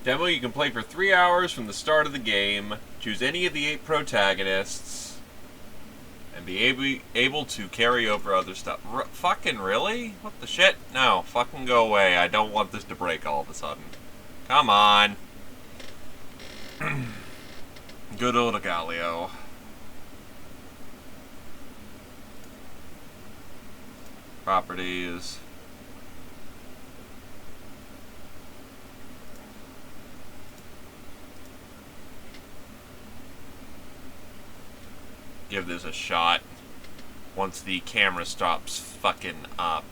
Demo you can play for 3 hours from the start of the game, choose any of the 8 protagonists, and be able to carry over other stuff. Fucking really? What the shit? No, fucking go away. I don't want this to break all of a sudden. Come on. Good old Galio. Properties. Give this a shot once the camera stops fucking up.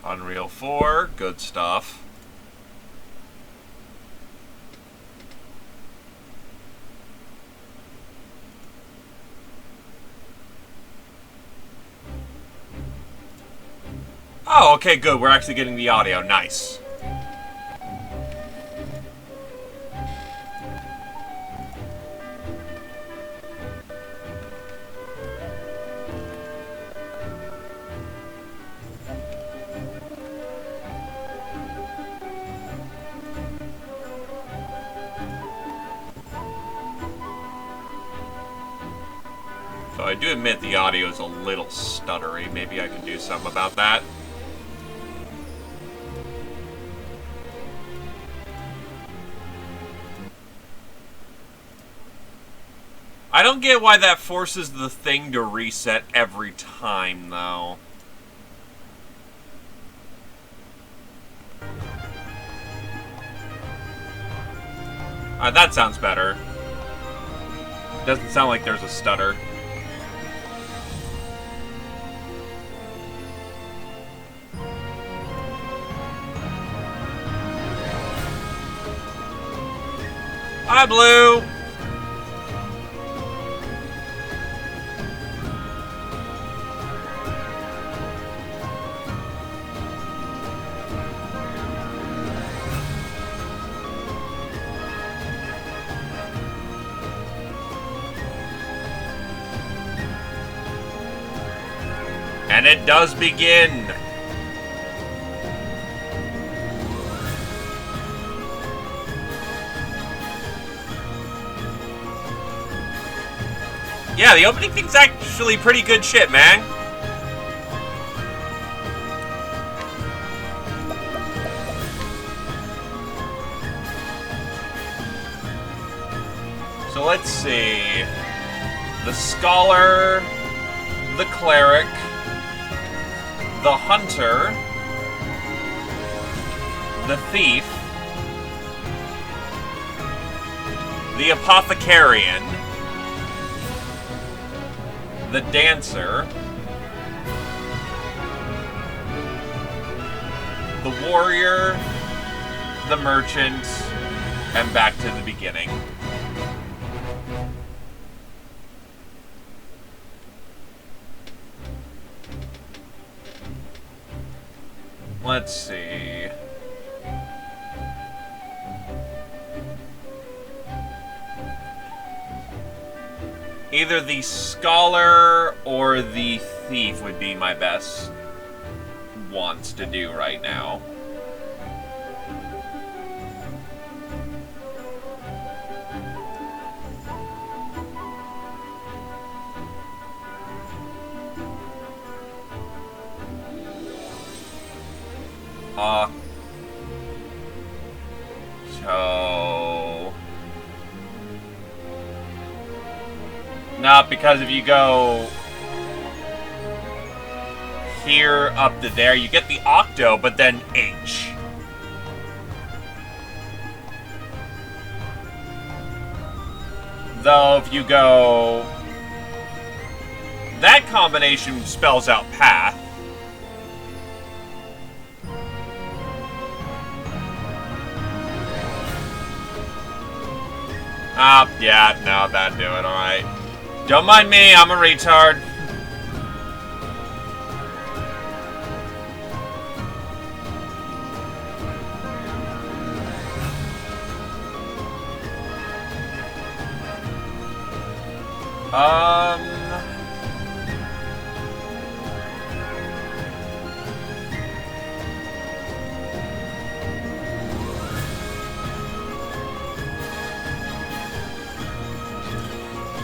Unreal 4, good stuff. Oh, okay, good. We're actually getting the audio. Nice. So I do admit the audio is a little stuttery. Maybe I can do something about that. I don't get why that forces the thing to reset every time, though. That sounds better. Doesn't sound like there's a stutter. Hi, Blue! And it does begin! Yeah, the opening thing's actually pretty good shit, man. So let's see. The Scholar, the Cleric, the Hunter, the Thief, the Apothecarian, the Dancer, the Warrior, the Merchant, and back to the beginning. Let's see. Either the Scholar or the Thief would be my best ones to do right now. So... Not because if you go here up to there, you get the Octo, but then H. Though if you go... That combination spells out path. Yeah, no, that'd do it, alright. Don't mind me, I'm a retard.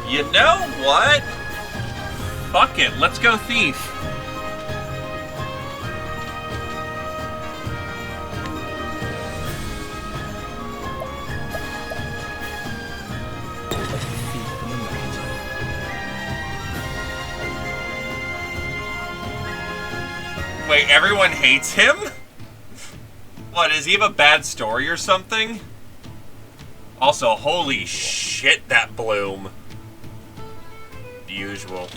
You know what? Fuck it, let's go thief. Wait, everyone hates him? What, does he have a bad story or something? Also, holy shit, that bloom. Usual.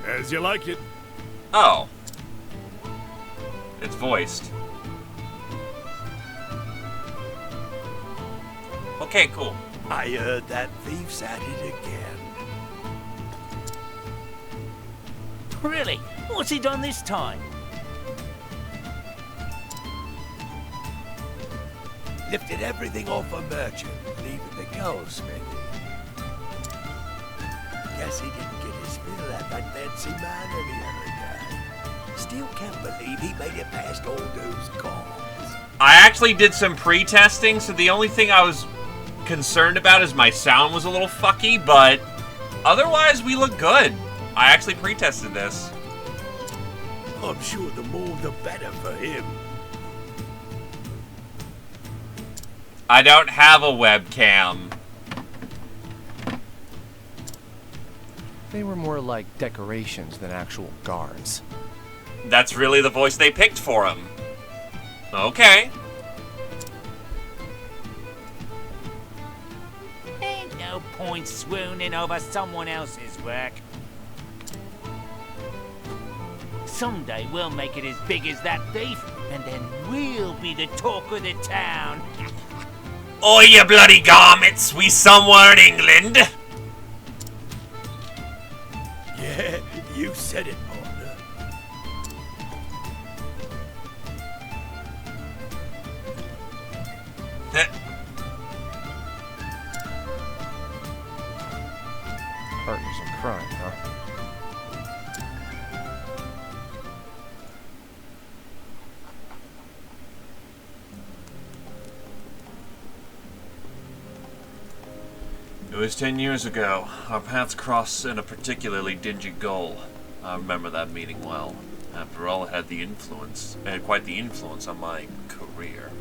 As you like it. Oh. It's voiced. Okay, cool. I heard that thief's at it again. Really? What's he done this time? Lifted everything off a merchant, leaving the goldsmith. Guess he didn't get his fill at that fancy manor the other day. Still can't believe he made it past all those guards. I actually did some pre-testing, so the only thing I was concerned about is my sound was a little fucky, but otherwise we look good. I actually pre-tested this. I'm sure the more the better for him. I don't have a webcam. They were more like decorations than actual guards. That's really the voice they picked for him. Okay. Ain't no point swooning over someone else's work. Someday we'll make it as big as that thief, and then we'll be the talk of the town. Oh, you bloody garments! We somewhere in England! Yeah, you said it, partner. Partners in crime, huh? It was 10 years ago. Our paths crossed in a particularly dingy gully. I remember that meeting well. After all, it had quite the influence on my career.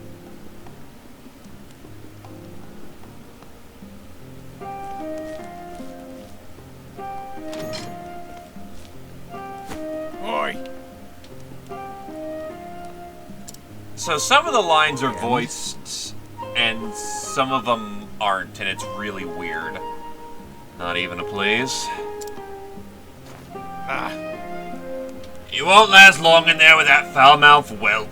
Oi! So some of the lines are voiced, and some of them aren't, and it's really weird. Not even a please. Ah. You won't last long in there with that foul-mouthed whelp.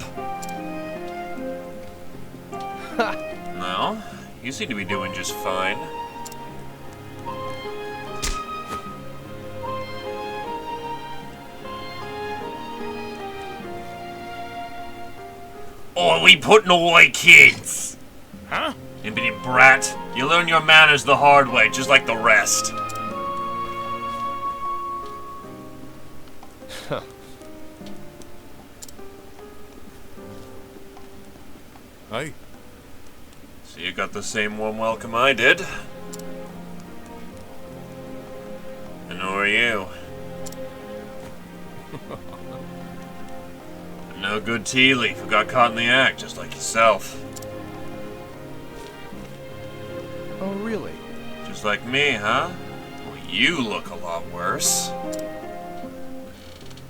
No, you seem to be doing just fine. Oh, we putting away kids. Huh? Impudent brat. You learn your manners the hard way, just like the rest. Hey? So you got the same warm welcome I did. are you? No good tea leaf who got caught in the act, just like yourself. Oh, really? Just like me, huh? Well, you look a lot worse.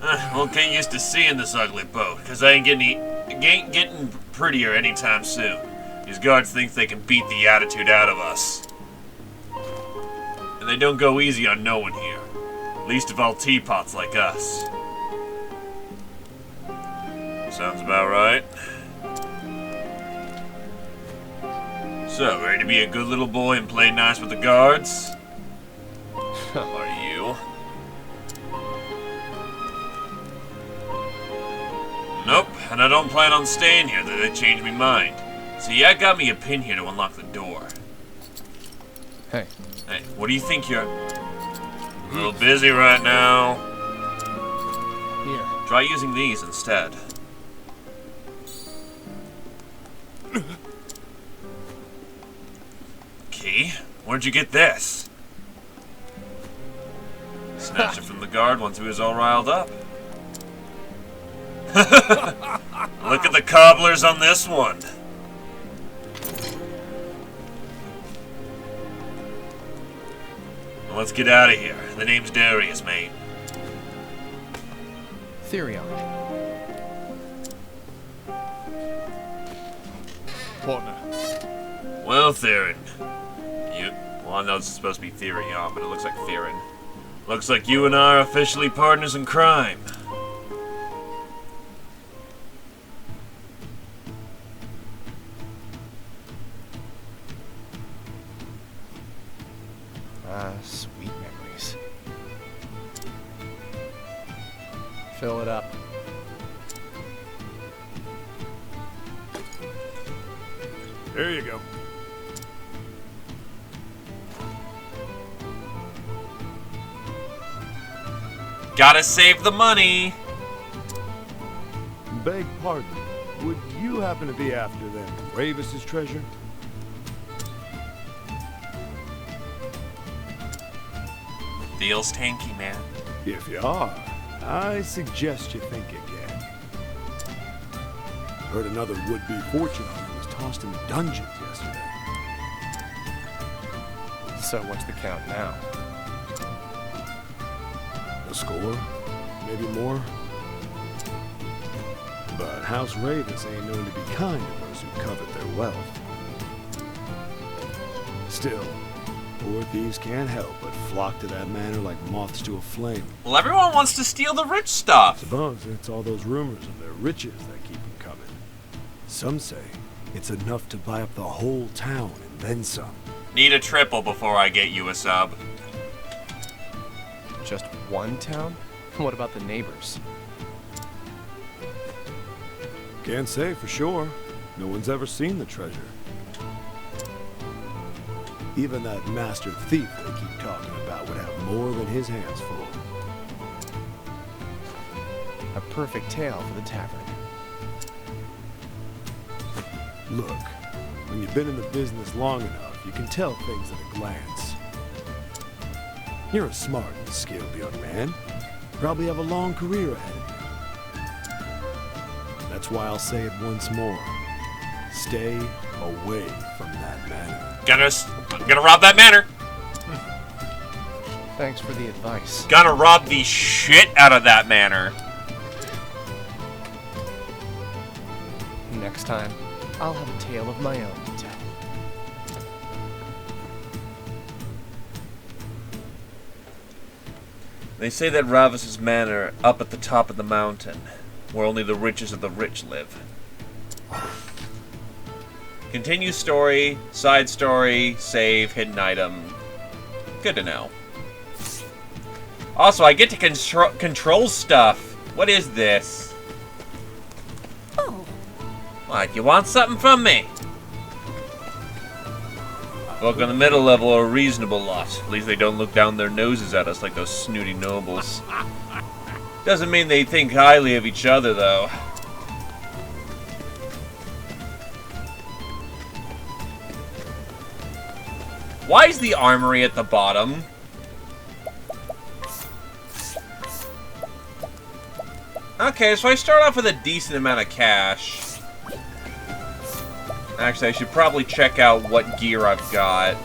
Well, get used to seeing this ugly boat, because I ain't getting prettier anytime soon. These guards think they can beat the attitude out of us. And they don't go easy on no one here. Least of all teapots like us. Sounds about right. So, ready to be a good little boy and play nice with the guards? Are you? Nope, and I don't plan on staying here till they change me mind. See, I got me a pin here to unlock the door. Hey. Hey, what do you think you're... A little busy right now. Here. Try using these instead. Key? Where'd you get this? Snatched it from the guard once he was all riled up. Look at the cobblers on this one. Well, let's get out of here. The name's Darius, mate. Therion. Partner. Well, Theron. Well, I know it's supposed to be Therion, but it looks like Theron. Looks like you and I are officially partners in crime. Sweet memories. Fill it up. There you go. Gotta save the money! Beg pardon. Would you happen to be after them Ravis's treasure? Feels tanky, man. If you are, I suggest you think again. Heard another would-be fortune hunter was tossed in the dungeons yesterday. So what's the count now? A score? Maybe more? But House Ravis ain't known to be kind to those who covet their wealth. Still, poor thieves can't help but flock to that manor like moths to a flame. Well, everyone wants to steal the rich stuff. Suppose it's all those rumors of their riches that keep them coming. Some say it's enough to buy up the whole town and then some. Need a triple before I get you a sub. Just one town? What about the neighbors? Can't say for sure. No one's ever seen the treasure. Even that master thief they keep talking about would have more than his hands full. A perfect tale for the tavern. Look, when you've been in the business long enough, you can tell things at a glance. You're a smart and skilled young man. Probably have a long career ahead of you. That's why I'll say it once more. Stay away from that manor. Gonna rob that manor. Thanks for the advice. Gonna rob the shit out of that manor. Next time, I'll have a tale of my own to tell. They say that Ravis's manor up at the top of the mountain, where only the richest of the rich live. Continue story, side story, save, hidden item. Good to know. Also, I get to control stuff. What is this? Oh. What, you want something from me? Folk on the middle level are a reasonable lot. At least they don't look down their noses at us like those snooty nobles. Doesn't mean they think highly of each other, though. Why is the armory at the bottom? Okay, so I start off with a decent amount of cash. Actually, I should probably check out what gear I've got.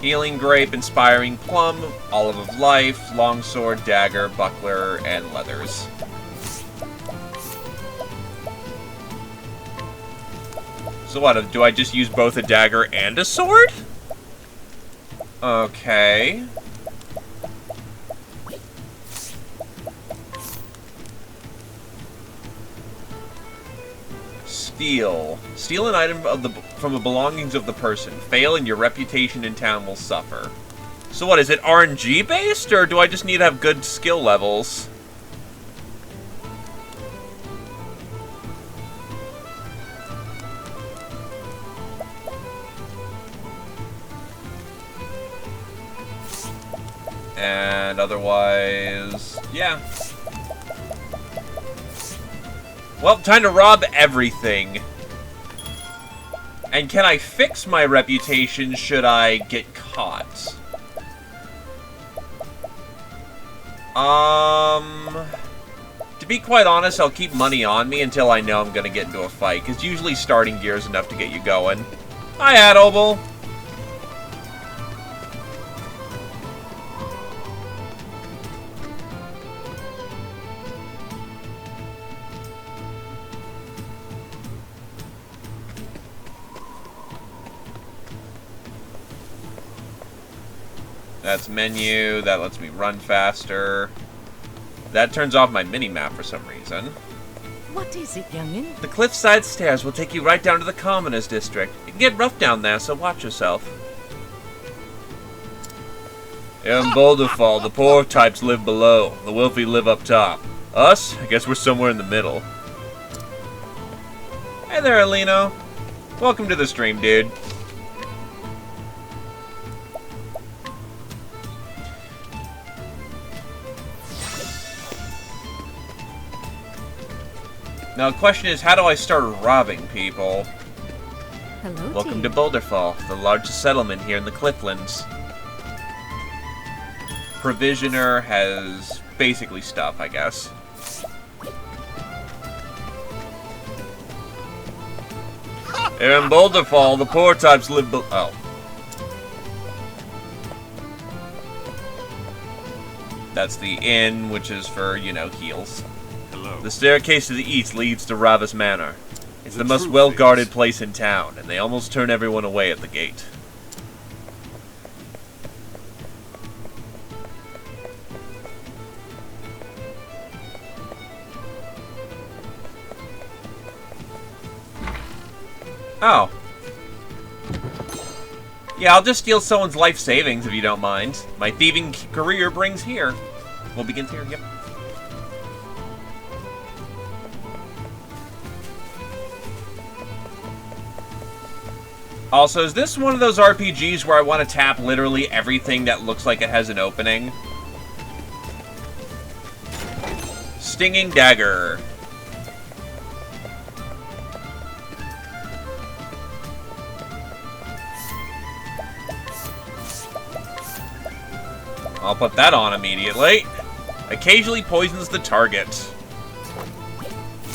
Healing Grape, Inspiring Plum, Olive of Life, Longsword, Dagger, Buckler, and Leathers. So what, do I just use both a dagger and a sword? Okay. Steal. Steal an item from the belongings of the person. Fail and your reputation in town will suffer. So what, is it RNG based, or do I just need to have good skill levels? And otherwise, yeah. Well, time to rob everything. And can I fix my reputation should I get caught? To be quite honest, I'll keep money on me until I know I'm gonna get into a fight, because usually starting gear is enough to get you going. Hi, Adobel. That's menu, that lets me run faster. That turns off my mini-map for some reason. What is it, youngin? The cliffside stairs will take you right down to the Commoners District. It can get rough down there, so watch yourself. In Boulderfall, the poor types live below. The wealthy live up top. Us? I guess we're somewhere in the middle. Hey there, Alino. Welcome to the stream, dude. Now, the question is, how do I start robbing people? Hello, Welcome dear. to Boulderfall, the largest settlement here in the Clifflands. Provisioner has basically stuff, I guess. Here in Boulderfall, the poor types live oh. That's the inn, which is for, you know, heals. Hello. The staircase to the east leads to Ravis Manor. It's the most well-guarded place in town, and they almost turn everyone away at the gate. Oh. Yeah, I'll just steal someone's life savings if you don't mind. My thieving career begins here. Yep. Also, is this one of those RPGs where I want to tap literally everything that looks like it has an opening? Stinging Dagger. I'll put that on immediately. Occasionally poisons the target.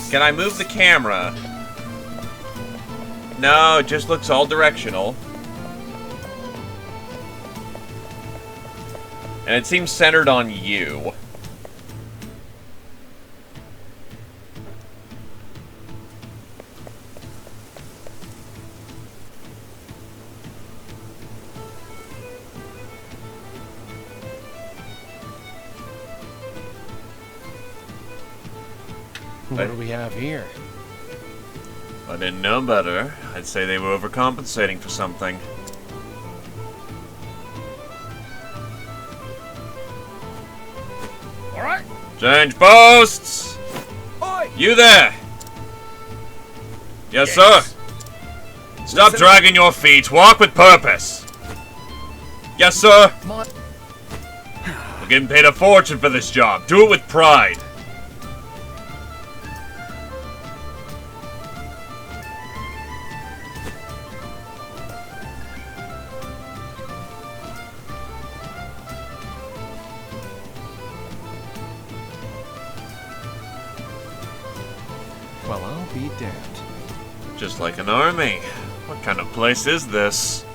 Can I move the camera? No, it just looks all directional. And it seems centered on you. What do we have here? If I didn't know better, I'd say they were overcompensating for something. Alright. Change posts! Oi! You there! Yes, sir! Stop Listen dragging your feet, walk with purpose! Yes, sir! My... We're getting paid a fortune for this job, do it with pride! be damned. Just like an army. What kind of place is this?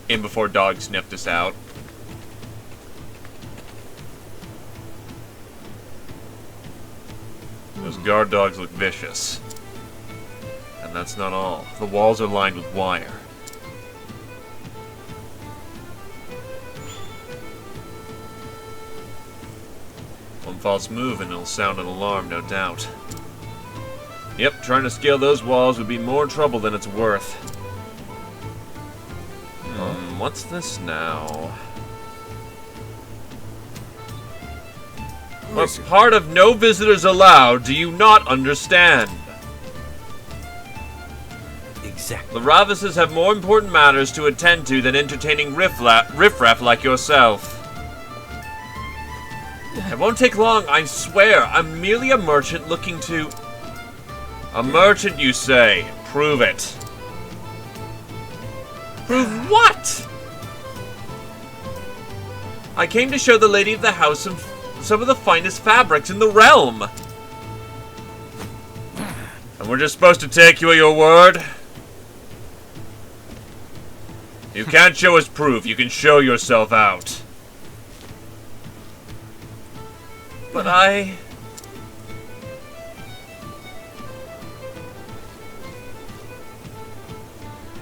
In before dog sniffed us out. Those guard dogs look vicious. And that's not all. The walls are lined with wire. One false move and it'll sound an alarm, no doubt. Yep, trying to scale those walls would be more trouble than it's worth. What's this now? What part of no visitors allowed do you not understand? Exactly. The Ravises have more important matters to attend to than entertaining riffraff like yourself. It won't take long, I swear. I'm merely a merchant looking to... A merchant, you say? Prove it. Prove what? I came to show the lady of the house some of the finest fabrics in the realm. And we're just supposed to take you at your word? You can't show us proof, you can show yourself out. But I...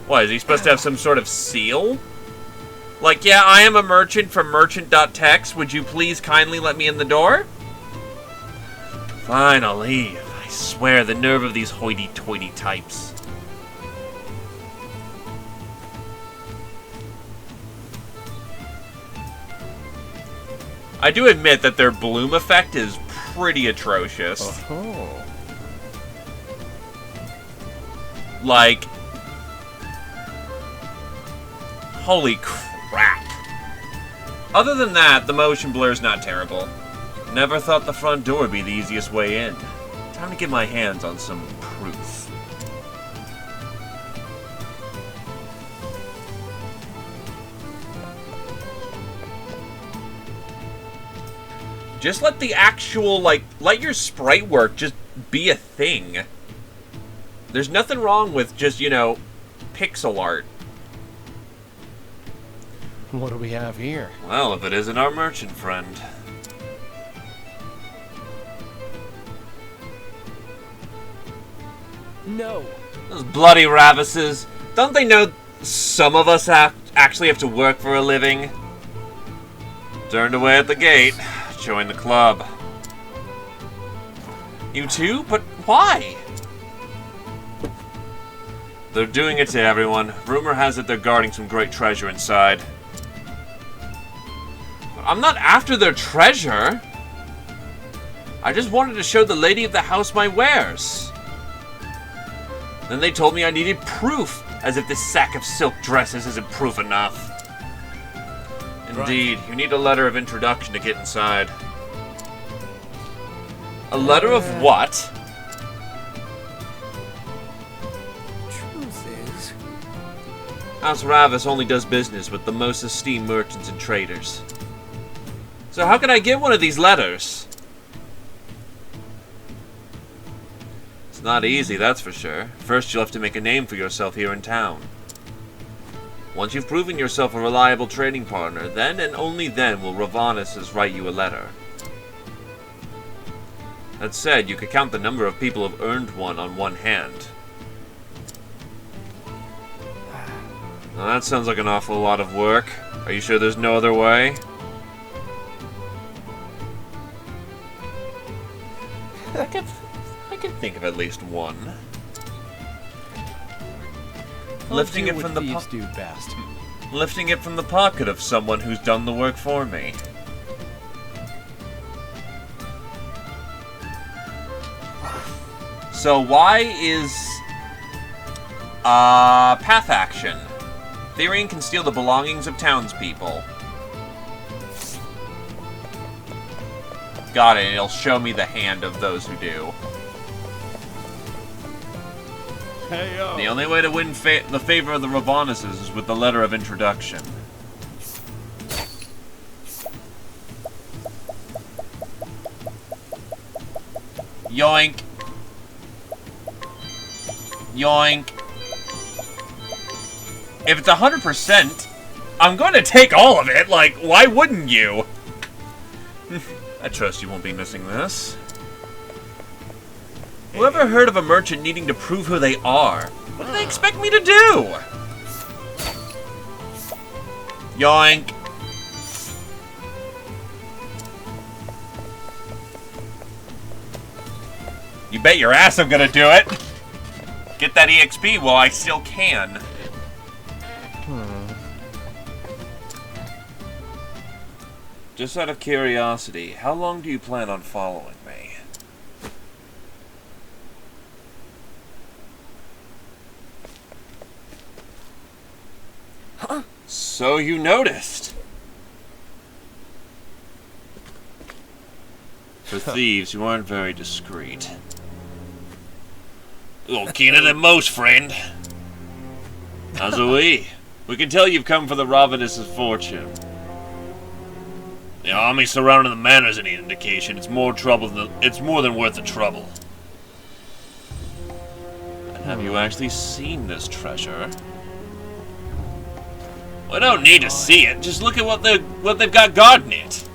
What, is he supposed to have some sort of seal? Like, yeah, I am a merchant from merchant.tex. Would you please kindly let me in the door? Fine, I'll leave. I swear, the nerve of these hoity-toity types. I do admit that their bloom effect is pretty atrocious. Oh. Like... Holy crap. Other than that, the motion blur's not terrible. Never thought the front door would be the easiest way in. Time to get my hands on some proof. Just let the actual, like, let your sprite work just be a thing. There's nothing wrong with just, you know, pixel art. What do we have here? Well, if it isn't our merchant friend. No. Those bloody Ravises. Don't they know some of us actually have to work for a living? Turned away at the gate. Join the club. You too? But why? They're doing it to everyone. Rumor has it they're guarding some great treasure inside. I'm not after their treasure. I just wanted to show the lady of the house my wares. Then they told me I needed proof, as if this sack of silk dresses isn't proof enough. Indeed, you need a letter of introduction to get inside. A letter of what? Truth is, House Ravis only does business with the most esteemed merchants and traders. So how can I get one of these letters? It's not easy, that's for sure. First, you'll have to make a name for yourself here in town. Once you've proven yourself a reliable trading partner, then and only then will Ravanas write you a letter. That said, you could count the number of people who've earned one on one hand. Now that sounds like an awful lot of work. Are you sure there's no other way? I can think of at least one. Lifting it from the do best. lifting it from the pocket of someone who's done the work for me. So why is path action? Therian can steal the belongings of townspeople. Got it. It'll show me the hand of those who do. Hey, yo. The only way to win the favor of the Ravanuses is with the letter of introduction. Yoink. Yoink. If it's 100%, I'm going to take all of it. Like, why wouldn't you? I trust you won't be missing this. Whoever heard of a merchant needing to prove who they are? What do they expect me to do? Yoink. You bet your ass I'm gonna do it. Get that EXP while I still can. Just out of curiosity, how long do you plan on following me? Huh? So you noticed. For thieves, you aren't very discreet. A little keener than most, friend. How's we? We can tell you've come for the ravenous of fortune. The army surrounding the manor is any indication. It's more than worth the trouble. And have you actually seen this treasure? We don't need to see it. Just look at what they've got guarding it.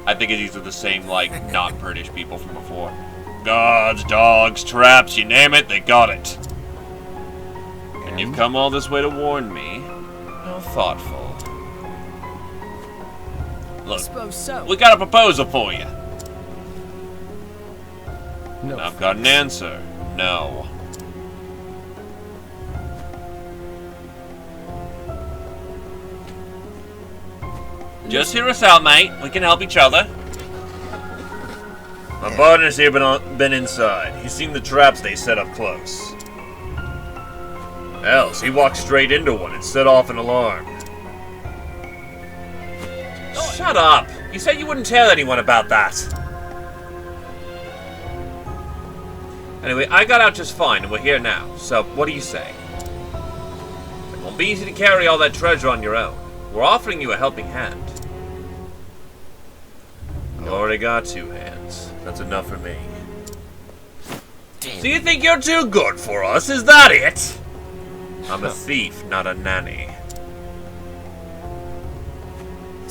I think these are the same, like, not British people from before. Guards, dogs, traps, you name it, they got it. And you've come all this way to warn me. How thoughtful. Look, Suppose so. we got a proposal for you. No. And I've got an answer. No. Just hear us out, mate. We can help each other. My partner's here been inside. He's seen the traps they set up close. Else, he walked straight into one and set off an alarm. Shut up! You said you wouldn't tell anyone about that. Anyway, I got out just fine, and we're here now. So, what do you say? It won't be easy to carry all that treasure on your own. We're offering you a helping hand. I've already got 2 hands. That's enough for me. So you think you're too good for us? Is that it? I'm a thief, not a nanny.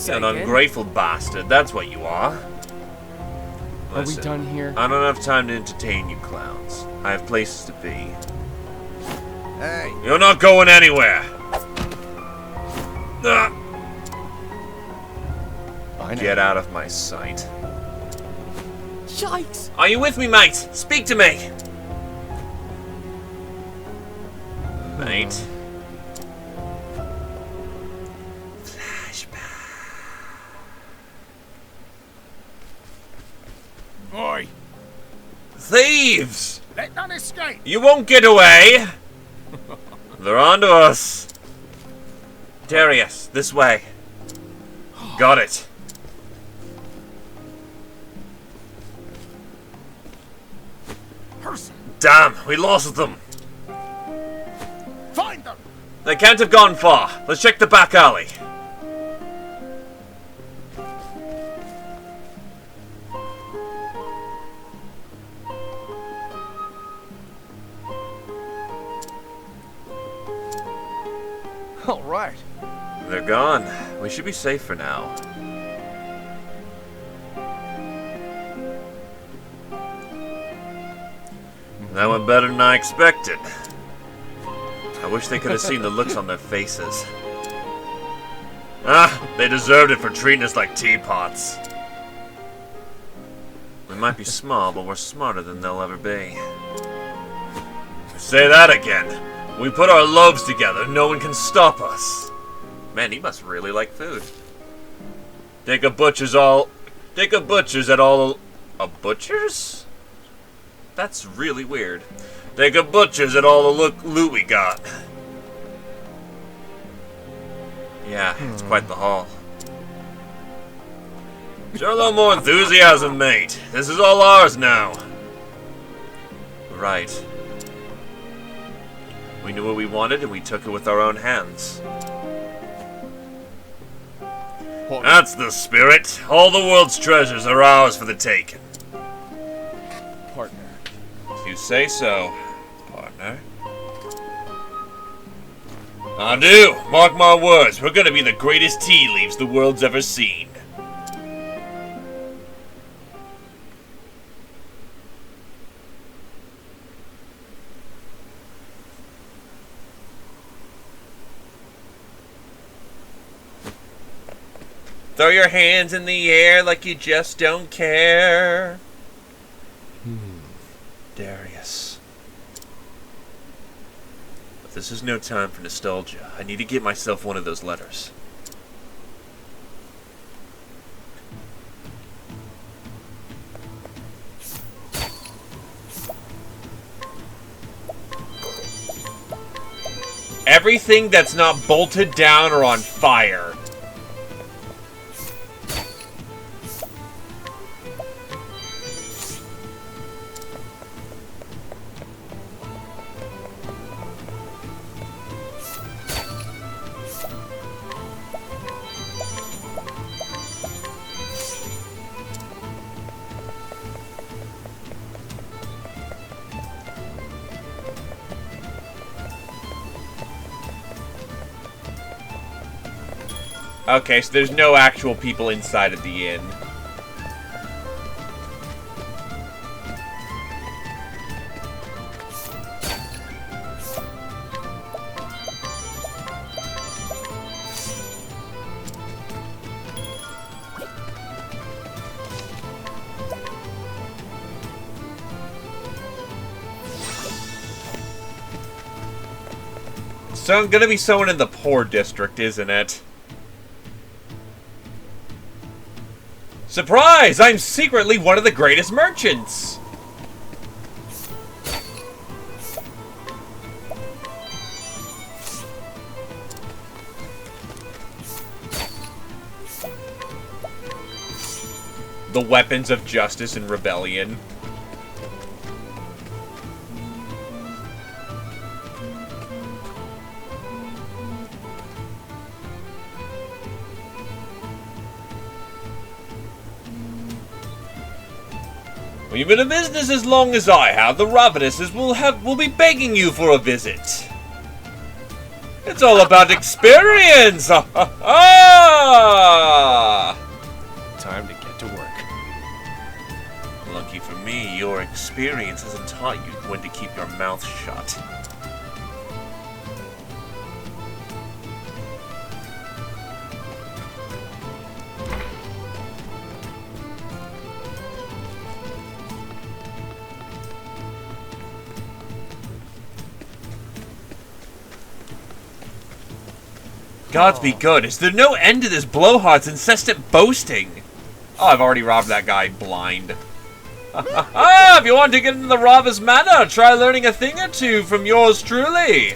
Say An again? ungrateful bastard, that's what you are. Are we Listen, done here? I don't have time to entertain you clowns. I have places to be. Hey, You're not going anywhere! Ah, I know. get out of my sight. Yikes! Are you with me, mate? Speak to me! Mate. boy, Thieves! let none escape. You won't get away! They're onto us. Darius, this way. Got it. Person, Damn, we lost them. find them. They can't have gone far. Let's check the back alley. All right. They're gone. We should be safe for now. That went better than I expected. I wish they could have seen the looks on their faces. Ah, they deserved it for treating us like teapots. We might be small, but we're smarter than they'll ever be. Say that again. We put our loaves together, no one can stop us. Man, he must really like food. Take a butcher's at all... A butcher's? That's really weird. Take a butcher's at all the loot we got. Yeah, it's quite the haul. Show a little more enthusiasm, mate. This is all ours now. Right. We knew what we wanted and we took it with our own hands. That's the spirit. All the world's treasures are ours for the taking. Pardon. You say so, partner. I do. Mark my words, we're gonna be the greatest tea leaves the world's ever seen. Throw your hands in the air like you just don't care. Darius. But this is no time for nostalgia. I need to get myself one of those letters. Everything that's not bolted down or on fire. Okay, so there's no actual people inside of the inn. So gonna be someone in the poor district, isn't it? Surprise! I'm secretly one of the greatest merchants! The weapons of justice and rebellion. Well, you've been in business as long as I have. The Ravenuses will be begging you for a visit. It's all about experience. Ha ha ha! Time to get to work. Lucky for me, your experience hasn't taught you when to keep your mouth shut. Gods be good. Is there no end to this blowhard's incessant boasting? Oh, I've already robbed that guy blind. If you want to get into the Robber's Manor, try learning a thing or two from yours truly.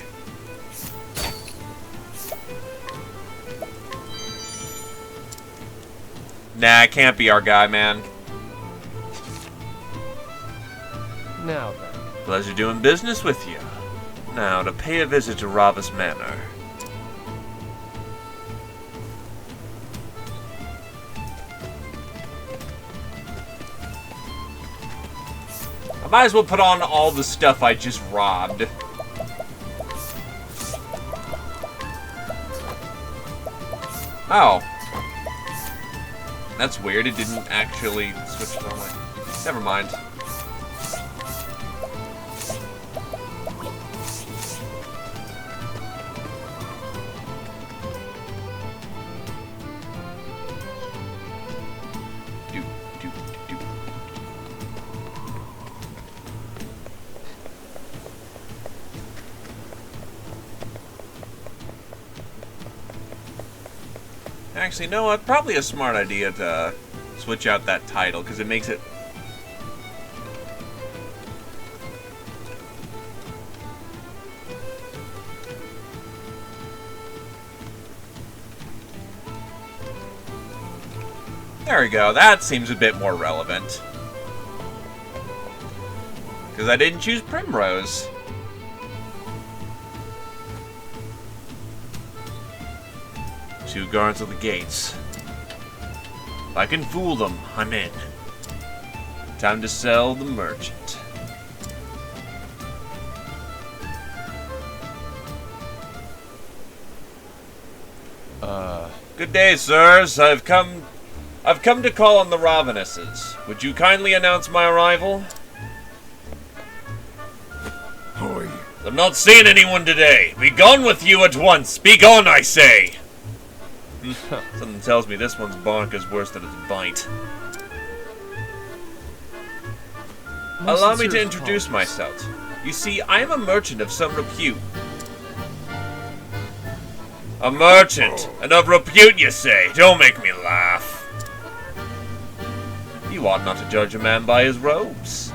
Nah, it can't be our guy, man. Now then. Pleasure doing business with you. Now, to pay a visit to Robber's Manor. I might as well put on all the stuff I just robbed. Oh. That's weird, it didn't actually switch it on. Never mind. Actually, no, it's probably a smart idea to switch out that title, because it makes it... There we go, that seems a bit more relevant. Because I didn't choose Primrose. Two guards at the gates. If I can fool them, I'm in. Time to sell the merchant. Good day, sirs. I've come to call on the Ravenesses. Would you kindly announce my arrival? Oi. I'm not seeing anyone today. Be gone with you at once. Be gone, I say. Something tells me this one's bark is worse than its bite. Allow me to introduce myself. You see, I am a merchant of some repute. A merchant, and of repute, you say? Don't make me laugh. You ought not to judge a man by his robes.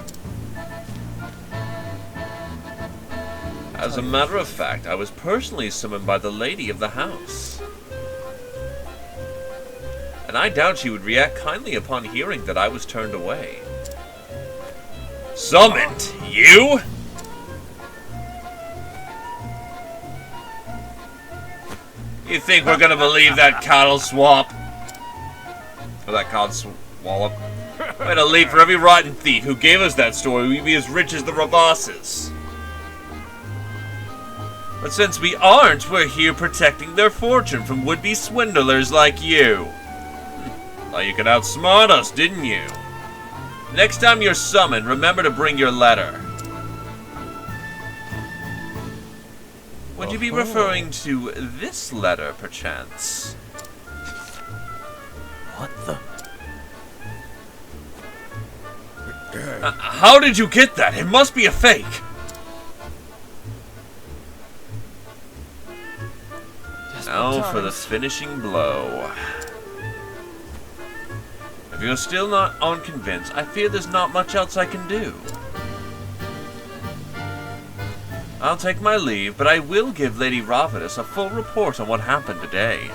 As a matter of fact, I was personally summoned by the lady of the house. And I doubt she would react kindly upon hearing that I was turned away. Summoned? You? You think we're gonna believe that coddle swap? Or that cod swallop? We'd a leap for every rotten thief who gave us that story. We'd be as rich as the Rabasses. But since we aren't, we're here protecting their fortune from would-be swindlers like you. Thought you could outsmart us, didn't you? Next time you're summoned, remember to bring your letter. Would you be referring to this letter, perchance? What the? How did you get that? It must be a fake. Now for the finishing blow. If you're still not unconvinced, I fear there's not much else I can do. I'll take my leave, but I will give Lady Ravenous a full report on what happened today.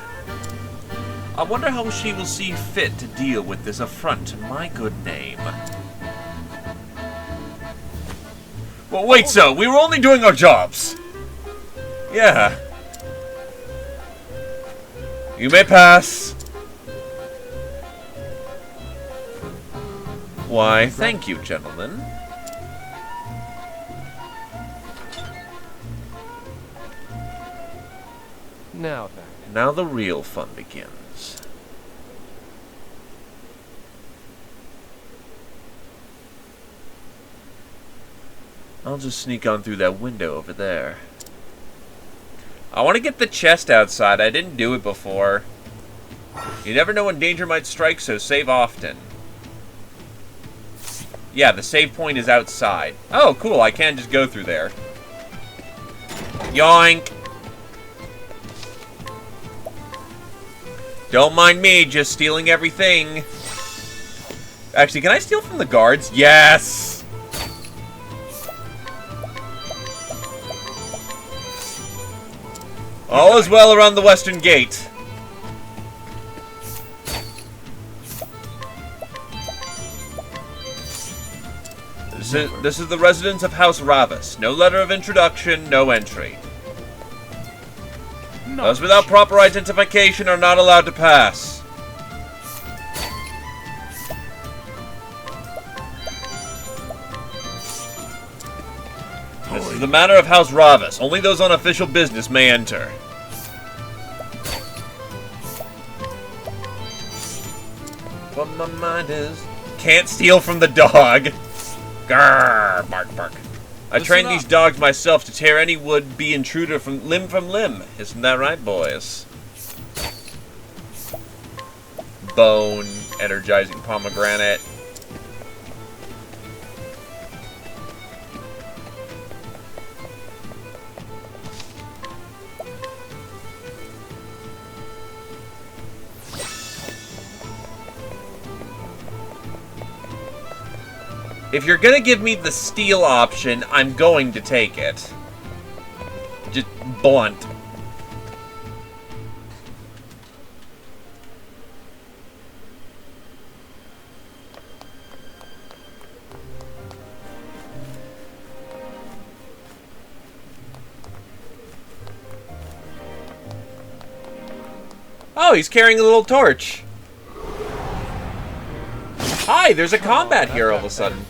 I wonder how she will see fit to deal with this affront to my good name. Well, wait, so we were only doing our jobs. Yeah. You may pass. Why, thank you, gentlemen. Now then. Now the real fun begins. I'll just sneak on through that window over there. I want to get the chest outside. I didn't do it before. You never know when danger might strike, so save often. Yeah, the save point is outside. Oh, cool. I can just go through there. Yoink! Don't mind me, just stealing everything. Actually, can I steal from the guards? Yes! All is well around the western gate. This is the residence of House Ravis. No letter of introduction, no entry. Those without proper identification are not allowed to pass. This is the manor of House Ravis. Only those on official business may enter. What my mind is... Can't steal from the dog. Grrr, bark, bark. I trained these dogs myself to tear any would-be intruder from limb. Isn't that right, boys? Bone, energizing pomegranate. If you're gonna give me the steal option, I'm going to take it. Just blunt. Oh, he's carrying a little torch. Hi, there's a combat here all of a sudden.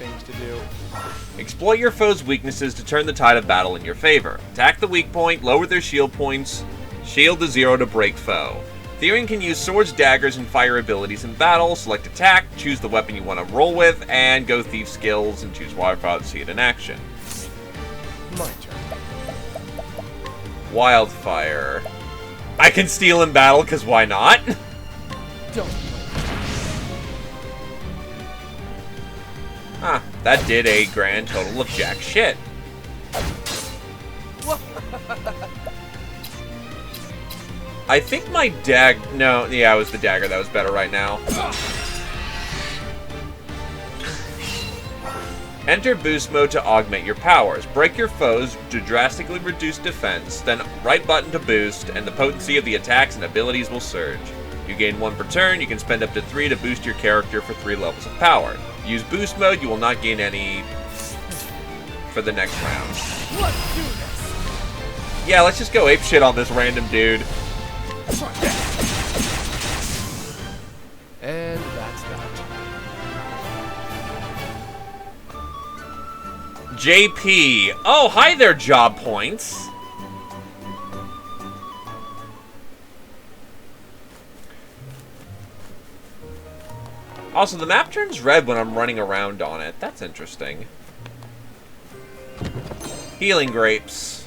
Exploit your foe's weaknesses to turn the tide of battle in your favor. Attack the weak point, lower their shield points, shield to 0 to break foe. Therian can use swords, daggers, and fire abilities in battle. Select attack, choose the weapon you want to roll with, and go thief skills and choose wildfire to see it in action. My turn. Wildfire. I can steal in battle, because why not? Don't. Huh, that did a grand total of jack shit. I think my no, yeah, it was the dagger that was better right now. Enter boost mode to augment your powers. Break your foes to drastically reduce defense, then right button to boost, and the potency of the attacks and abilities will surge. You gain 1 per turn, you can spend up to 3 to boost your character for 3 levels of power. Use boost mode, you will not gain any for the next round. Let's do this. Yeah, let's just go apeshit on this random dude. And that's that. JP. Oh, hi there, job points. Also, the map turns red when I'm running around on it. That's interesting. Healing grapes.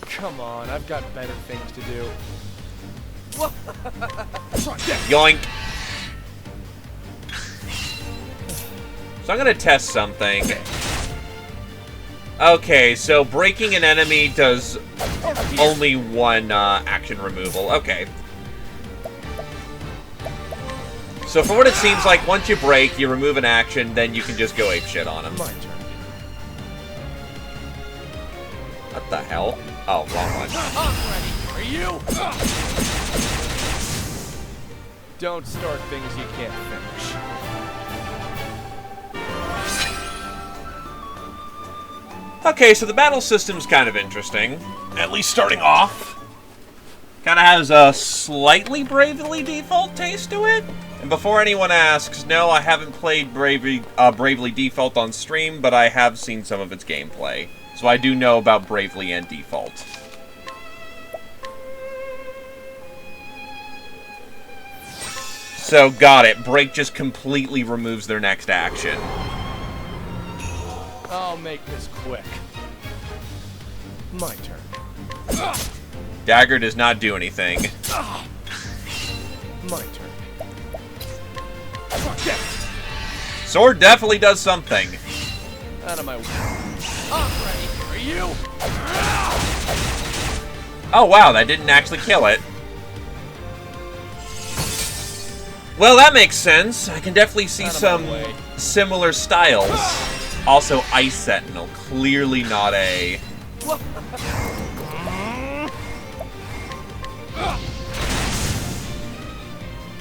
Come on, I've got better things to do. Yoink. So I'm gonna test something. Okay, so breaking an enemy does only 1 action removal. Okay. So for what it seems like, once you break, you remove an action, then you can just go apeshit on him. My turn. What the hell? Oh, wrong one. I'm ready. Are you? Don't start things you can't finish. Okay, so the battle system's kind of interesting. At least starting off. Kind of has a slightly Bravely Default taste to it. And before anyone asks, no, I haven't played Bravely Default on stream, but I have seen some of its gameplay. So I do know about Bravely and Default. So, got it. Break just completely removes their next action. I'll make this quick. My turn. Dagger does not do anything. My turn. Sword definitely does something. Out of my way. I'm ready. Are you? Oh wow, that didn't actually kill it. Well, that makes sense. I can definitely see some similar styles. Also, Ice Sentinel. Clearly not a...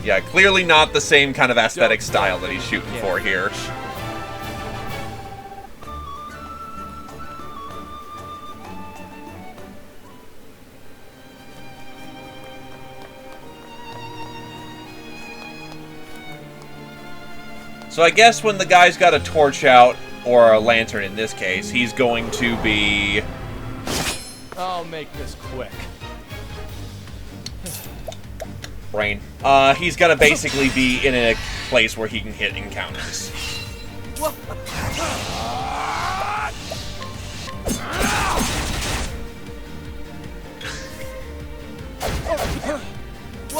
Yeah, clearly not the same kind of aesthetic style that he's shooting for here. So I guess when the guy's got a torch out, or a lantern in this case, he's going to be... I'll make this quick. Brain. He's gonna basically be in a place where he can hit encounters.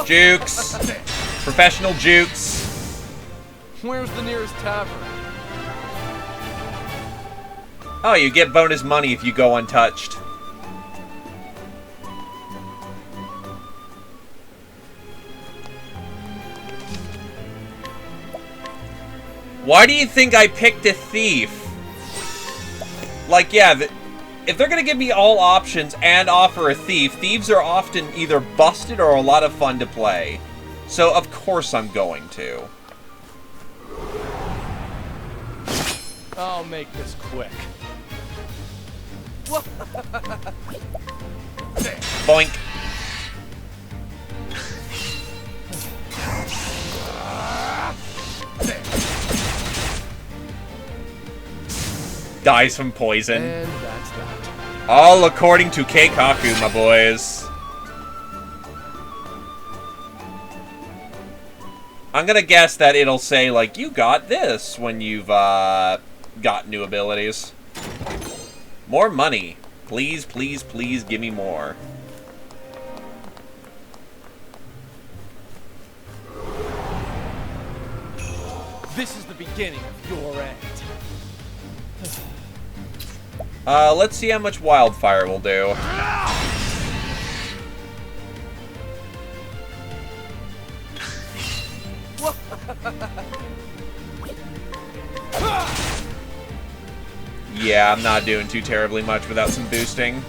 Jukes! Professional jukes! Where's the nearest tavern? Oh, you get bonus money if you go untouched. Why do you think I picked a thief? Like, yeah, if they're gonna give me all options and offer a thief, thieves are often either busted or a lot of fun to play. So, of course I'm going to. I'll make this quick. Boink. dies from poison. And that's that. All according to Keikaku, my boys. I'm gonna guess that it'll say, like, you got this when you've, got new abilities. More money. Please, please, please give me more. This is the beginning of your end. Let's see how much Wildfire will do. Yeah, I'm not doing too terribly much without some boosting.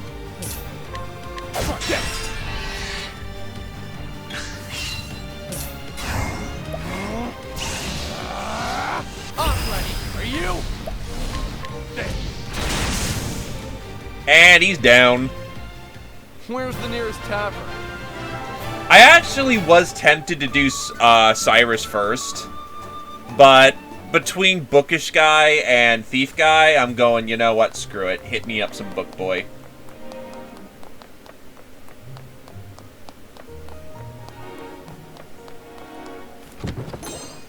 Are you? And he's down. Where's the nearest tavern? I actually was tempted to do Cyrus first, but between Bookish Guy and Thief Guy, I'm going, you know what, screw it. Hit me up some Book Boy.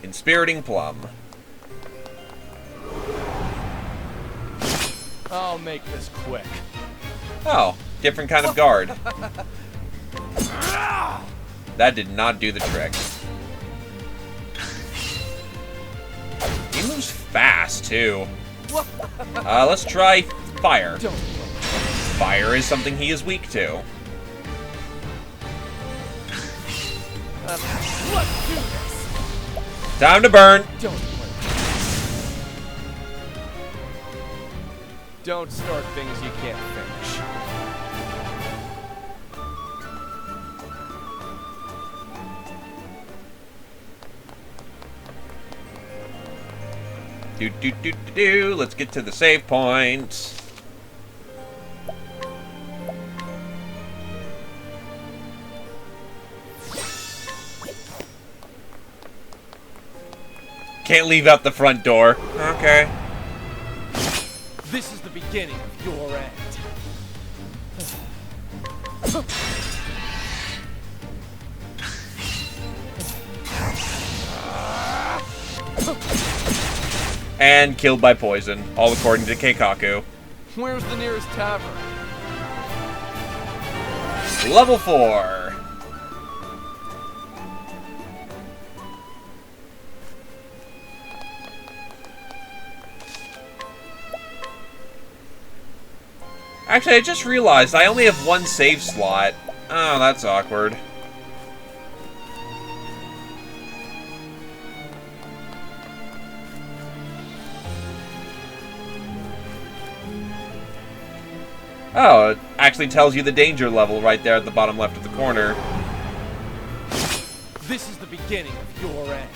Inspiriting Plum. I'll make this quick. Oh, different kind of guard. That did not do the trick. He moves fast, too. Let's try fire. Fire is something he is weak to. Let's do this. Time to burn. Don't start things you can't finish. Do. Let's get to the save point. Can't leave out the front door. Okay. This is the beginning of your end. And killed by poison, all according to Keikaku. Where's the nearest tavern? Level 4. Actually, I just realized I only have one save slot. Oh, that's awkward. Oh, it actually tells you the danger level right there at the bottom left of the corner. This is the beginning of your end.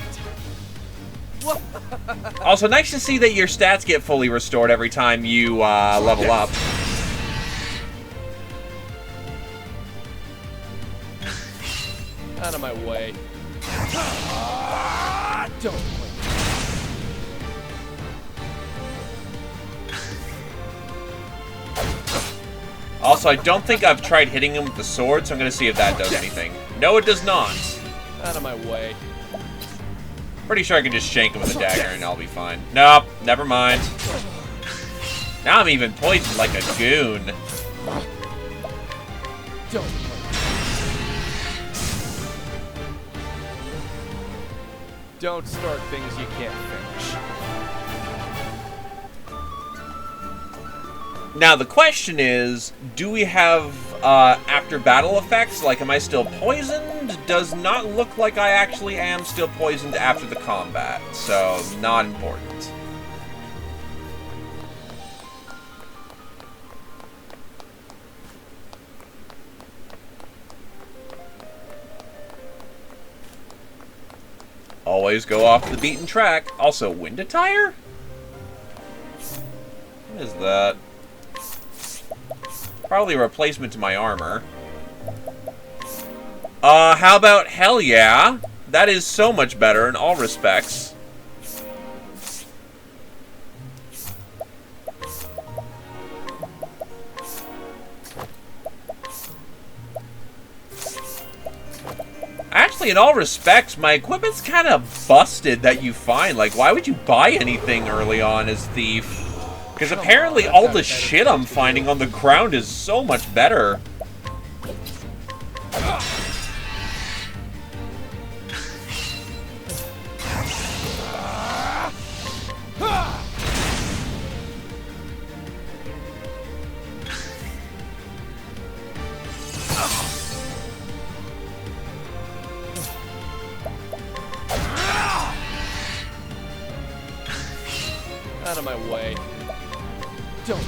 Also, nice to see that your stats get fully restored every time you level up. Out of my way. Don't wait. Also, I don't think I've tried hitting him with the sword, so I'm going to see if that does anything. No, it does not. Out of my way. Pretty sure I can just shank him with a dagger and I'll be fine. Nope, never mind. Now I'm even poisoned like a goon. Don't wait. Don't start things you can't finish. Now the question is, do we have after battle effects? Like, am I still poisoned? Does not look like I actually am still poisoned after the combat, so not important. Always go off the beaten track. Also, wind attire? What is that? Probably a replacement to my armor. How about hell yeah? That is so much better in all respects. honestly, in all respects, my equipment's kind of busted that you find. Like, why would you buy anything early on as Thief? Because apparently all the shit I'm finding on the ground is so much better. Out of my way. Don't.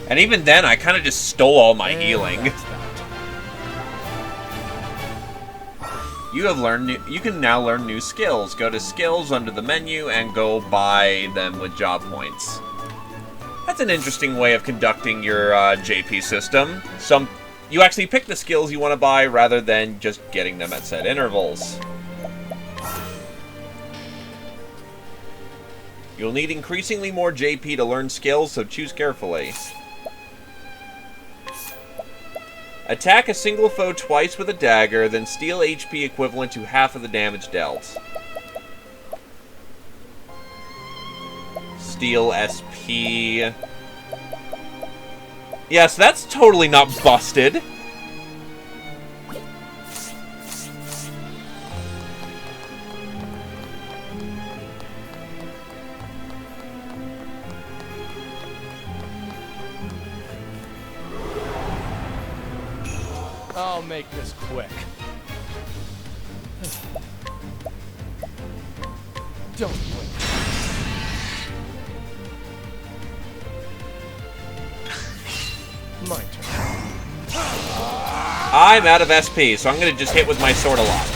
And even then, I kind of just stole all my healing. You can now learn new skills. Go to skills under the menu and go buy them with job points. That's an interesting way of conducting your JP system. You actually pick the skills you want to buy rather than just getting them at set intervals. You'll need increasingly more JP to learn skills, so choose carefully. Attack a single foe twice with a dagger, then steal HP equivalent to half of the damage dealt. Steal SP. Yes, that's totally not busted. I'll make this quick. Don't blink. My turn. I'm out of SP, so I'm gonna just hit with my sword a lot.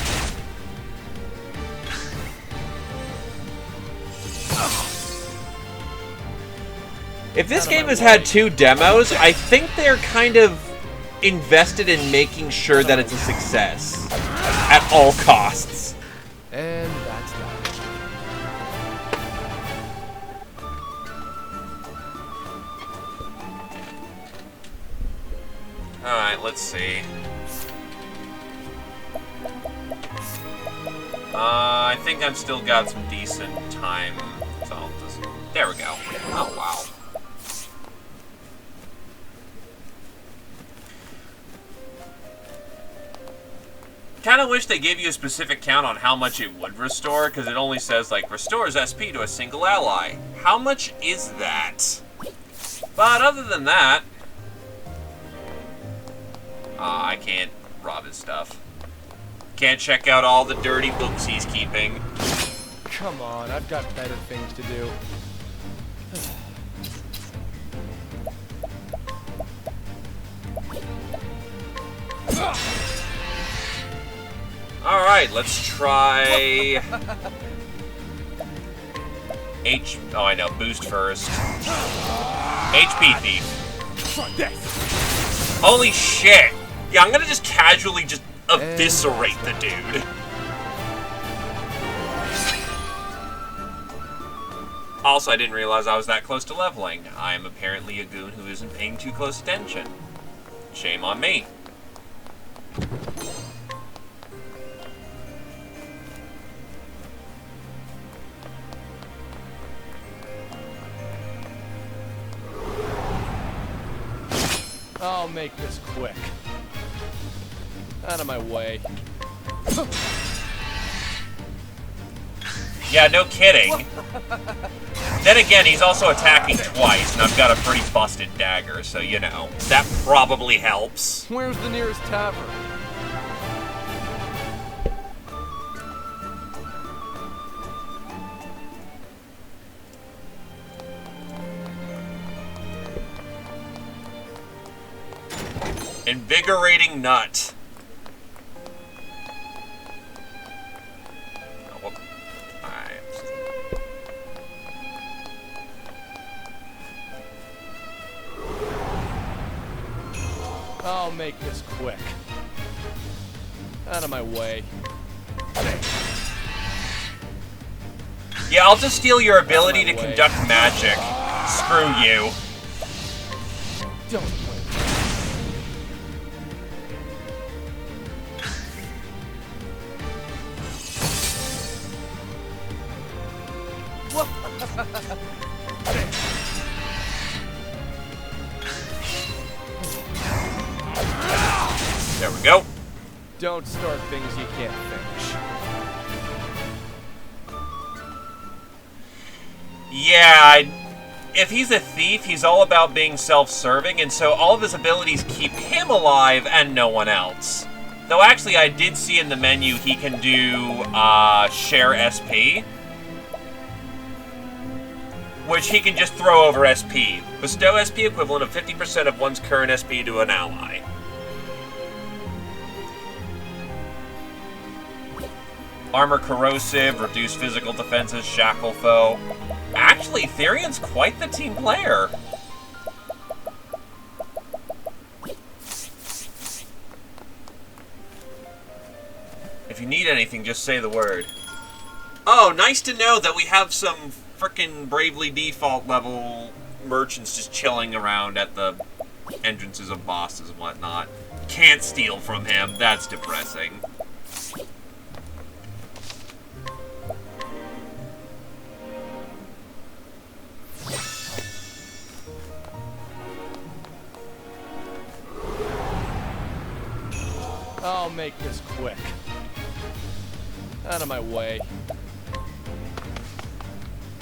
If this game has had 2 demos, I think they're kind of invested in making sure that it's a success at all costs. And that's that. Alright, let's see. I think I've still got some decent time. So there we go. Oh, wow. Kind of wish they gave you a specific count on how much it would restore, because it only says, like, restores SP to a single ally. How much is that? But other than that... I can't rob his stuff. Can't check out all the dirty books he's keeping. Come on, I've got better things to do. Alright, let's try... Oh, I know. Boost first. HP Thief. Holy shit! Yeah, I'm gonna just casually just eviscerate the dude. Also, I didn't realize I was that close to leveling. I am apparently a goon who isn't paying too close attention. Shame on me. I'll make this quick. Out of my way. Yeah, no kidding. Then again, he's also attacking twice, and I've got a pretty busted dagger, so, you know, that probably helps. Where's the nearest tavern? Invigorating nut. Oh, well, I'll make this quick. Out of my way. Yeah, I'll just steal your ability to conduct magic. Screw you. Don't blink. There we go. Don't start things you can't finish. Yeah, if he's a thief, he's all about being self-serving, and so all of his abilities keep him alive and no one else. Though actually, I did see in the menu he can do share SP, which he can just throw over SP. Bestow SP equivalent of 50% of one's current SP to an ally. Armor corrosive, reduce physical defenses, shackle foe. Actually, Therion's quite the team player. If you need anything, just say the word. Oh, nice to know that we have some frickin' Bravely Default level merchants just chilling around at the entrances of bosses and whatnot. Can't steal from him. That's depressing. I'll make this quick. Out of my way.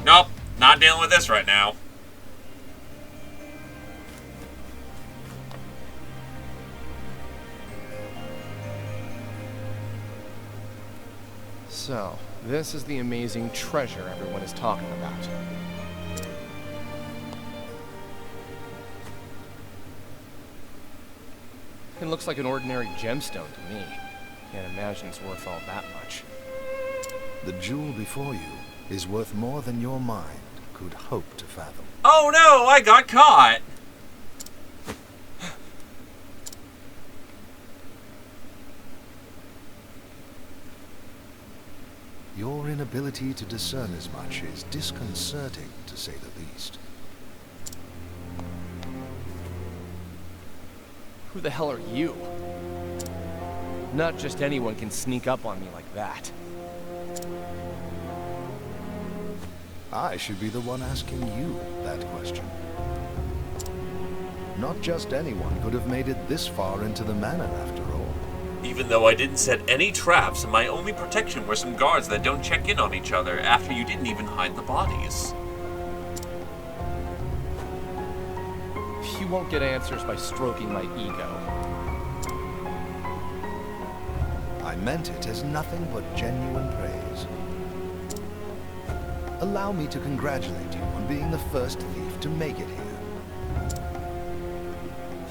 Nope, not dealing with this right now. So, this is the amazing treasure everyone is talking about. It looks like an ordinary gemstone to me. Can't imagine it's worth all that much. The jewel before you is worth more than your mind could hope to fathom. Oh no, I got caught! Your inability to discern as much is disconcerting, to say the least. Who the hell are you? Not just anyone can sneak up on me like that. I should be the one asking you that question. Not just anyone could have made it this far into the manor, after all. Even though I didn't set any traps, and my only protection were some guards that don't check in on each other after you didn't even hide the bodies. You won't get answers by stroking my ego. I meant it as nothing but genuine praise. Allow me to congratulate you on being the first thief to make it here.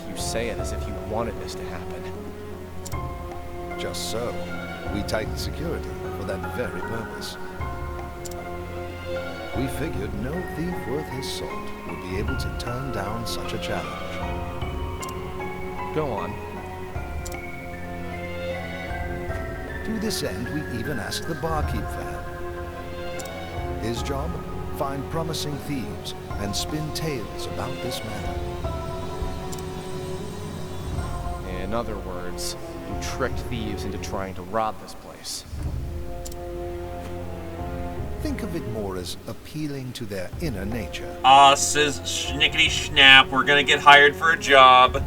You say it as if you wanted this to happen. Just so. We tightened security for that very purpose. We figured no thief worth his salt would be able to turn down such a challenge. Go on. To this end, we even asked the barkeep for help. His job? Find promising thieves and spin tales about this manor. In other words, you tricked thieves into trying to rob this place. Think of it more as appealing to their inner nature. Says schnickety snap, we're gonna get hired for a job.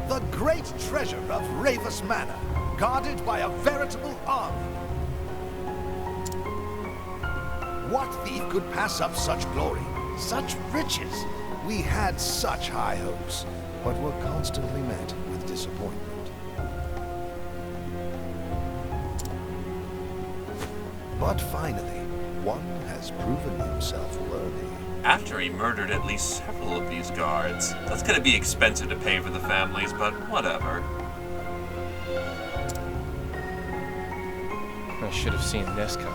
The great treasure of Ravus Manor, guarded by a veritable army. What thief could pass up such glory, such riches? We had such high hopes, but were constantly met with disappointment. But finally, one has proven himself worthy. After he murdered at least several of these guards. That's gonna be expensive to pay for the families, but whatever. I should have seen this coming.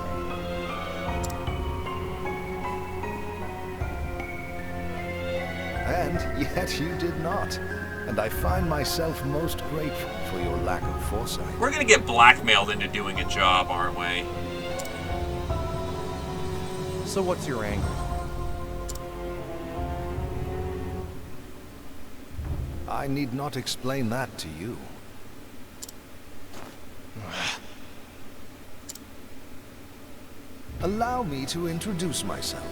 And yet you did not. And I find myself most grateful for your lack of foresight. We're gonna get blackmailed into doing a job, aren't we? So what's your angle? I need not explain that to you. Allow me to introduce myself.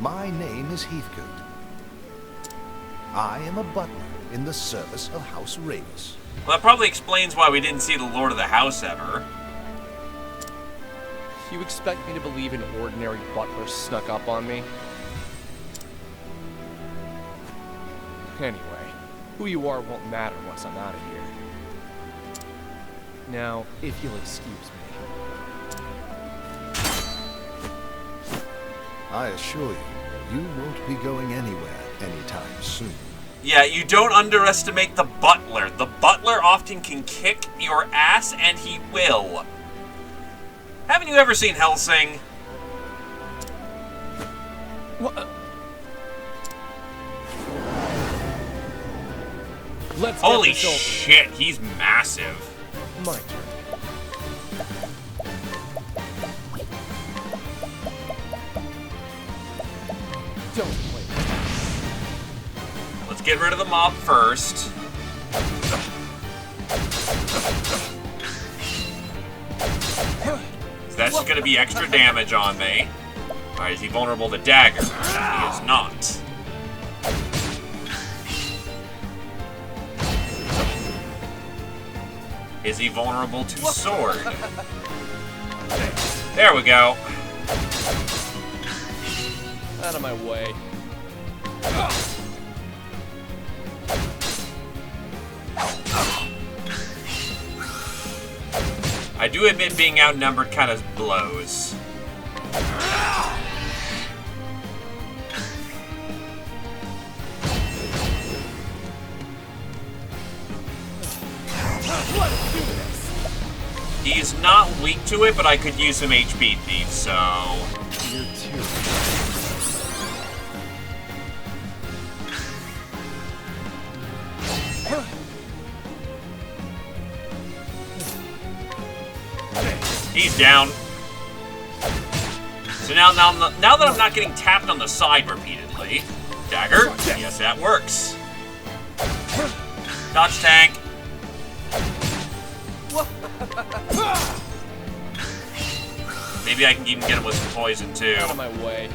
My name is Heathcote. I am a butler in the service of House Ravis. Well, that probably explains why we didn't see the Lord of the House ever. You expect me to believe an ordinary butler snuck up on me? Anyway, who you are won't matter once I'm out of here. Now, if you'll excuse me. I assure you, you won't be going anywhere anytime soon. Yeah, you don't underestimate the butler. The butler often can kick your ass, and he will. Haven't you ever seen Hellsing? What? Let's get Holy this over. shit, he's massive. My turn. Don't play. Let's get rid of the mob first. That's just gonna be extra damage on me. Alright, is he vulnerable to dagger? He is not. Is he vulnerable to sword? There we go. Out of my way. I do admit being outnumbered kind of blows. He's not weak to it, but I could use some HP thief, so... You too. He's down. So now that I'm not getting tapped on the side repeatedly, dagger, yes, that works. Dodge tank. Maybe I can even get him with some poison too. Out of my way.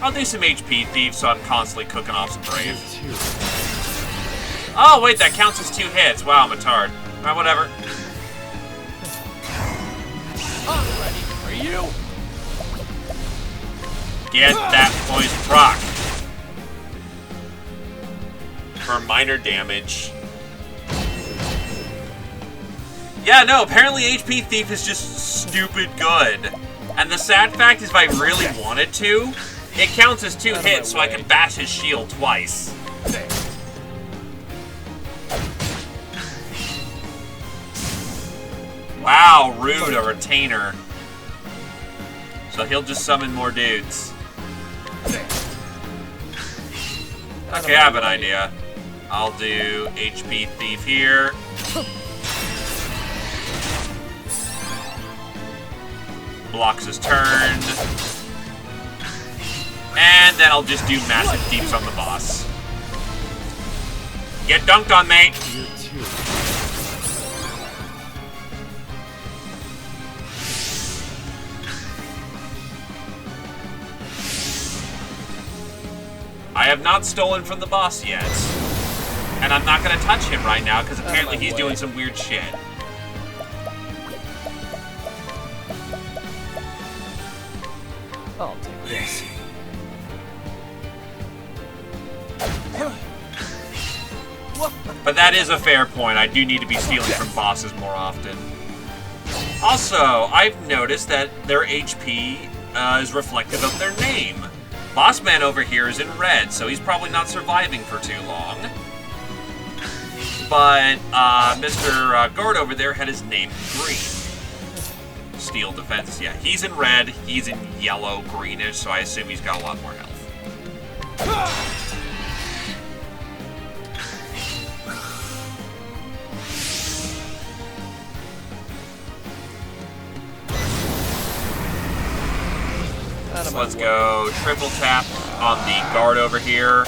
I'll do some HP thief so I'm constantly cooking off some brave. Oh wait, that counts as 2 hits. Wow, I'm a tard. Alright, whatever. I'm ready for you. Get that poison proc. For minor damage. Yeah, no, apparently HP Thief is just stupid good. And the sad fact is if I really wanted to, it counts as 2 hits so I can bash his shield twice. Wow, rude, a retainer. So he'll just summon more dudes. Okay, I have an idea. I'll do HP Thief here. Blocks his turn. And then I'll just do massive deeps on the boss. Get dunked on, mate. I have not stolen from the boss yet. And I'm not going to touch him right now because apparently he's doing some weird shit. I'll take this. But that is a fair point. I do need to be stealing from bosses more often. Also, I've noticed that their HP is reflective of their name. Bossman over here is in red, so he's probably not surviving for too long. But Mr. Guard over there had his name in green. Steel defense, yeah. He's in red, he's in yellow, greenish, so I assume he's got a lot more health. So let's go triple tap on the guard over here.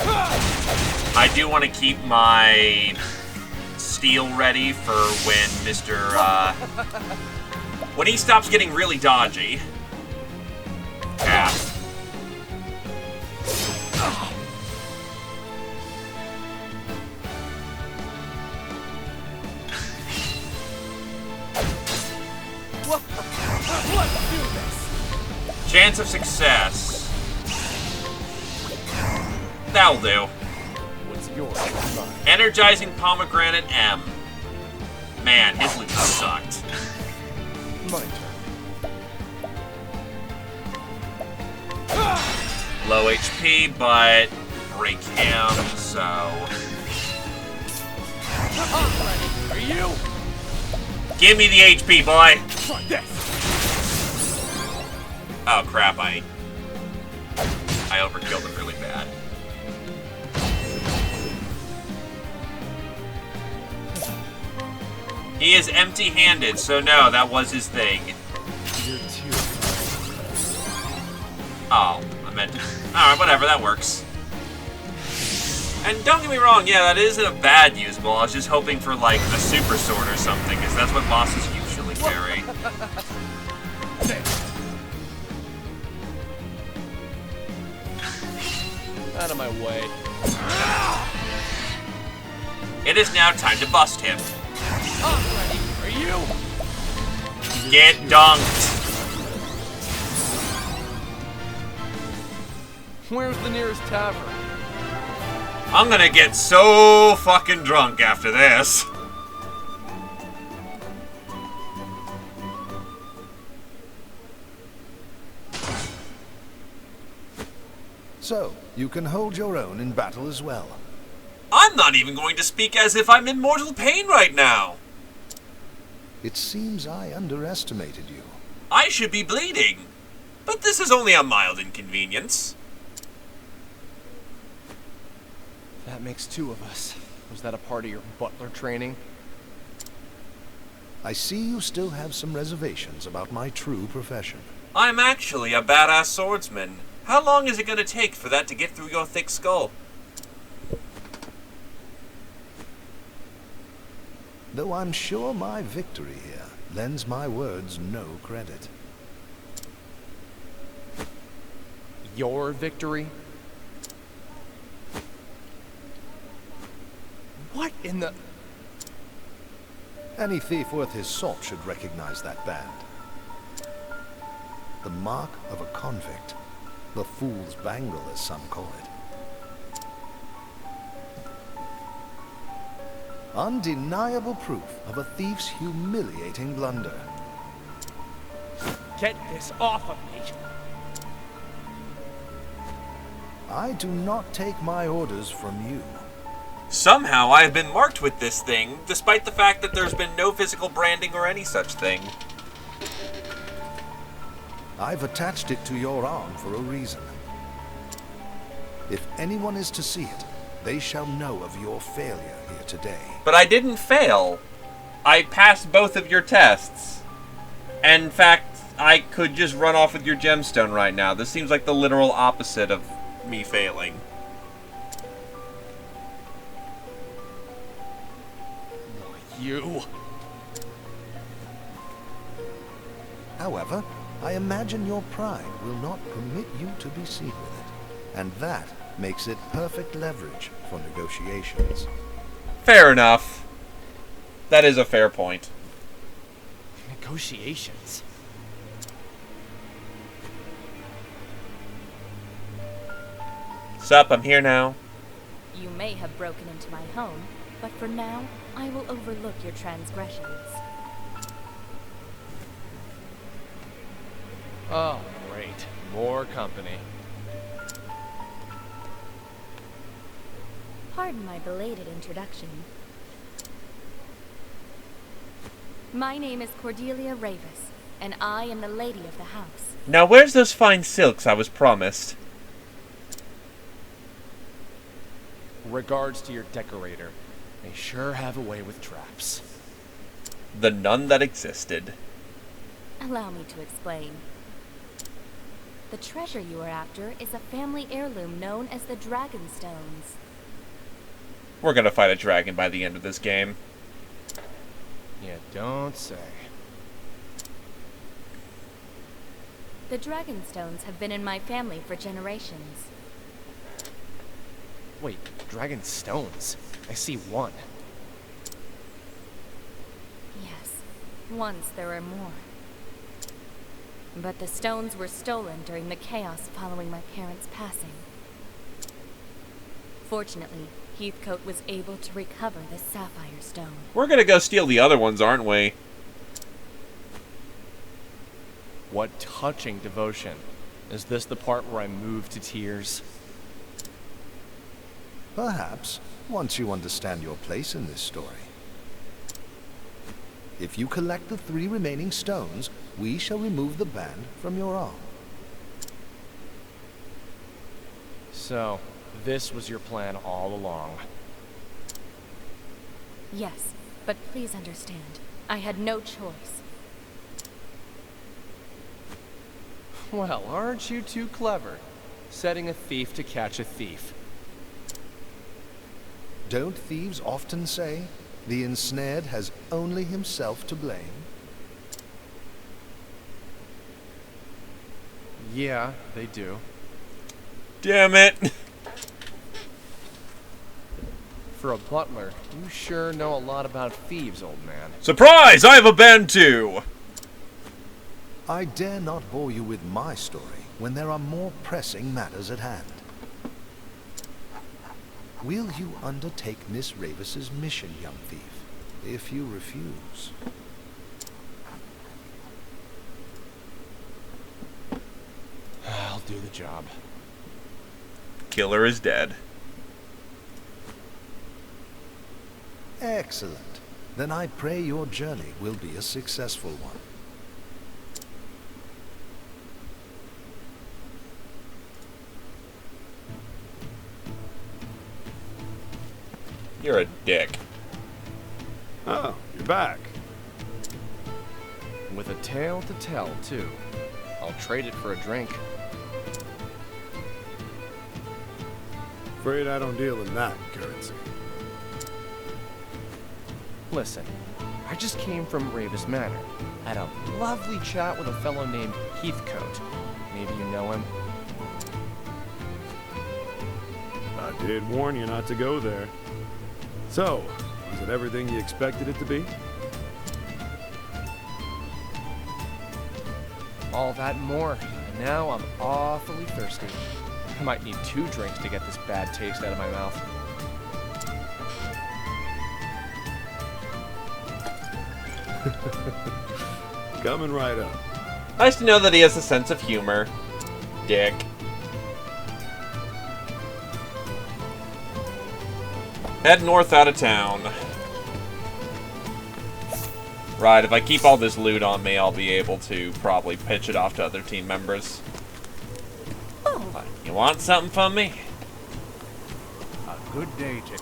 I do want to keep my steel ready for when when he stops getting really dodgy. Yeah. Chance of success. That'll do. What's yours? Energizing pomegranate M. Man, his loot sucked. My turn. Low HP, but break him, so... Are you? Give me the HP, boy! Try this. Oh crap, I overkilled him really bad. He is empty-handed, so no, that was his thing. You're too. Oh, I meant to. Alright, whatever, that works. And don't get me wrong, yeah, that isn't a bad usable. I was just hoping for, like, a super sword or something, because that's what bosses usually carry. Out of my way. It is now time to bust him. I'm ready. Are you? Get dunked. Where's the nearest tavern? I'm gonna get so fucking drunk after this. So, you can hold your own in battle as well. I'm not even going to speak as if I'm in mortal pain right now. It seems I underestimated you. I should be bleeding. But this is only a mild inconvenience. That makes two of us. Was that a part of your butler training? I see you still have some reservations about my true profession. I'm actually a badass swordsman. How long is it going to take for that to get through your thick skull? Though I'm sure my victory here lends my words no credit. Your victory? What in the... Any thief worth his salt should recognize that band. The mark of a convict. The fool's bangle, as some call it. Undeniable proof of a thief's humiliating blunder. Get this off of me! I do not take my orders from you. Somehow I have been marked with this thing, despite the fact that there's been no physical branding or any such thing. I've attached it to your arm for a reason. If anyone is to see it, they shall know of your failure here today. But I didn't fail. I passed both of your tests. And in fact, I could just run off with your gemstone right now. This seems like the literal opposite of me failing. You... However, I imagine your pride will not permit you to be seen with it, and that makes it perfect leverage for negotiations. Fair enough. That is a fair point. Negotiations? Sup, I'm here now. You may have broken into my home, but for now, I will overlook your transgressions. Oh, great. More company. Pardon my belated introduction. My name is Cordelia Ravis, and I am the lady of the house. Now where's those fine silks I was promised? Regards to your decorator. They sure have a way with traps. The none that existed. Allow me to explain. The treasure you are after is a family heirloom known as the Dragonstones. We're gonna fight a dragon by the end of this game. You don't say. The dragon stones have been in my family for generations. Wait, dragon stones? I see one. Yes, once there were more. But the stones were stolen during the chaos following my parents' passing. Fortunately, Heathcote was able to recover the sapphire stone. We're gonna go steal the other ones, aren't we? What touching devotion. Is this the part where I move to tears? Perhaps, once you understand your place in this story. If you collect the 3 remaining stones, we shall remove the band from your arm. So, this was your plan all along. Yes, but please understand, I had no choice. Well, aren't you too clever? Setting a thief to catch a thief. Don't thieves often say, the ensnared has only himself to blame? Yeah, they do. Damn it! For a butler, you sure know a lot about thieves, old man. Surprise! I have a band too! I dare not bore you with my story when there are more pressing matters at hand. Will you undertake Miss Ravis's mission, young thief? If you refuse... I'll do the job. Killer is dead. Excellent. Then I pray your journey will be a successful one. You're a dick. Oh, you're back. With a tale to tell, too. I'll trade it for a drink. Afraid I don't deal in that currency. Listen, I just came from Ravis Manor. Had a lovely chat with a fellow named Heathcote. Maybe you know him? I did warn you not to go there. So, was it everything you expected it to be? All that and more. And now I'm awfully thirsty. I might need 2 drinks to get this bad taste out of my mouth. Coming right up. Nice to know that he has a sense of humor. Dick. Head north out of town. Right, if I keep all this loot on me, I'll be able to probably pitch it off to other team members. Oh, You want something from me? A good day to...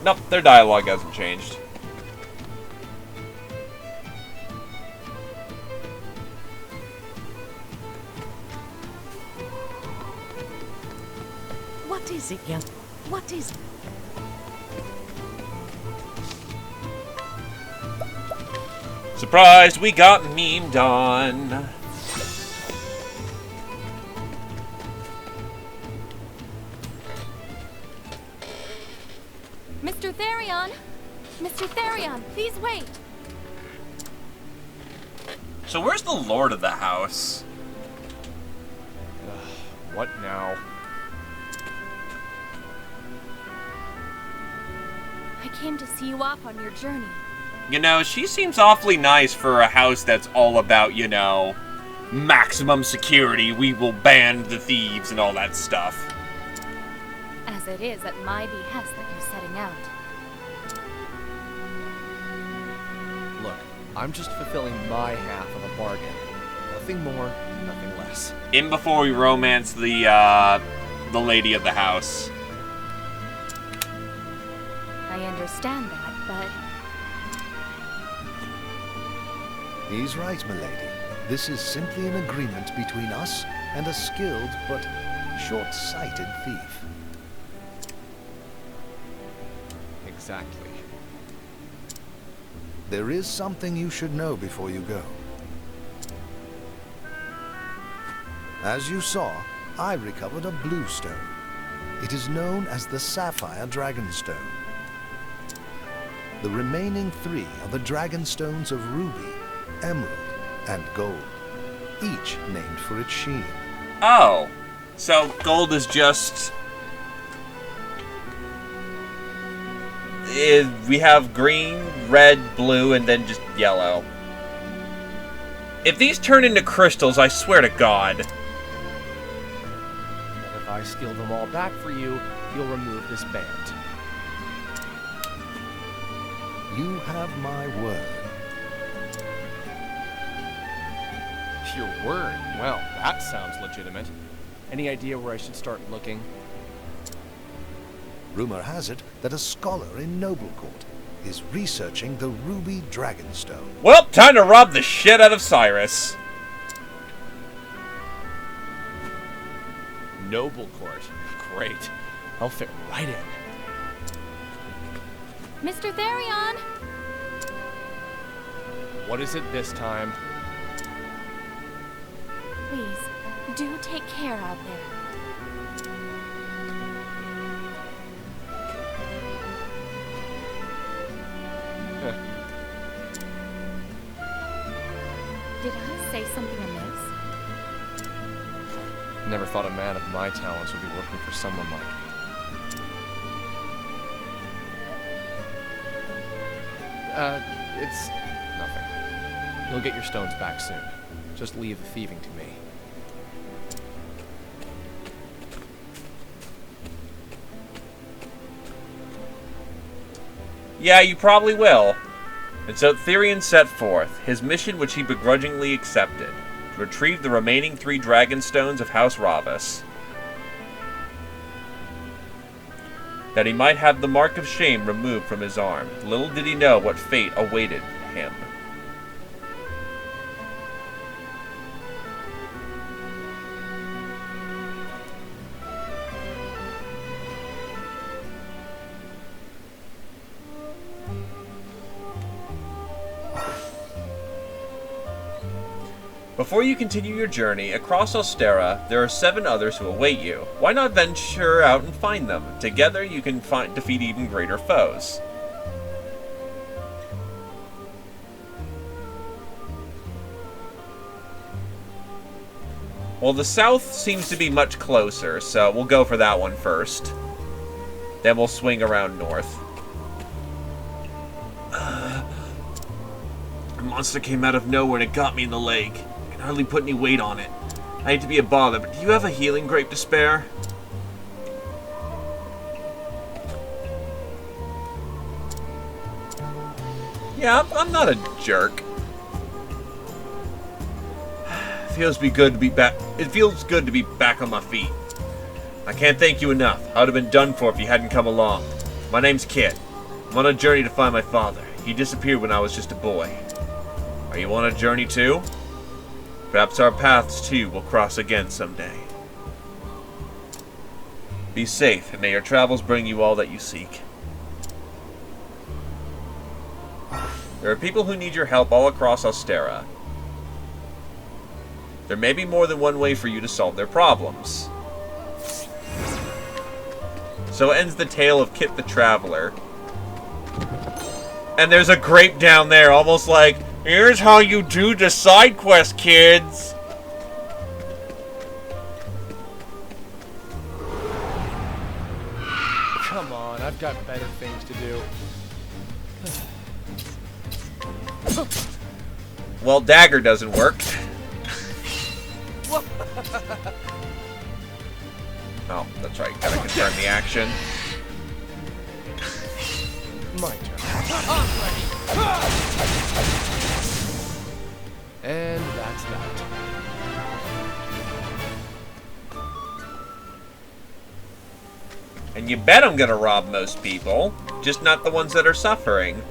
Nope, their dialogue hasn't changed. What is it, young? What is it? Surprise, we got memed on. Mr. Therion! Mr. Therion, please wait! So where's the lord of the house? What now? I came to see you off on your journey. You know, she seems awfully nice for a house that's all about, you know, maximum security, we will ban the thieves and all that stuff. As it is at my behest that you're setting out. Look, I'm just fulfilling my half of a bargain. Nothing more, nothing less. In before we romance the lady of the house. I understand that, but... He's right, milady. This is simply an agreement between us and a skilled but short-sighted thief. exactly? There is something you should know before you go. As you saw, I recovered a blue stone. It is known as the Sapphire Dragonstone. The remaining 3 are the Dragonstones of Ruby, Emerald, and Gold, each named for its sheen. Oh, so gold is just... we have green, red, blue, and then just yellow. If these turn into crystals, I swear to God. And if I steal them all back for you, you'll remove this band. You have my word. Your word? Well, that sounds legitimate. Any idea where I should start looking? Rumor has it that a scholar in Noblecourt is researching the Ruby Dragonstone. Well, time to rob the shit out of Cyrus. Noblecourt. Great. I'll fit right in. Mr. Therion! What is it this time? Please, do take care out there. Did I say something amiss? Never thought a man of my talents would be working for someone like me. It's nothing. You'll get your stones back soon. Just leave the thieving to me. Yeah, you probably will. And so Therion set forth, his mission which he begrudgingly accepted, to retrieve the remaining 3 Dragonstones of House Ravus, that he might have the mark of shame removed from his arm. Little did he know what fate awaited him. Before you continue your journey across Ostera, there are 7 others who await you. Why not venture out and find them? Together you can defeat even greater foes. Well, the south seems to be much closer, so we'll go for that one first. Then we'll swing around north. A monster came out of nowhere and it got me in the leg. I can hardly put any weight on it. I hate to be a bother, but do you have a healing grape to spare? Yeah, I'm not a jerk. It feels good to be back on my feet. I can't thank you enough. I would have been done for if you hadn't come along. My name's Kit. I'm on a journey to find my father. He disappeared when I was just a boy. Are you on a journey too? Perhaps our paths too will cross again someday. Be safe, and may your travels bring you all that you seek. There are people who need your help all across Ostera. There may be more than one way for you to solve their problems. So ends the tale of Kit the Traveler. And there's a grape down there, almost like, here's how you do the side quest, kids! Come on, I've got better things to do. Well, dagger doesn't work. Oh, that's right. Gotta confirm the action. My turn. And that's that. And you bet I'm gonna rob most people, just not the ones that are suffering.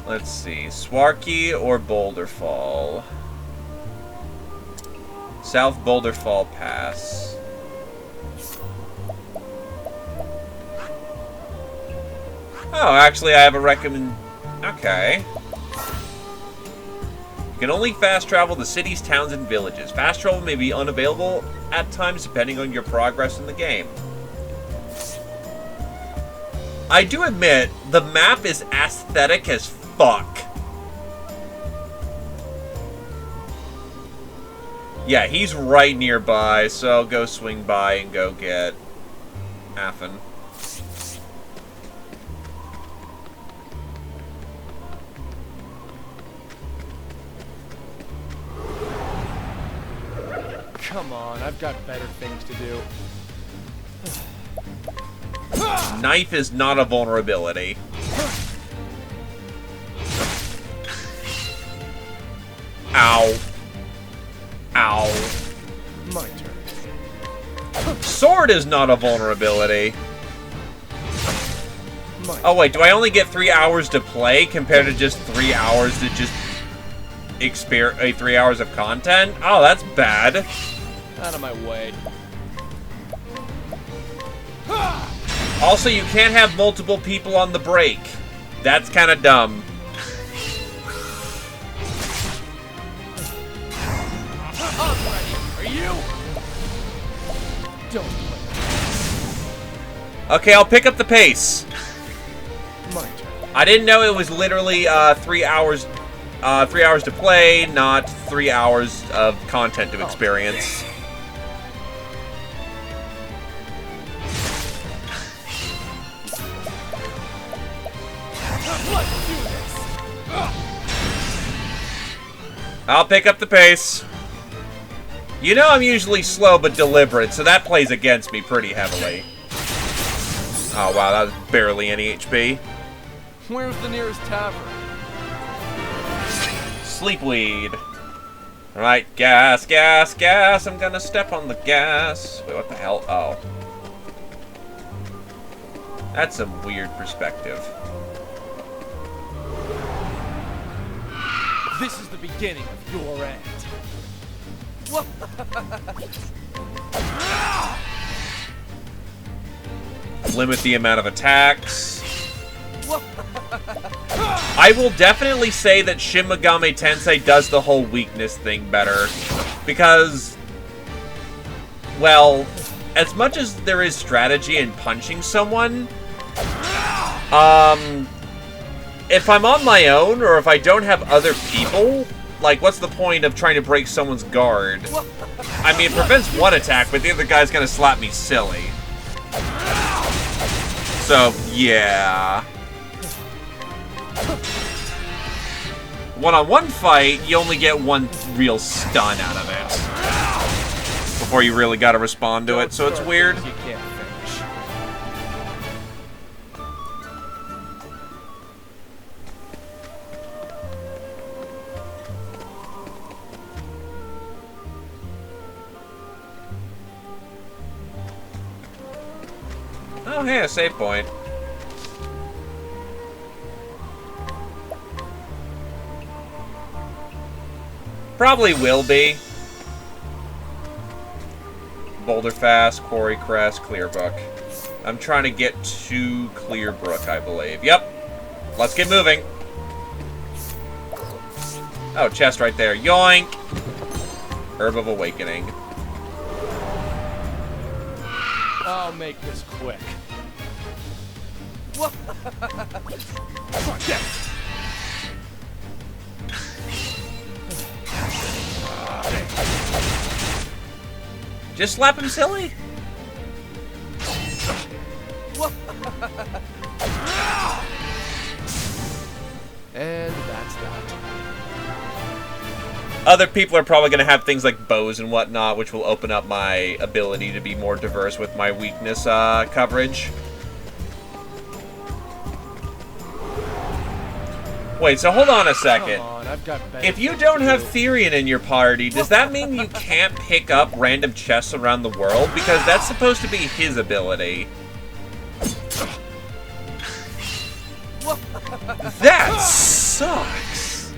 Let's see, Swarky or Boulderfall? South Boulderfall Pass. Oh, actually, I have a recommend... Okay. You can only fast travel to cities, towns, and villages. Fast travel may be unavailable at times depending on your progress in the game. I do admit, the map is aesthetic as fuck. Yeah, he's right nearby, so I'll go swing by and go get Affin. Come on, I've got better things to do. Knife is not a vulnerability. Ow. Ow. My turn. Sword is not a vulnerability. My Oh wait, do I only get 3 hours to play compared to just 3 hours to just experience 3 hours of content? Oh, that's bad. Out of my way. Also, you can't have multiple people on the break. That's kind of dumb. Are you? Don't play. Okay, I'll pick up the pace. My turn. I didn't know it was literally 3 hours, 3 hours to play, not 3 hours of content to experience. Let's do this. I'll pick up the pace. You know I'm usually slow but deliberate, so that plays against me pretty heavily. Oh wow, that was barely any HP. Where's the nearest tavern? Sleepweed. Alright, gas, gas, gas. I'm gonna step on the gas. Wait, what the hell? Oh. That's some weird perspective. This is the beginning of your end. Limit the amount of attacks. I will definitely say that Shin Megami Tensei does the whole weakness thing better. Because, well, as much as there is strategy in punching someone, if I'm on my own, or if I don't have other people, like, what's the point of trying to break someone's guard? I mean, it prevents one attack, but the other guy's gonna slap me silly. So, yeah. One-on-one fight, you only get one real stun out of it before you really gotta respond to it, so it's weird. You can't finish. Oh, hey, a save point. Probably will be. Boulder Fast, Quarry Crest, Clearbrook. I'm trying to get to Clearbrook, I believe. Yep. Let's get moving. Oh, chest right there. Yoink! Herb of Awakening. I'll make this quick. Just slap him silly? And that's that. Other people are probably going to have things like bows and whatnot, which will open up my ability to be more diverse with my weakness coverage. Wait, so hold on a second. Come on, I've got better If you things don't to have do. Therian in your party, does that mean you can't pick up random chests around the world? Because that's supposed to be his ability. That sucks.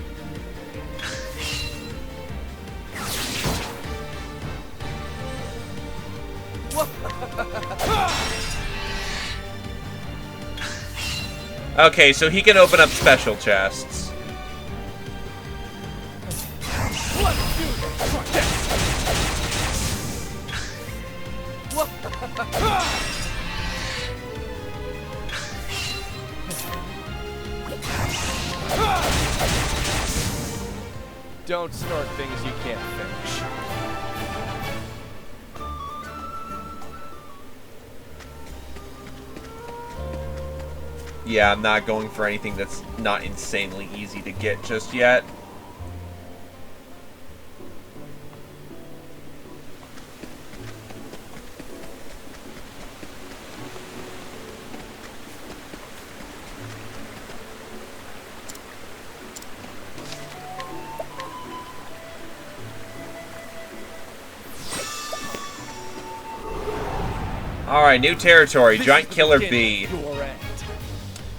Okay, so he can open up special chests. Don't start things you can't finish. Yeah, I'm not going for anything that's not insanely easy to get just yet. Alright, new territory. Giant killer bee. Your end.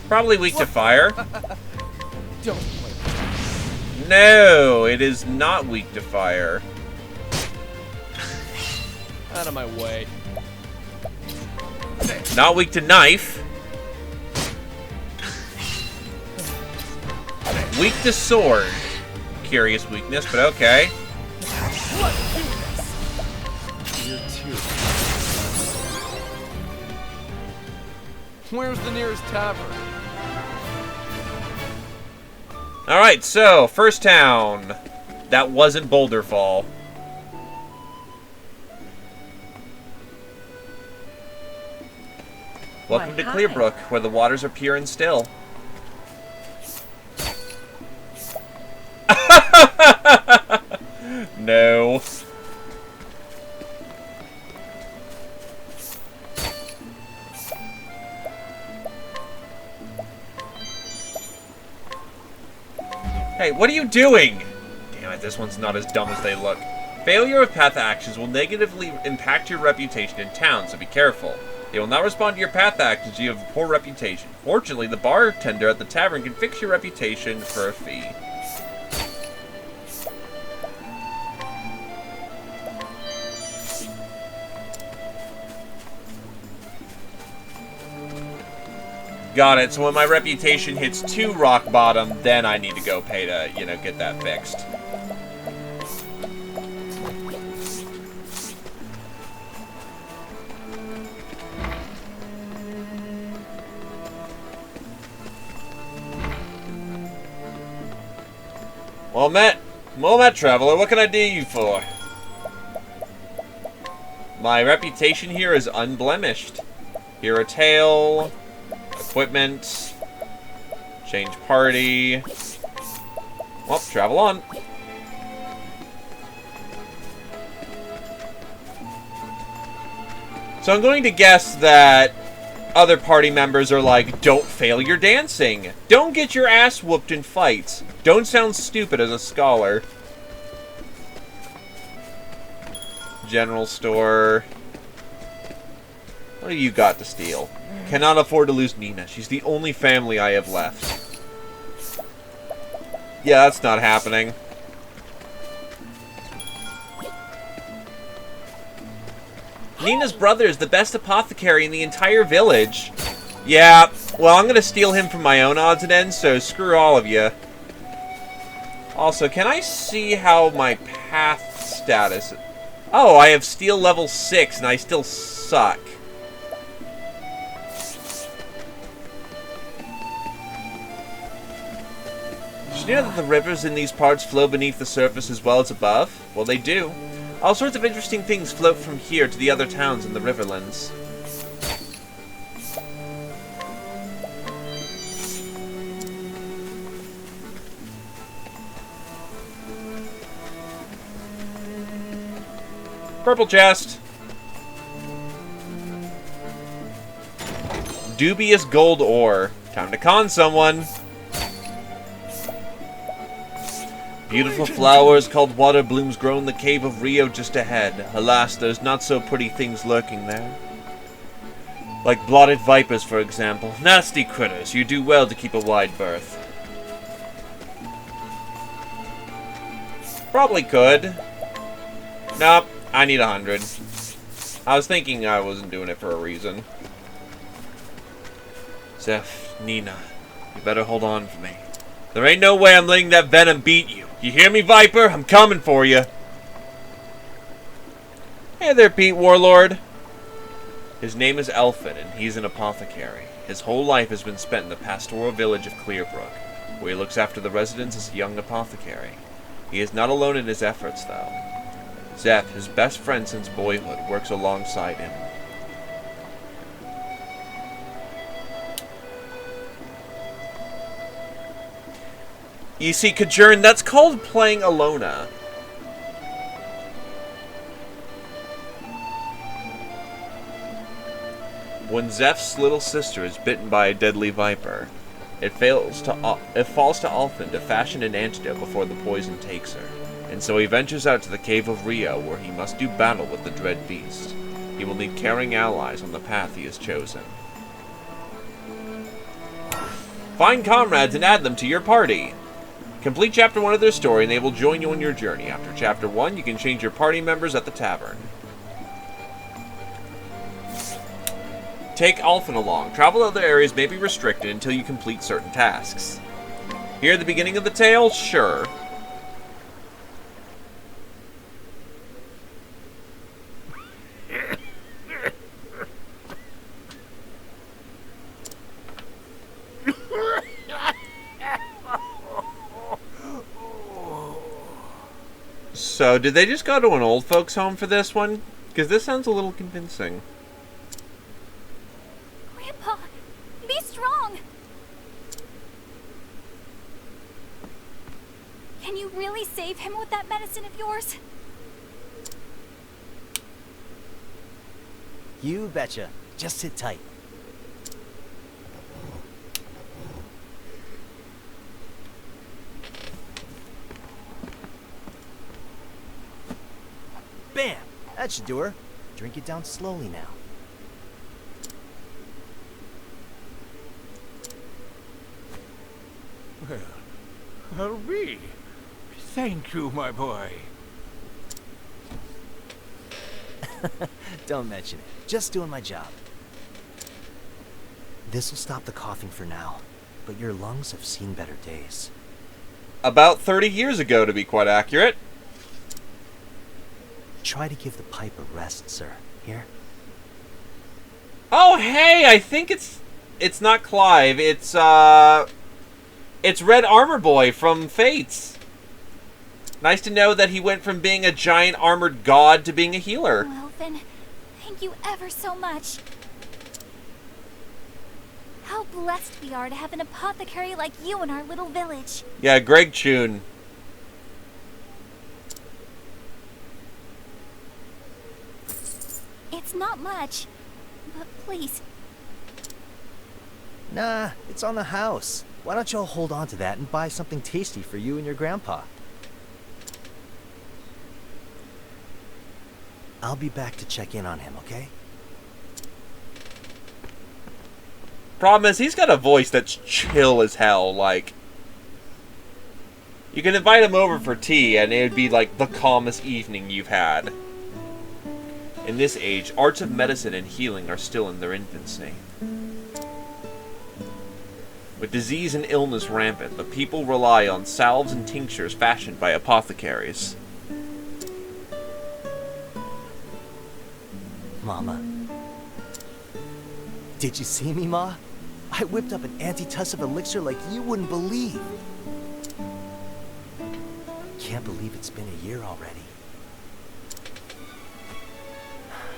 Probably weak to fire. Don't play. No, it is not weak to fire. Out of my way. Not weak to knife. Weak to sword. Curious weakness, but okay. You're too. Where's the nearest tavern? Alright, so, first town. That wasn't Boulder Fall. Welcome to hi. Clearbrook, where the waters are pure and still. No. Hey, what are you doing? Damn it, this one's not as dumb as they look. Failure of path actions will negatively impact your reputation in town, so be careful. They will not respond to your path actions if you have a poor reputation. Fortunately, the bartender at the tavern can fix your reputation for a fee. Got it. So when my reputation hits 2 rock bottom, then I need to go pay to, you know, get that fixed. Well met, traveler. What can I do you for? My reputation here is unblemished. Hear a tale. Equipment. Change party. Well, travel on. So I'm going to guess that other party members are like, don't fail your dancing. Don't get your ass whooped in fights. Don't sound stupid as a scholar. General store. What do you got to steal? Cannot afford to lose Nina. She's the only family I have left. Yeah, that's not happening. Nina's brother is the best apothecary in the entire village. Yeah, well, I'm gonna steal him from my own odds and ends, so screw all of you. Also, can I see how my path status... Oh, I have steel level 6, and I still suck. Did you know that the rivers in these parts flow beneath the surface as well as above? Well, they do. All sorts of interesting things float from here to the other towns in the Riverlands. Purple chest. Dubious gold ore. Time to con someone. Beautiful flowers called water blooms grow in the cave of Rio just ahead. Alas, there's not so pretty things lurking there. Like blotted vipers, for example. Nasty critters. You do well to keep a wide berth. Probably could. Nope. I need 100. I was thinking I wasn't doing it for a reason. Zeph, Nina, You better hold on for me. There ain't no way I'm letting that venom beat you. You hear me, Viper? I'm coming for you. Hey there, Pete Warlord. His name is Elfin, and he's an apothecary. His whole life has been spent in the pastoral village of Clearbrook, where he looks after the residents as a young apothecary. He is not alone in his efforts, though. Zeph, his best friend since boyhood, works alongside him. You see, Kajurn, that's called playing Alona. When Zeph's little sister is bitten by a deadly viper, it falls to Alfin to fashion an antidote before the poison takes her, and so he ventures out to the Cave of Rio, where he must do battle with the dread beast. He will need caring allies on the path he has chosen. Find comrades and add them to your party. Complete Chapter 1 of their story, and they will join you on your journey. After Chapter 1, you can change your party members at the tavern. Take Alfin along. Travel to other areas may be restricted until you complete certain tasks. Here at the beginning of the tale? Sure. So, did they just go to an old folks' home for this one? Because this sounds a little convincing. Grandpa, be strong! Can you really save him with that medicine of yours? You betcha. Just sit tight. Bam! That should do her. Drink it down slowly now. Well, I'll be. Thank you, my boy. Don't mention it. Just doing my job. This'll stop the coughing for now, but your lungs have seen better days. About 30 years ago, to be quite accurate. Try to give the pipe a rest, sir. Here? Oh, hey, I think it's not Clive. It's Red Armor Boy from Fates. Nice to know that he went from being a giant armored god to being a healer. Oh, Elfin, thank you ever so much. How blessed we are to have an apothecary like you in our little village. Yeah, Greg Chun. It's not much, but please. Nah, it's on the house. Why don't y'all hold on to that and buy something tasty for you and your grandpa? I'll be back to check in on him, okay? Problem is, he's got a voice that's chill as hell, like... You can invite him over for tea, and it would be like the calmest evening you've had. In this age, arts of medicine and healing are still in their infancy. With disease and illness rampant, the people rely on salves and tinctures fashioned by apothecaries. Mama. Did you see me, Ma? I whipped up an antitussive elixir like you wouldn't believe. Can't believe it's been a year already.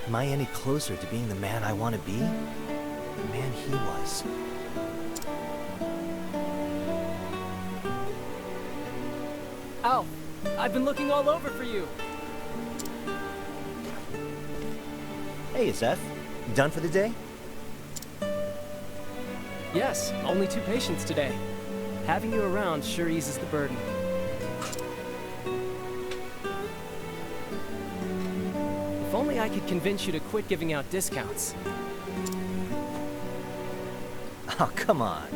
Am I any closer to being the man I want to be? The man he was. Alf, I've been looking all over for you. Hey, Zeph. Done for the day? Yes, only 2 patients today. Having you around sure eases the burden. If only I could convince you to quit giving out discounts. Oh, come on.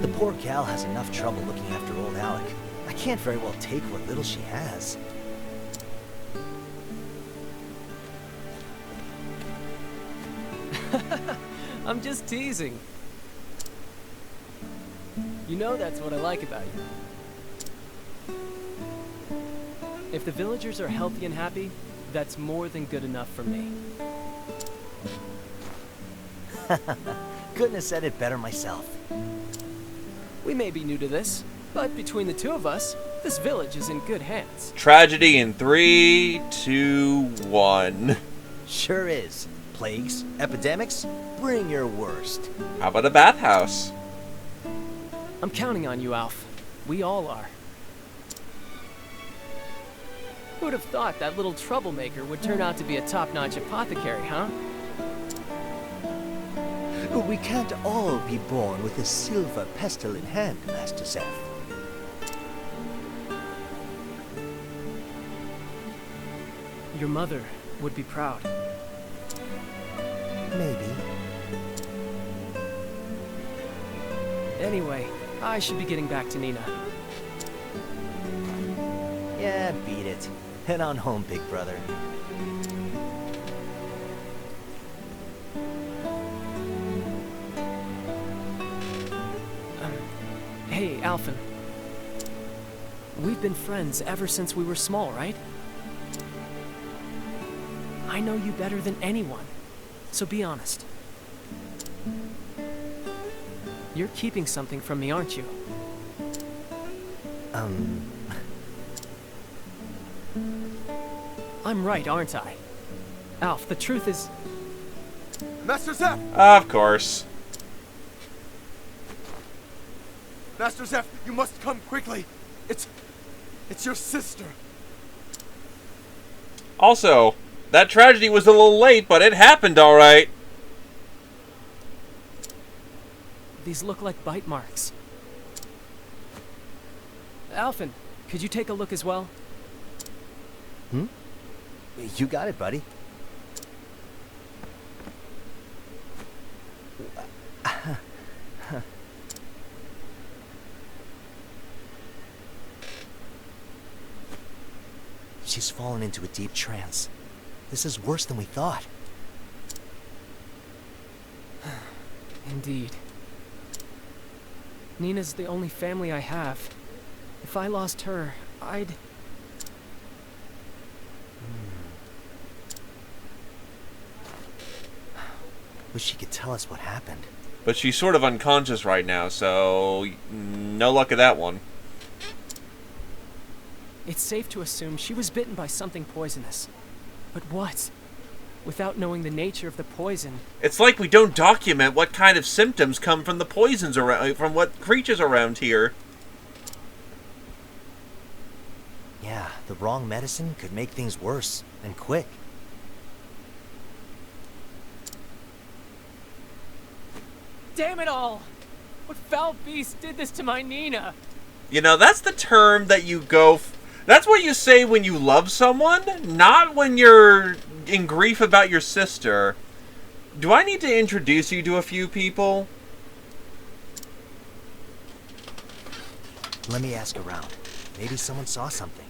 The poor gal has enough trouble looking after old Alec. I can't very well take what little she has. I'm just teasing. You know that's what I like about you. If the villagers are healthy and happy, that's more than good enough for me. Couldn't have said it better myself. We may be new to this, but between the two of us, this village is in good hands. Tragedy in 3, 2, 1. Sure is. Plagues, epidemics, bring your worst. How about a bathhouse? I'm counting on you, Alf. We all are. Who would have thought that little troublemaker would turn out to be a top-notch apothecary, huh? We can't all be born with a silver pestle in hand, Master Seth. Your mother would be proud. Maybe. Anyway, I should be getting back to Nina. Yeah, beat it. Head on home, big brother. Hey, Alphen. We've been friends ever since we were small, right? I know you better than anyone, so be honest. You're keeping something from me, aren't you? I'm right, aren't I? Alf, the truth is... Master Zeph! Of course. Master Zeph, you must come quickly. It's your sister. Also, that tragedy was a little late, but it happened alright. These look like bite marks. Alphen, could you take a look as well? You got it, buddy. She's fallen into a deep trance. This is worse than we thought. Indeed. Nina's the only family I have. If I lost her, I'd... Wish she could tell us what happened. But she's sort of unconscious right now, so no luck at that one. It's safe to assume she was bitten by something poisonous. But what? Without knowing the nature of the poison... It's like we don't document what kind of symptoms come from the poisons around, from what creatures around here. Yeah, the wrong medicine could make things worse, and quick. Damn it all! What foul beast did this to my Nina? You know, that's the term that you go... That's what you say when you love someone, not when you're in grief about your sister. Do I need to introduce you to a few people? Let me ask around. Maybe someone saw something.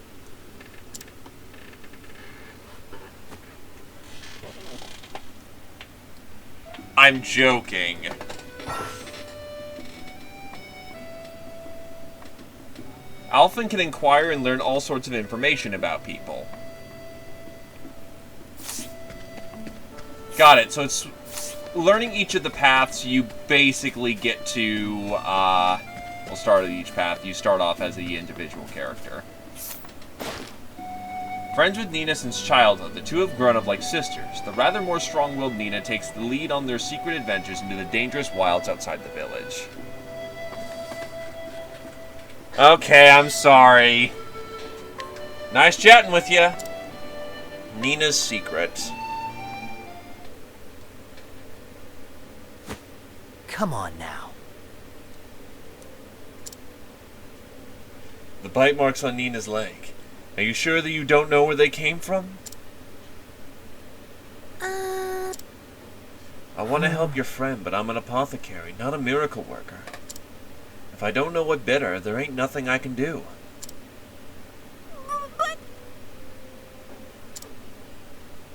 I'm joking. Alphen can inquire and learn all sorts of information about people. Got it. So it's learning each of the paths. You basically get to, we'll start at each path. You start off as the individual character. Friends with Nina since childhood, the two have grown up like sisters. The rather more strong-willed Nina takes the lead on their secret adventures into the dangerous wilds outside the village. Okay, I'm sorry. Nice chatting with you. Nina's secret. Come on now. The bite marks on Nina's leg. Are you sure that you don't know where they came from? I want to help your friend, but I'm an apothecary, not a miracle worker. If I don't know what bit her, there ain't nothing I can do.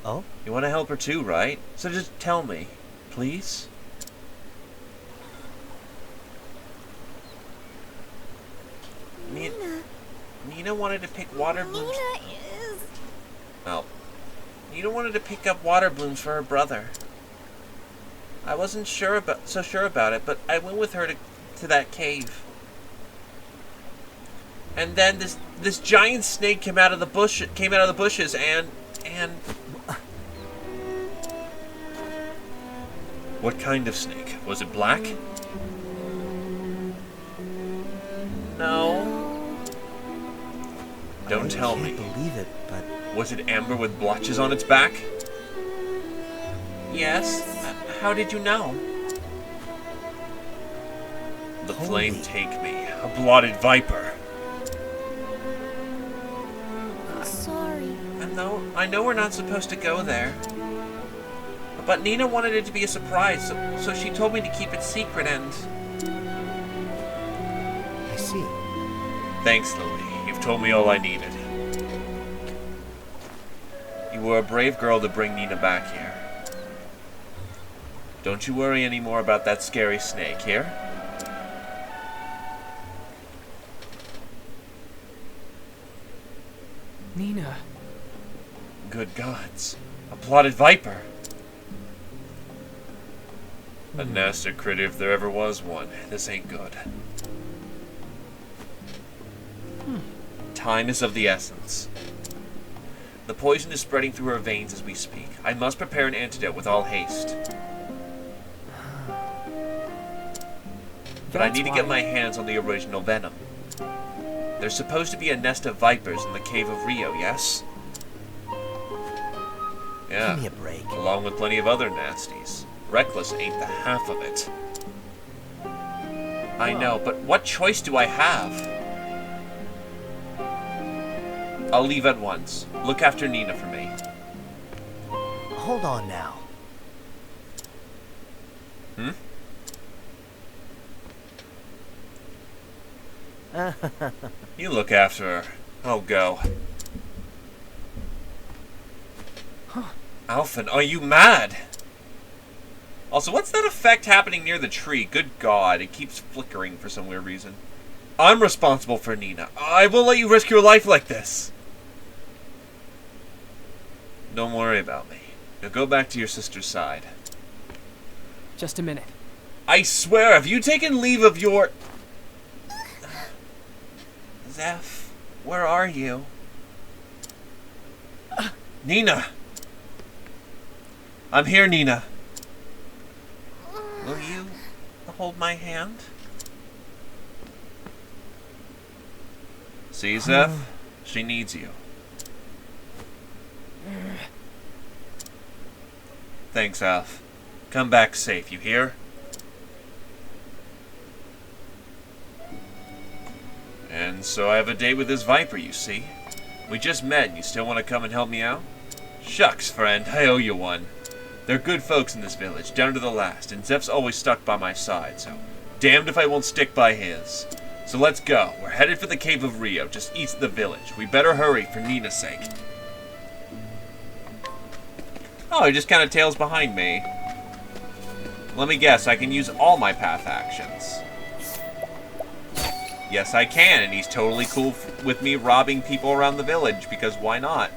Oh? You want to help her too, right? So just tell me, please? Nina wanted to pick water blooms. Nina is... Well, Nina wanted to pick up water blooms for her brother. I wasn't so sure about it, but I went with her to that cave. And then this giant snake came out of the bushes and What kind of snake? Was it black? No. Don't tell me. I can't believe it, but... Was it amber with blotches on its back? Yes. How did you know? The flame take me. A blotted viper. Sorry. I know we're not supposed to go there. But Nina wanted it to be a surprise, so she told me to keep it secret and... I see. Thanks, Lily. You've told me all I needed. You were a brave girl to bring Nina back here. Don't you worry anymore about that scary snake, here? Nina. Good gods. A blotted viper. A nasty critter if there ever was one. This ain't good. Time is of the essence. The poison is spreading through her veins as we speak. I must prepare an antidote with all haste. But I need to get my hands on the original venom. There's supposed to be a nest of vipers in the cave of Rio, yes? Yeah. Give me a break. Along with plenty of other nasties. Reckless ain't the half of it. I know, but what choice do I have? I'll leave at once. Look after Nina for me. Hold on now. You look after her. I'll go. Alphen, are you mad? Also, what's that effect happening near the tree? Good God, it keeps flickering for some weird reason. I'm responsible for Nina. I won't let you risk your life like this. Don't worry about me. Now go back to your sister's side. Just a minute. I swear, have you taken leave of your... Zeph, where are you? Nina! I'm here, Nina. Will you hold my hand? See, Zeph? She needs you. Thanks, Alf. Come back safe, you hear? And so I have a date with this Viper, you see? We just met and you still want to come and help me out? Shucks, friend, I owe you one. They're good folks in this village, down to the last, and Zeph's always stuck by my side, so damned if I won't stick by his. So let's go. We're headed for the Cave of Rio, just east of the village. We better hurry for Nina's sake. Oh, he just kind of tails behind me. Let me guess, I can use all my path actions. Yes, I can, and he's totally cool with me robbing people around the village, because why not?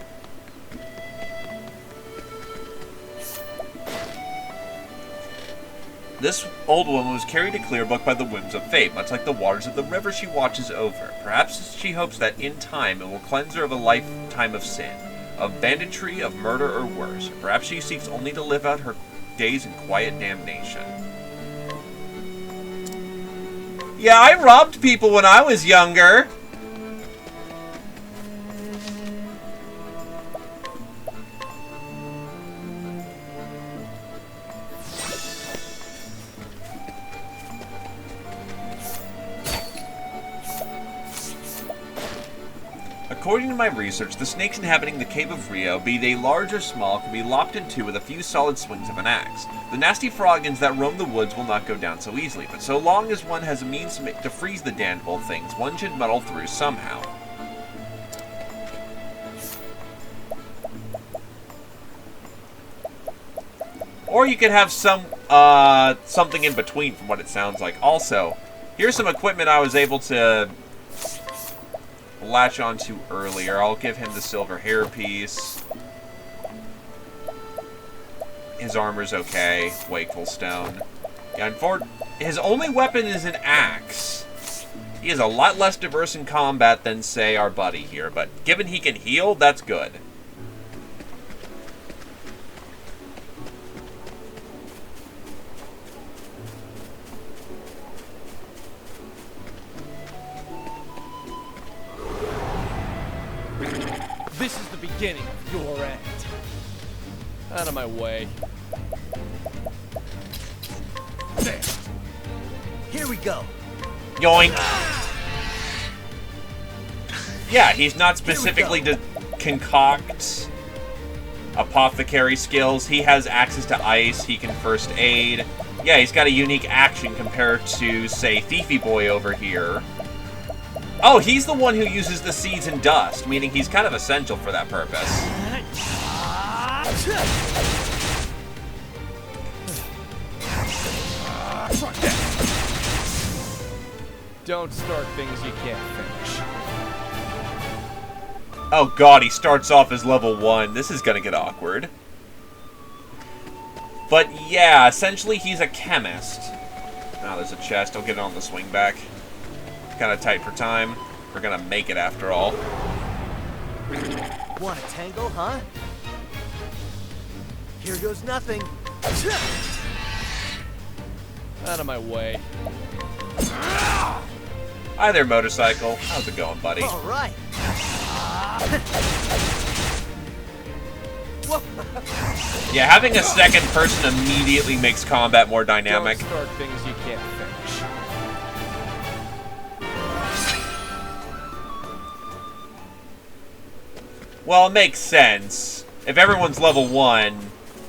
This old woman was carried to Clearbook by the whims of fate, much like the waters of the river she watches over. Perhaps she hopes that in time it will cleanse her of a lifetime of sin, of banditry, of murder, or worse. Or perhaps she seeks only to live out her days in quiet damnation. Yeah, I robbed people when I was younger. According to my research, the snakes inhabiting the Cave of Rio, be they large or small, can be lopped in two with a few solid swings of an axe. The nasty froggens that roam the woods will not go down so easily, but so long as one has a means to freeze the damnable things, one should muddle through somehow. Or you could have something in between from what it sounds like. Also, here's some equipment I was able to latch onto earlier. I'll give him the silver hairpiece. His armor's okay. Wakeful Stone. Yeah, his only weapon is an axe. He is a lot less diverse in combat than, say, our buddy here, but given he can heal, that's good. This is the beginning of your end. Out of my way. There. Here we go. Yoink. Yeah, he's not specifically to concoct apothecary skills. He has access to ice. He can first aid. Yeah, he's got a unique action compared to, say, Thiefy Boy over here. Oh, he's the one who uses the seeds and dust, meaning he's kind of essential for that purpose. Don't start things you can't finish. Oh god, he starts off as level 1. This is gonna get awkward. But yeah, essentially he's a chemist. Now there's a chest. I'll get it on the swing back. Kind of tight for time. We're gonna make it after all. Want a tangle, huh? Here goes nothing. Out of my way. Hi there, motorcycle. How's it going, buddy? All right. Yeah, having a second person immediately makes combat more dynamic. Don't start things you can't finish. Well, it makes sense. If everyone's level 1,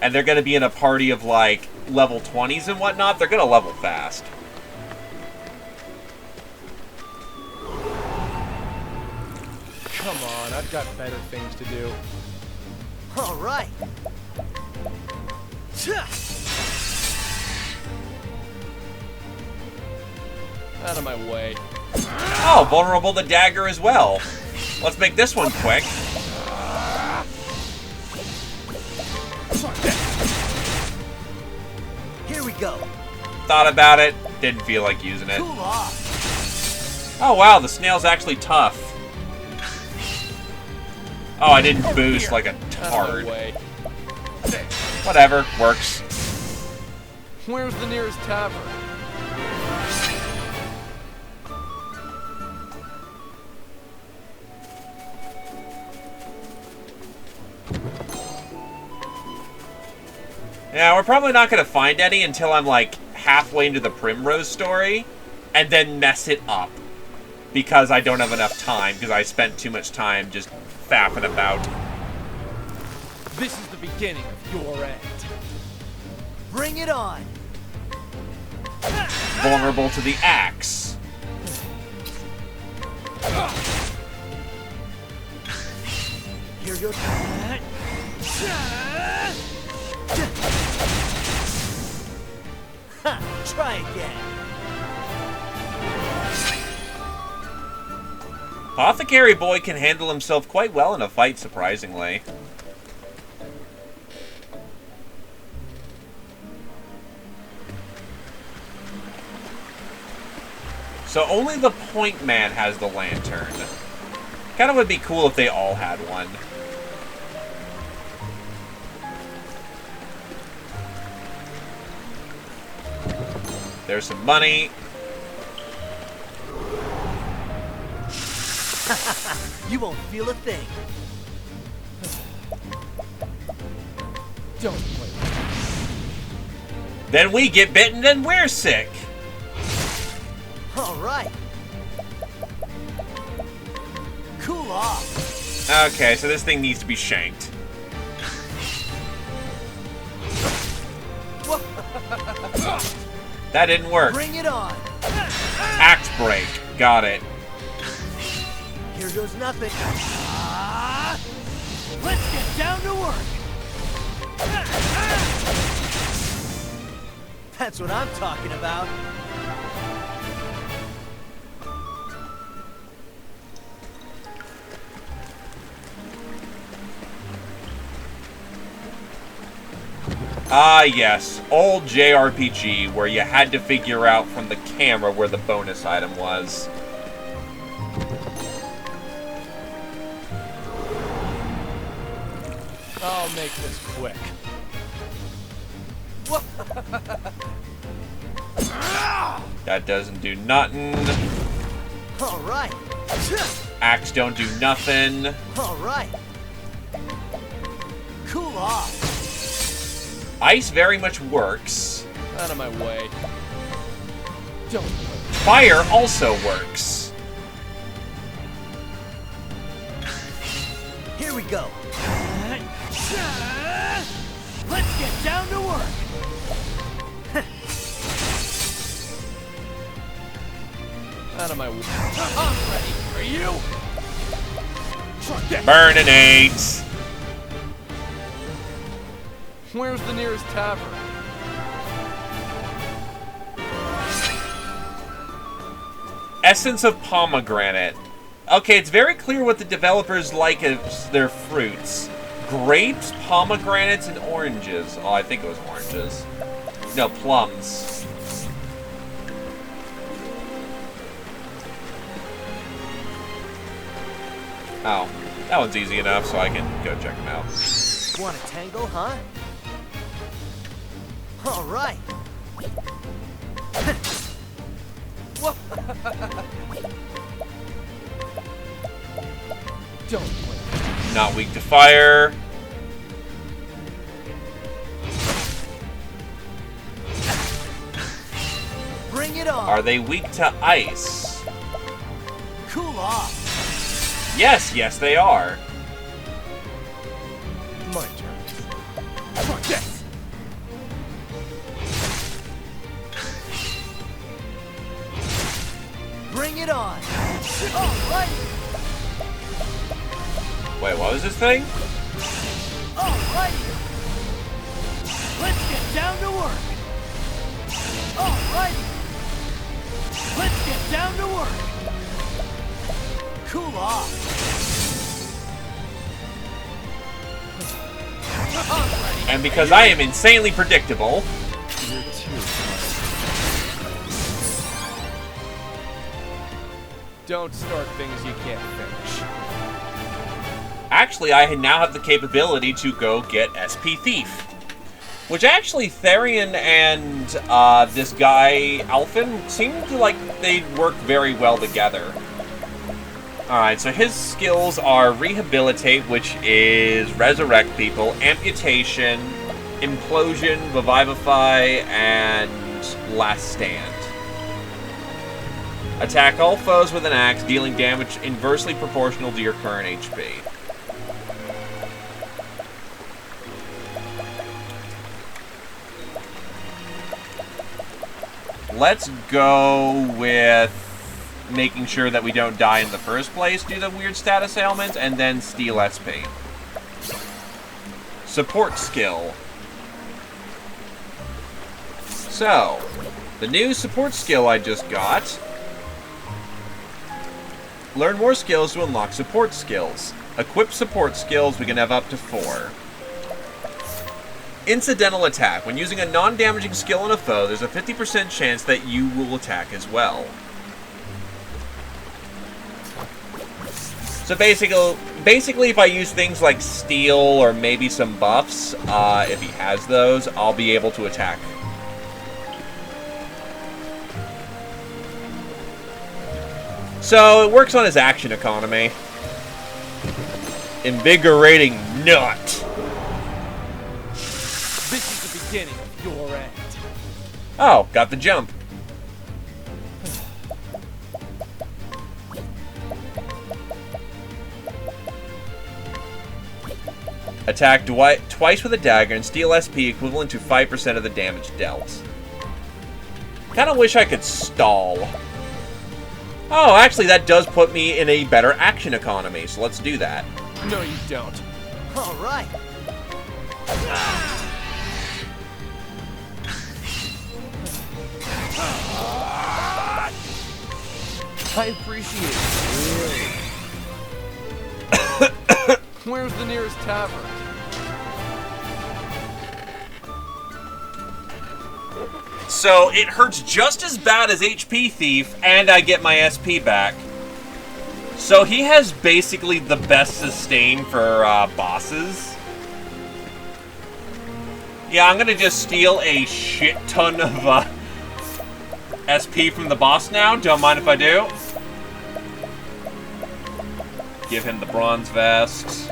and they're going to be in a party of, like, level 20s and whatnot, they're going to level fast. Come on, I've got better things to do. All right. Out of my way. Oh, vulnerable to dagger as well. Let's make this one quick. Here we go. Thought about it, didn't feel like using it. Cool off. Oh wow, the snail's actually tough. Oh, I didn't boost like a Out of tard. my way. Whatever, works. Where's the nearest tavern? Yeah, we're probably not going to find any until I'm like halfway into the Primrose story, and then mess it up. Because I don't have enough time, because I spent too much time just faffing about. This is the beginning of your end. Bring it on. Vulnerable to the axe. Here goes. Ha! Try again. Apothecary Boy can handle himself quite well in a fight, surprisingly. So only the Point Man has the lantern. Kind of would be cool if they all had one. There's some money. You won't feel a thing. Don't play. Then we get bitten and we're sick. All right. Cool off. Okay, so this thing needs to be shanked. That didn't work. Bring it on. Axe break. Got it. Here goes nothing. Let's get down to work. That's what I'm talking about. Ah, yes. Old JRPG where you had to figure out from the camera where the bonus item was. I'll make this quick. That doesn't do nothing. All right. Axe don't do nothing. All right. Cool off. Ice very much works. Out of my way. Don't. Fire also works. Here we go. Let's get down to work. Out of my way. I'm ready. Are you? Burning eggs. Where's the nearest tavern? Essence of pomegranate. Okay, it's very clear what the developers like as their fruits. Grapes, pomegranates, and oranges. Oh, I think it was oranges. No, plums. Oh, that one's easy enough, so I can go check them out. Want a tango, huh? All right. Don't blink. Not weak to fire. Bring it on. Are they weak to ice? Cool off. Yes, yes they are. My turn. Fuck this. Bring it on. All right. Wait, what was this thing? All right. Let's get down to work. All right. Let's get down to work. Cool off. And because I am insanely predictable, Don't start things you can't finish. actually I now have the capability to go get SP Thief. Which actually, Therian and this guy, Alphen, seem to like they work very well together. Alright, so his skills are Rehabilitate, which is Resurrect people, Amputation, Implosion, Revivify, and Last Stand. Attack all foes with an axe, dealing damage inversely proportional to your current HP. Let's go with making sure that we don't die in the first place due to weird status ailments, and then steal SP. Support skill. So, the new support skill I just got. Learn more skills to unlock support skills. Equip support skills, we can have up to 4. Incidental attack. When using a non-damaging skill on a foe, there's a 50% chance that you will attack as well. So basically if I use things like steel or maybe some buffs, if he has those, I'll be able to attack. So it works on his action economy. Invigorating nut. This is the beginning of your end. Oh, got the jump. Attack twice with a dagger and steal SP equivalent to 5% of the damage dealt. Kinda wish I could stall. Oh, actually that does put me in a better action economy, so let's do that. No, you don't. All right. I appreciate it. Where's the nearest tavern? So it hurts just as bad as HP Thief, and I get my SP back. So he has basically the best sustain for bosses. Yeah, I'm gonna just steal a shit ton of SP from the boss now. Don't mind if I do. Give him the bronze vest.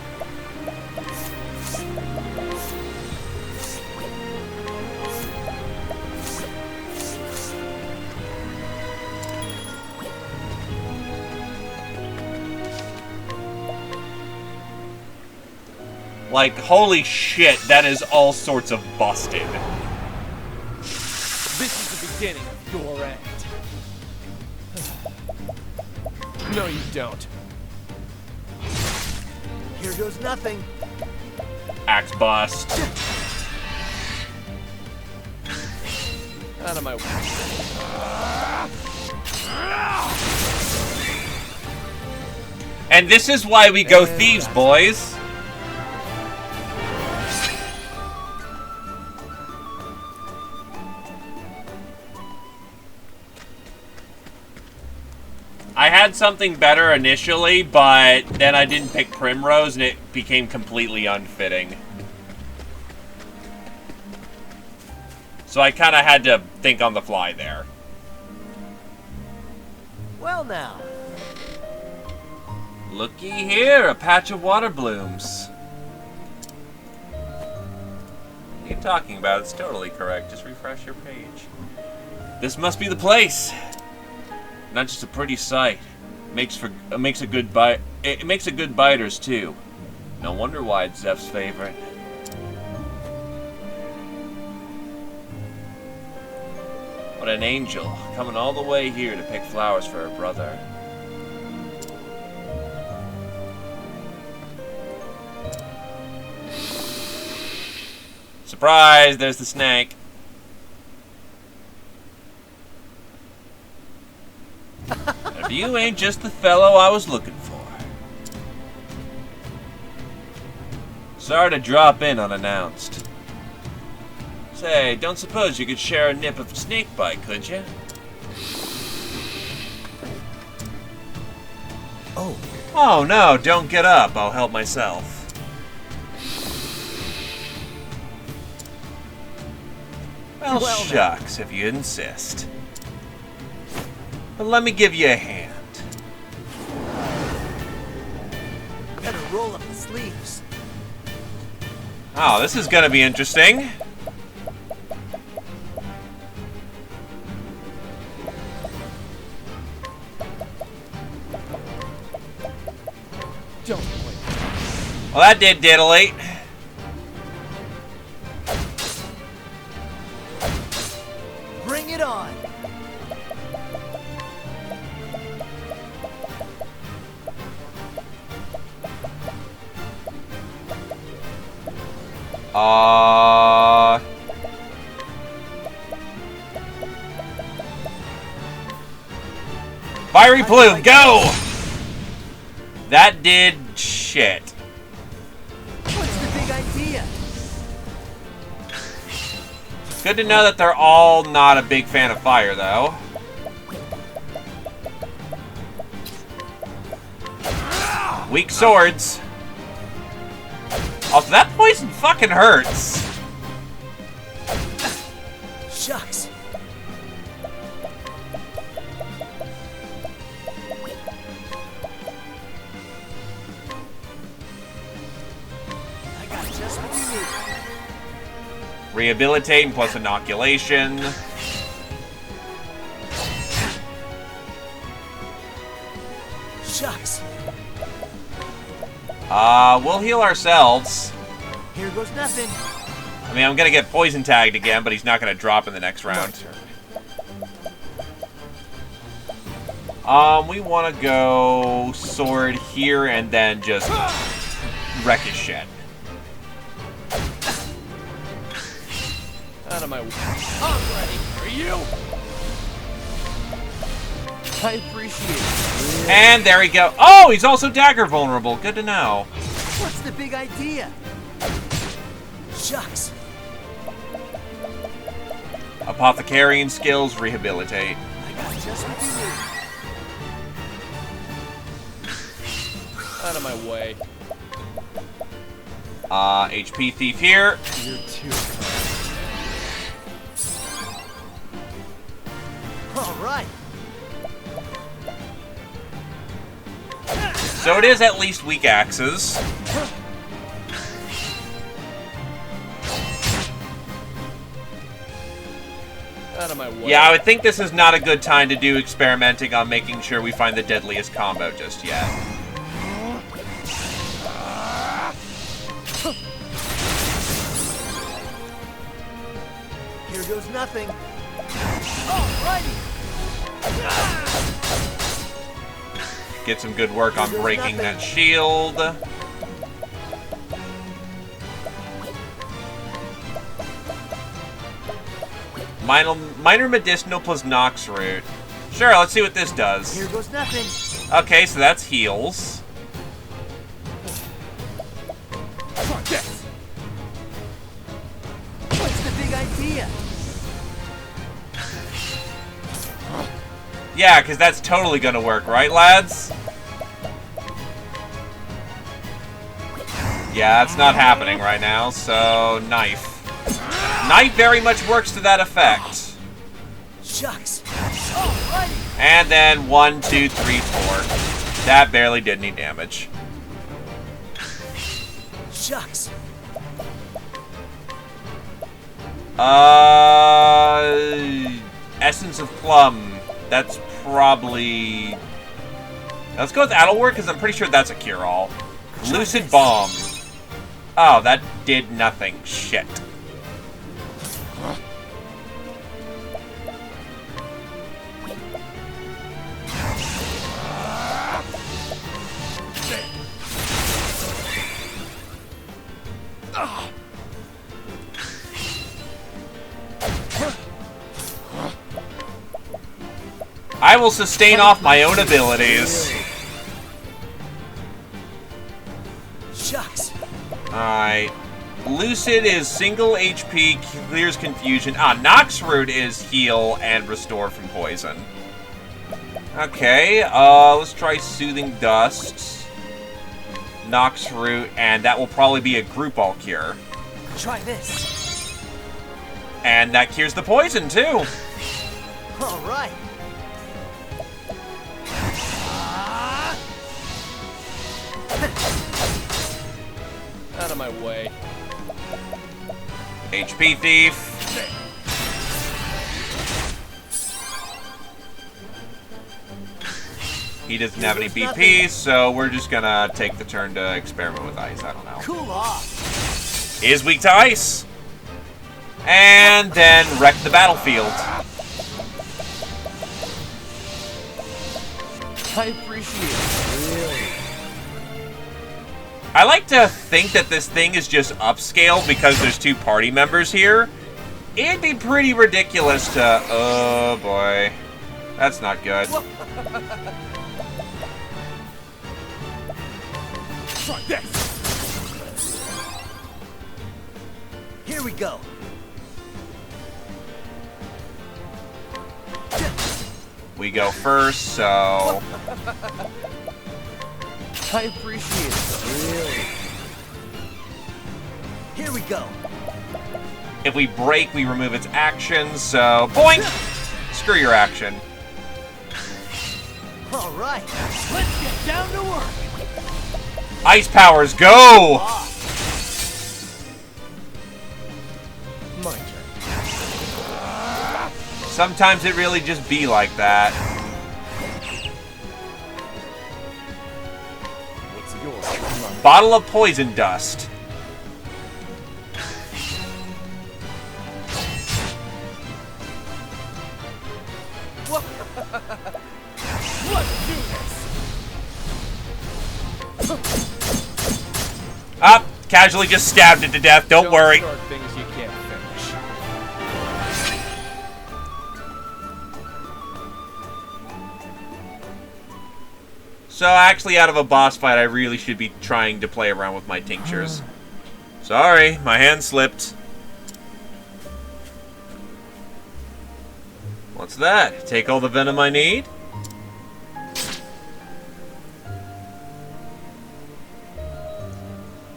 Like, holy shit, that is all sorts of busted. This is the beginning of your end. No, you don't. Here goes nothing. Axe bust. Out of my way. And this is why we go thieves, boys. I had something better initially, but then I didn't pick Primrose, and it became completely unfitting. So I kind of had to think on the fly there. Well now. Looky here, a patch of water blooms. What are you talking about? It's totally correct. Just refresh your page. This must be the place. Not just a pretty sight. Makes a good bite. It makes a good biters too. No wonder why it's Zeph's favorite. What an angel, coming all the way here to pick flowers for her brother. Surprise! There's the snake. If you ain't just the fellow I was looking for. Sorry to drop in unannounced. Say, don't suppose you could share a nip of snake bite, could you? Oh. Oh no, don't get up. I'll help myself. Well, shucks, if you insist. But let me give you a hand. Better roll up the sleeves. Oh, this is gonna be interesting. Don't wait. Well, that did diddly. Bring it on. Fiery Plume, go! That did shit. What's the big idea? Good to know that they're all not a big fan of fire, though. Weak swords. Also, that poison fucking hurts. Shucks. I got just what you need. Rehabilitating plus inoculation. Shucks. We'll heal ourselves. Here goes nothing. I mean, I'm gonna get poison tagged again, but he's not gonna drop in the next round. We want to go sword here and then just wreck his shit. Out of my way. I'm ready for you. I appreciate it. And there we go. Oh, he's also dagger vulnerable. Good to know. What's the big idea? Shucks. Apothecarian skills, rehabilitate. I got just what you need. Out of my way. HP thief here. You're too All right. So it is at least weak axes. out of my way. Yeah, I would think this is not a good time to do experimenting on making sure we find the deadliest combo just yet. Here goes nothing. Alrighty. Get some good work on breaking that shield. Minor medicinal plus Nox root. Sure, let's see what this does. Here goes nothing. Okay, so that's heals. Yes. What's the big idea? Yeah, because that's totally going to work, right, lads? Yeah, that's not happening right now, so knife. Knife very much works to that effect. Shucks. And then 1, 2, 3, 4. That barely did any damage. Shucks. Essence of Plum. That's probably... Let's go with Addlework, because I'm pretty sure that's a cure-all. Lucid Bomb. Oh, that did nothing. Shit. I will sustain off my own abilities. Shucks. Alright. Lucid is single HP, clears confusion. Nox Root is heal and restore from poison. Okay, let's try Soothing Dust. Nox Root, and that will probably be a group all cure. Try this. And that cures the poison, too. All right. Out of my way. HP Thief. He doesn't have any BP, so we're just gonna take the turn to experiment with ice. I don't know. Cool off. He is weak to ice. And then wreck the battlefield. I appreciate it. Really? I like to think that this thing is just upscaled because there's 2 party members here. It'd be pretty ridiculous to... Oh, boy. That's not good. Try this. Here we go. We go first, so... I appreciate it. Really? Here we go. If we break, we remove its action, so... Boink! Screw your action. All right. Let's get down to work. Ice powers, go! My turn. Sometimes it really just be like that. What's yours? Come on. Bottle of poison dust. Let's do this. Up! Casually just stabbed it to death, don't worry. Start things you can't finish. So actually, out of a boss fight, I really should be trying to play around with my tinctures. Sorry, my hand slipped. What's that? Take all the venom I need?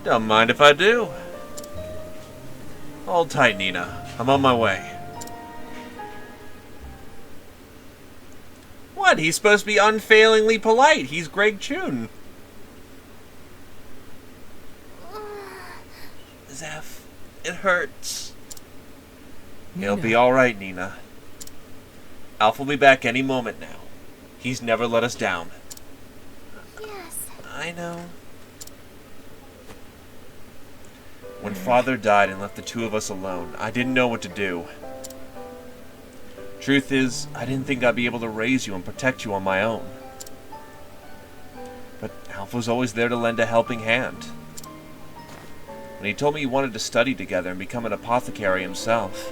Don't mind if I do. Hold tight, Nina. I'm on my way. What? He's supposed to be unfailingly polite. He's Greg Chun. Zeph, it hurts. He'll be alright, Nina. Alf will be back any moment now. He's never let us down. Yes. I know. When Father died and left the two of us alone, I didn't know what to do. Truth is, I didn't think I'd be able to raise you and protect you on my own. But Alf was always there to lend a helping hand. When he told me he wanted to study together and become an apothecary himself,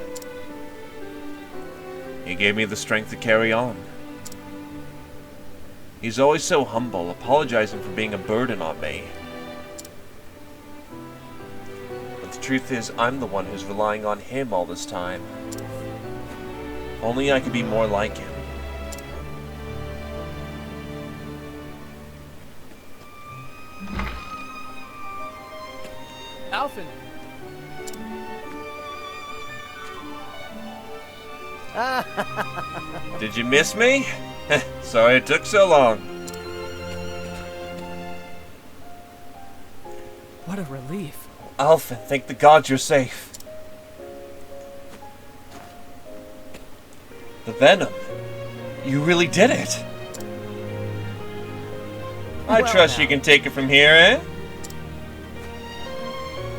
he gave me the strength to carry on. He's always so humble, apologizing for being a burden on me. But the truth is, I'm the one who's relying on him all this time. Only I could be more like him. Alphen. Did you miss me? Sorry it took so long. What a relief. Alphen, thank the gods you're safe. The venom. You really did it. I trust you can take it from here, eh?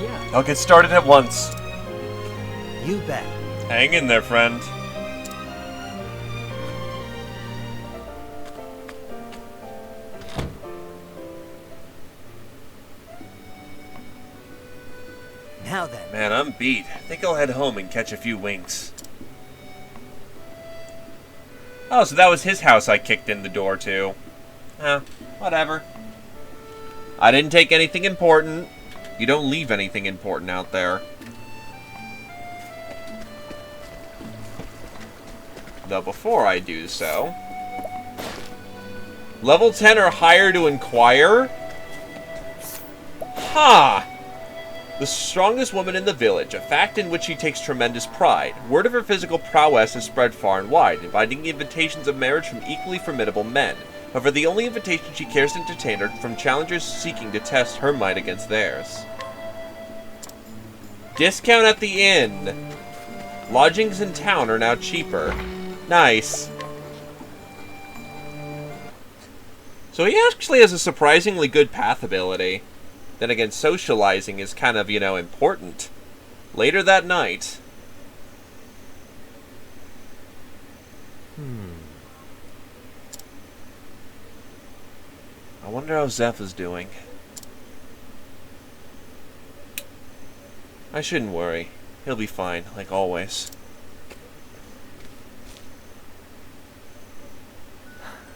Yeah. I'll get started at once. You bet. Hang in there, friend. Now then. Man, I'm beat. I think I'll head home and catch a few winks. Oh, so that was his house I kicked in the door to. Whatever. I didn't take anything important. You don't leave anything important out there. Though before I do so... Level 10 or higher to inquire? Ha! The strongest woman in the village, a fact in which she takes tremendous pride. Word of her physical prowess has spread far and wide, inviting invitations of marriage from equally formidable men. However, the only invitation she cares to entertain are from challengers seeking to test her might against theirs. Discount at the inn. Lodgings in town are now cheaper. Nice. So he actually has a surprisingly good path ability. Then again, socializing is kind of, important. Later that night... I wonder how Zeph is doing. I shouldn't worry. He'll be fine, like always.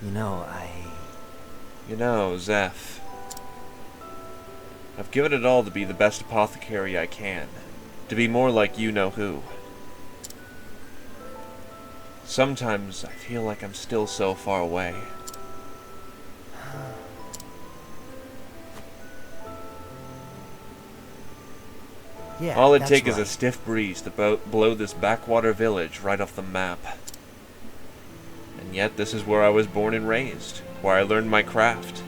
You know, Zeph. I've given it all to be the best apothecary I can. To be more like you-know-who. Sometimes I feel like I'm still so far away. Yeah, All it that's takes is a right. stiff breeze to blow this backwater village right off the map. And yet this is where I was born and raised, where I learned my craft.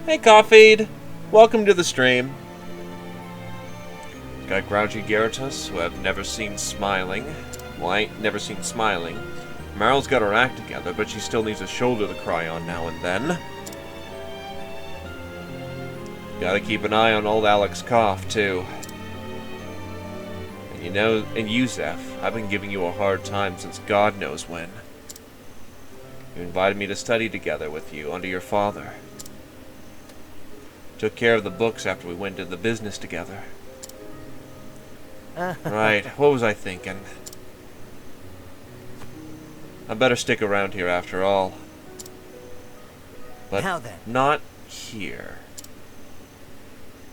Hey, Coffeed! Welcome to the stream. Got grouchy Geratus, who I've never seen smiling. Well, I ain't never seen smiling. Maryl's got her act together, but she still needs a shoulder to cry on now and then. Gotta keep an eye on old Alex Cough, too. And you, Zeph, I've been giving you a hard time since God knows when. You invited me to study together with you under your father. Took care of the books after we went into the business together. Right, what was I thinking? I better stick around here after all. But Now then. not here.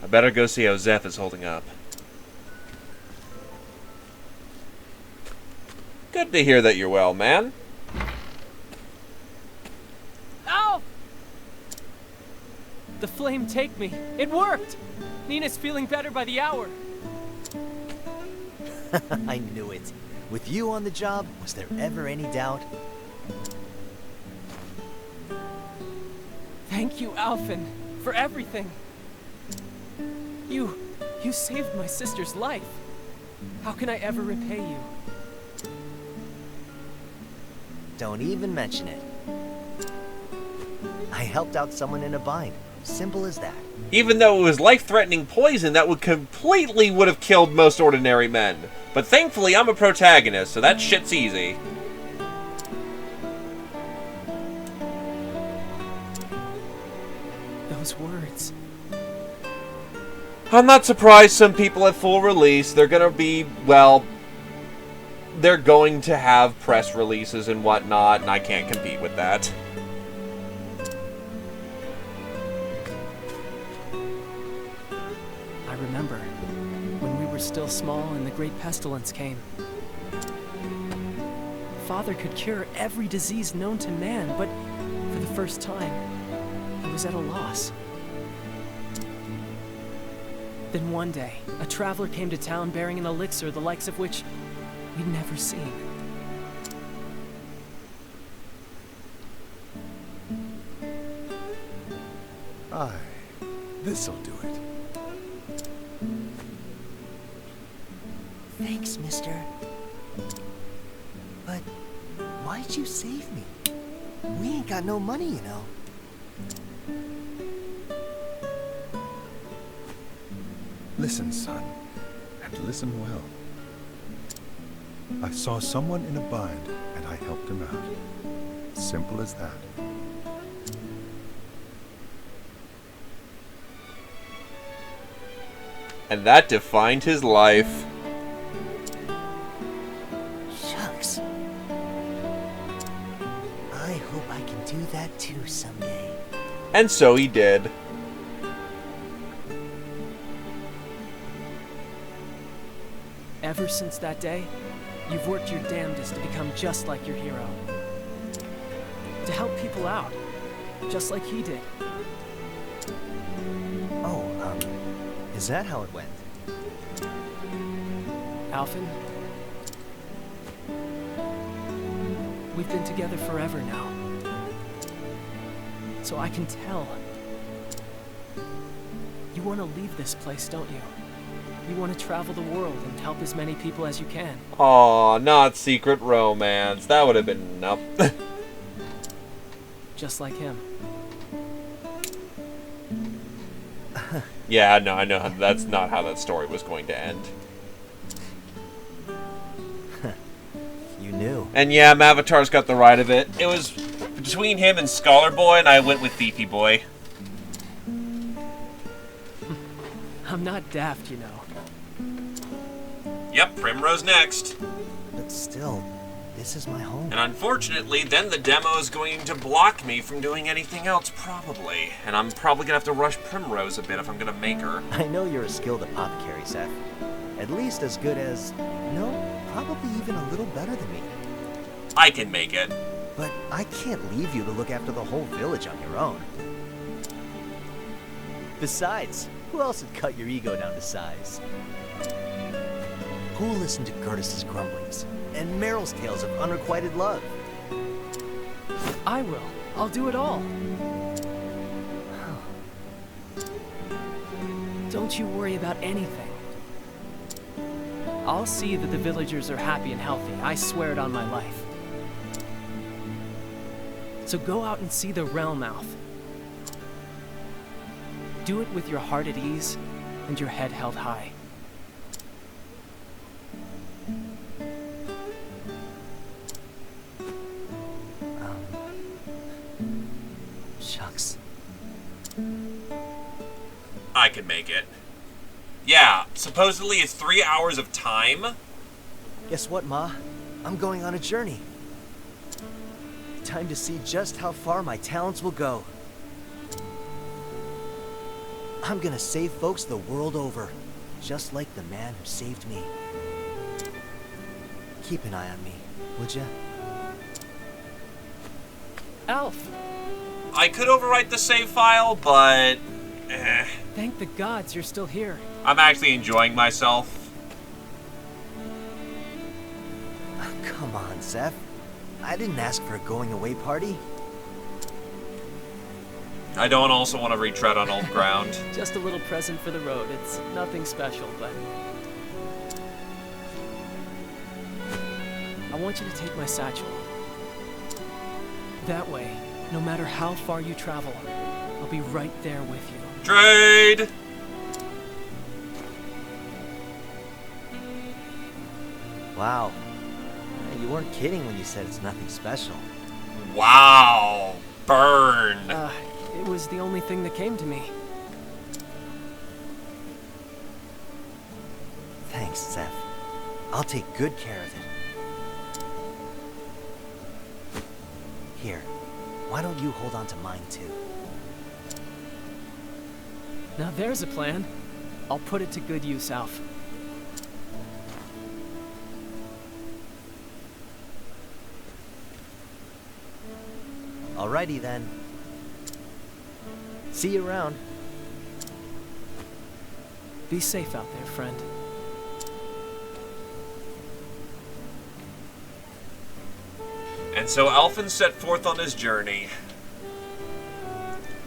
I better go see how Zeph is holding up. Good to hear that you're well, man. Ow! The flame take me. It worked! Nina's feeling better by the hour. I knew it. With you on the job, was there ever any doubt? Thank you, Alphen, for everything. You saved my sister's life. How can I ever repay you? Don't even mention it. I helped out someone in a bind. Simple as that. Even though it was life-threatening poison that would have killed most ordinary men. But thankfully, I'm a protagonist, so that shit's easy. Those words. I'm not surprised some people at full release, they're gonna be, well, they're going to have press releases and whatnot, and I can't compete with that. I remember when we were still small and the Great Pestilence came. Father could cure every disease known to man, but for the first time, he was at a loss. Then one day, a traveler came to town bearing an elixir the likes of which we'd never seen. Aye, this'll do it. Thanks, mister. But why'd you save me? We ain't got no money, you know. Listen, son, and listen well. I saw someone in a bind, and I helped him out. Simple as that. And that defined his life. Shucks. I hope I can do that too someday. And so he did. Ever since that day, you've worked your damnedest to become just like your hero. To help people out, just like he did. Oh, is that how it went? Alphen, we've been together forever now. So I can tell. You want to leave this place, don't you? You want to travel the world and help as many people as you can. Aw, not secret romance. That would have been enough. Just like him. Yeah, no, I know that's not how that story was going to end. You knew. And yeah, Mavatar's got the right of it. It was between him and Scholar Boy, and I went with Thiefy Boy. I'm not daft, you know. Yep, Primrose next. But still, this is my home. And unfortunately, then the demo is going to block me from doing anything else, probably. And I'm probably gonna have to rush Primrose a bit if I'm gonna make her. I know you're a skilled apothecary, Seth. At least as good as... no, probably even a little better than me. I can make it. But I can't leave you to look after the whole village on your own. Besides, who else would cut your ego down to size? Who'll listen to Curtis's grumblings and Meryl's tales of unrequited love? I will. I'll do it all. Don't you worry about anything. I'll see that the villagers are happy and healthy. I swear it on my life. So go out and see the realm mouth. Do it with your heart at ease and your head held high. Shucks. I can make it. Yeah, supposedly it's 3 hours of time. Guess what, Ma? I'm going on a journey. Time to see just how far my talents will go. I'm gonna save folks the world over, just like the man who saved me. Keep an eye on me, would ya? Alf, I could overwrite the save file, but... thank the gods you're still here. I'm actually enjoying myself. Come on, Zeph. I didn't ask for a going-away party. I don't also want to retread on old ground. Just a little present for the road. It's nothing special, but... I want you to take my satchel. That way, no matter how far you travel, I'll be right there with you. Trade! Wow. You weren't kidding when you said it's nothing special. Wow. Burn. It was the only thing that came to me. Thanks, Zeph. I'll take good care of it. Here, why don't you hold on to mine too? Now there's a plan. I'll put it to good use, Alf. Alrighty then. See you around. Be safe out there, friend. And so Alphen set forth on his journey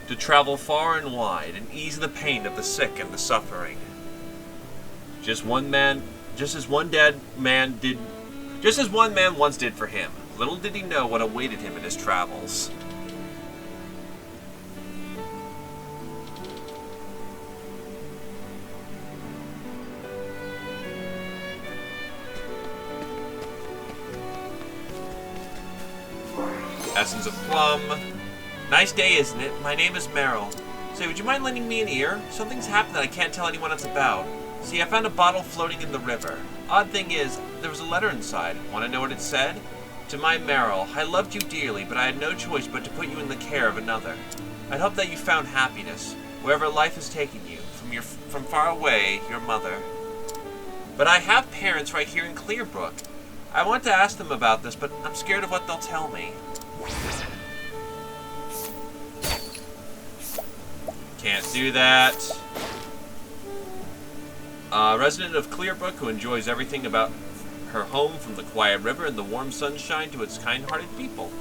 to travel far and wide and ease the pain of the sick and the suffering. Just as one man once did for him. Little did he know what awaited him in his travels. Essence of plum. Nice day, isn't it? My name is Meryl. Say, would you mind lending me an ear? Something's happened that I can't tell anyone else about. See, I found a bottle floating in the river. Odd thing is, there was a letter inside. Want to know what it said? To my Meryl, I loved you dearly, but I had no choice but to put you in the care of another. I'd hope that you found happiness, wherever life has taken you, from far away, your mother. But I have parents right here in Clearbrook. I want to ask them about this, but I'm scared of what they'll tell me. Can't do that. A resident of Clearbrook who enjoys everything about her home, from the quiet river and the warm sunshine to its kind-hearted people.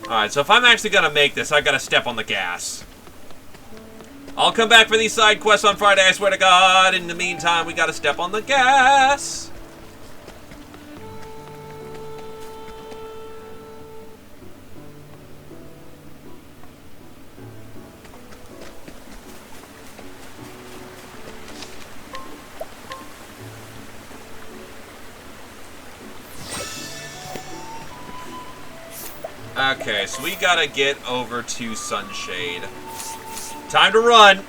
Alright, so if I'm actually gonna make this, I gotta step on the gas. I'll come back for these side quests on Friday, I swear to God. In the meantime, we gotta step on the gas. Okay, so we gotta get over to Sunshade. Time to run!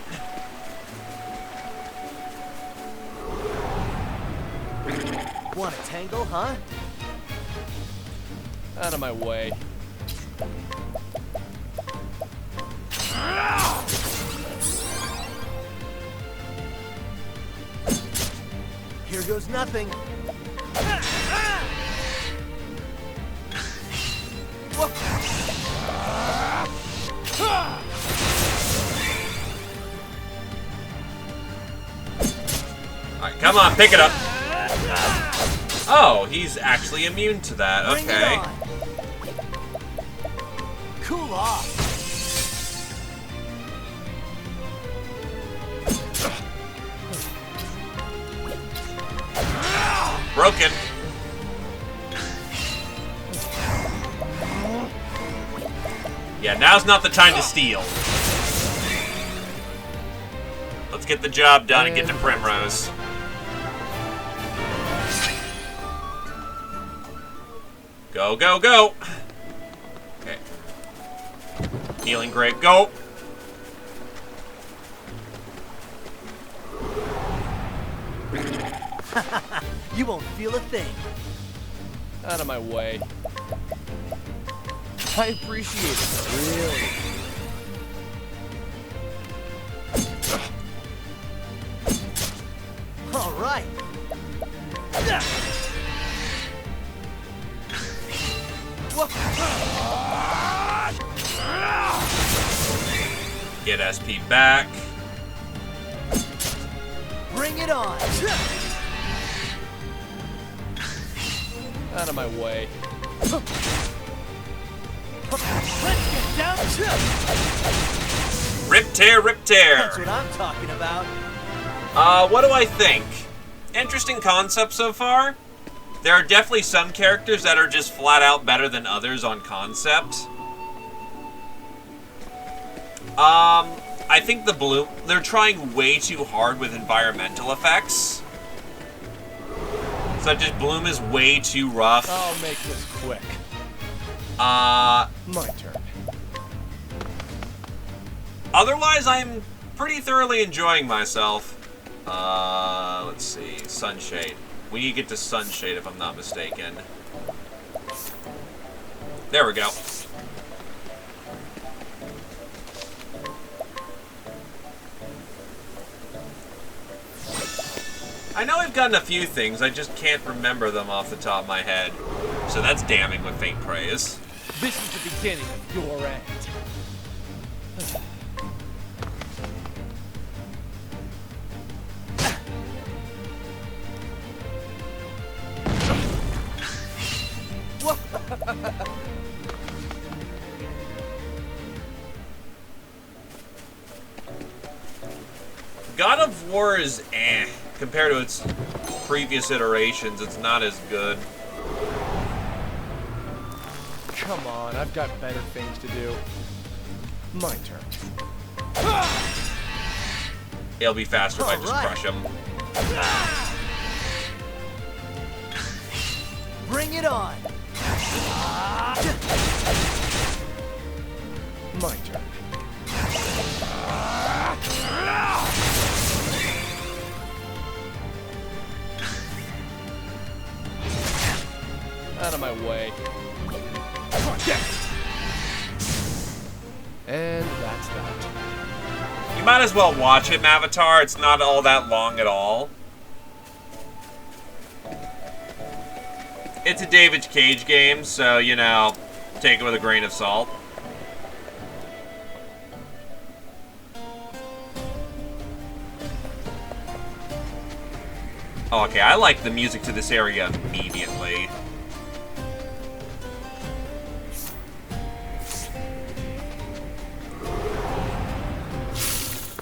Want a tangle, huh? Out of my way. Here goes nothing. Alright, come on, pick it up. Oh, he's actually immune to that. Okay. Cool off. Broken. Yeah, now's not the time to steal. Let's get the job done and get to Primrose. Go, go, go! Okay. Healing grape, go! You won't feel a thing. Out of my way. I appreciate it, really. All right. Get SP back. Bring it on! Out of my way. Let's get down to... Rip tear, rip tear. That's what I'm talking about. What do I think? Interesting concept so far. There are definitely some characters that are just flat out better than others on concept. I think the Bloom, they're trying way too hard with environmental effects. Such as Bloom is way too rough. I'll make this quick. My turn. Otherwise, I'm pretty thoroughly enjoying myself. Let's see, Sunshade. We need to get to Sunshade if I'm not mistaken. There we go. I know I've gotten a few things, I just can't remember them off the top of my head. So that's damning with faint praise. This is the beginning of your end. God of War is eh. Compared to its previous iterations, it's not as good. Come on, I've got better things to do. My turn. It'll be faster if I just crush him. Bring it on! My turn. Out of my way. And that's that. You might as well watch it, Avatar. It's not all that long at all. It's a David Cage game, so, you know, take it with a grain of salt. Oh, okay, I like the music to this area immediately.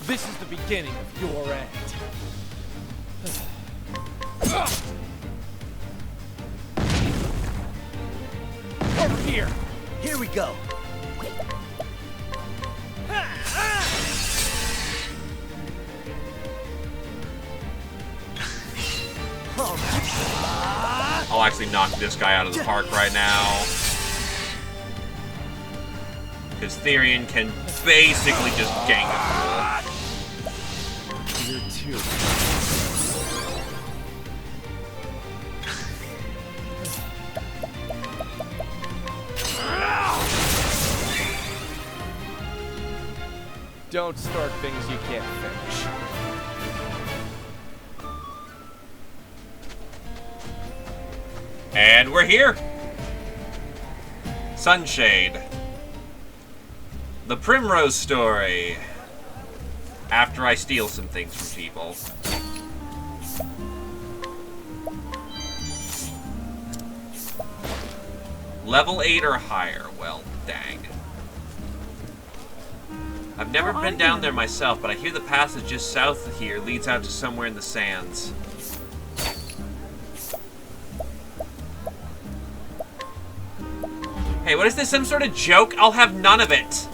This is the beginning of your end. Over here! Here we go! I'll actually knock this guy out of the park right now. Because Therian can basically just gank a fool. You're too. Don't start things you can't finish. And we're here! Sunshade. The Primrose story. After I steal some things from people. Level 8 or higher. Well, dang. I've never been down there myself, but I hear the passage just south of here leads out to somewhere in the sands. Hey, what is this? Some sort of joke? I'll have none of it.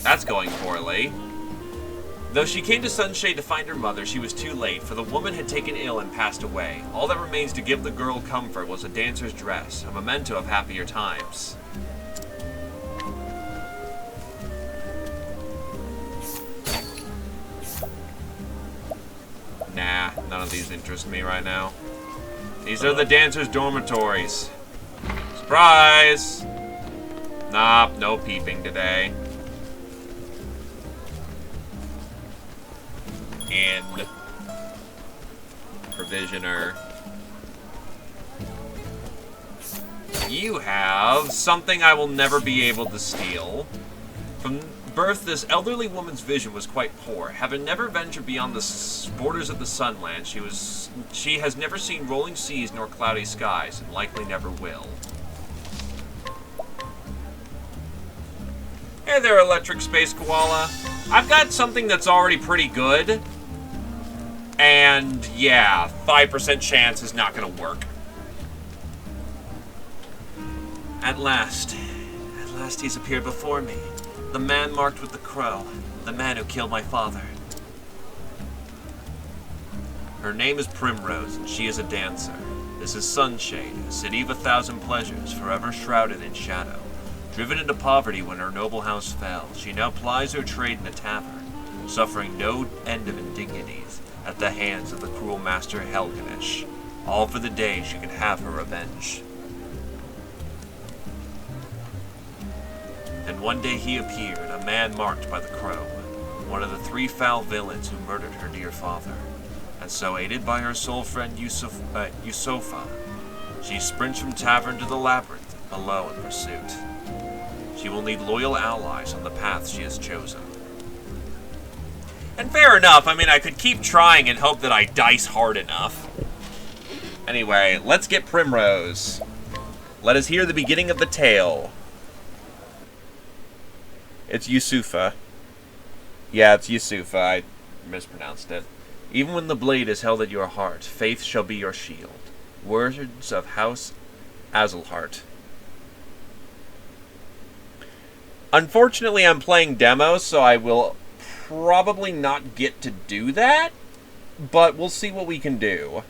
That's going poorly. Though she came to Sunshade to find her mother, she was too late, for the woman had taken ill and passed away. All that remains to give the girl comfort was a dancer's dress, a memento of happier times. Nah, none of these interest me right now. These are the dancers' dormitories. Surprise! Nah, no peeping today. And Provisioner. You have something I will never be able to steal. From birth, this elderly woman's vision was quite poor. Having never ventured beyond the borders of the Sunland, she has never seen rolling seas nor cloudy skies, and likely never will. Hey there, Electric Space Koala. I've got something that's already pretty good. And yeah, 5% chance is not going to work. At last he's appeared before me. The man marked with the crow. The man who killed my father. Her name is Primrose, and she is a dancer. This is Sunshade, a city of 1,000 pleasures, forever shrouded in shadow. Driven into poverty when her noble house fell, she now plies her trade in a tavern, suffering no end of indignities at the hands of the cruel master Helganish, all for the day she can have her revenge. And one day he appeared, a man marked by the crow, one of the 3 foul villains who murdered her dear father. And so, aided by her soul friend Yusofa, she sprints from tavern to the labyrinth, alone in pursuit. She will need loyal allies on the path she has chosen. And fair enough, I mean, I could keep trying and hope that I dice hard enough. Anyway, let's get Primrose. Let us hear the beginning of the tale. It's Yusufa. Yeah, it's Yusufa. I mispronounced it. Even when the blade is held at your heart, faith shall be your shield. Words of House Azelhart. Unfortunately, I'm playing demo, so I will probably not get to do that, but we'll see what we can do.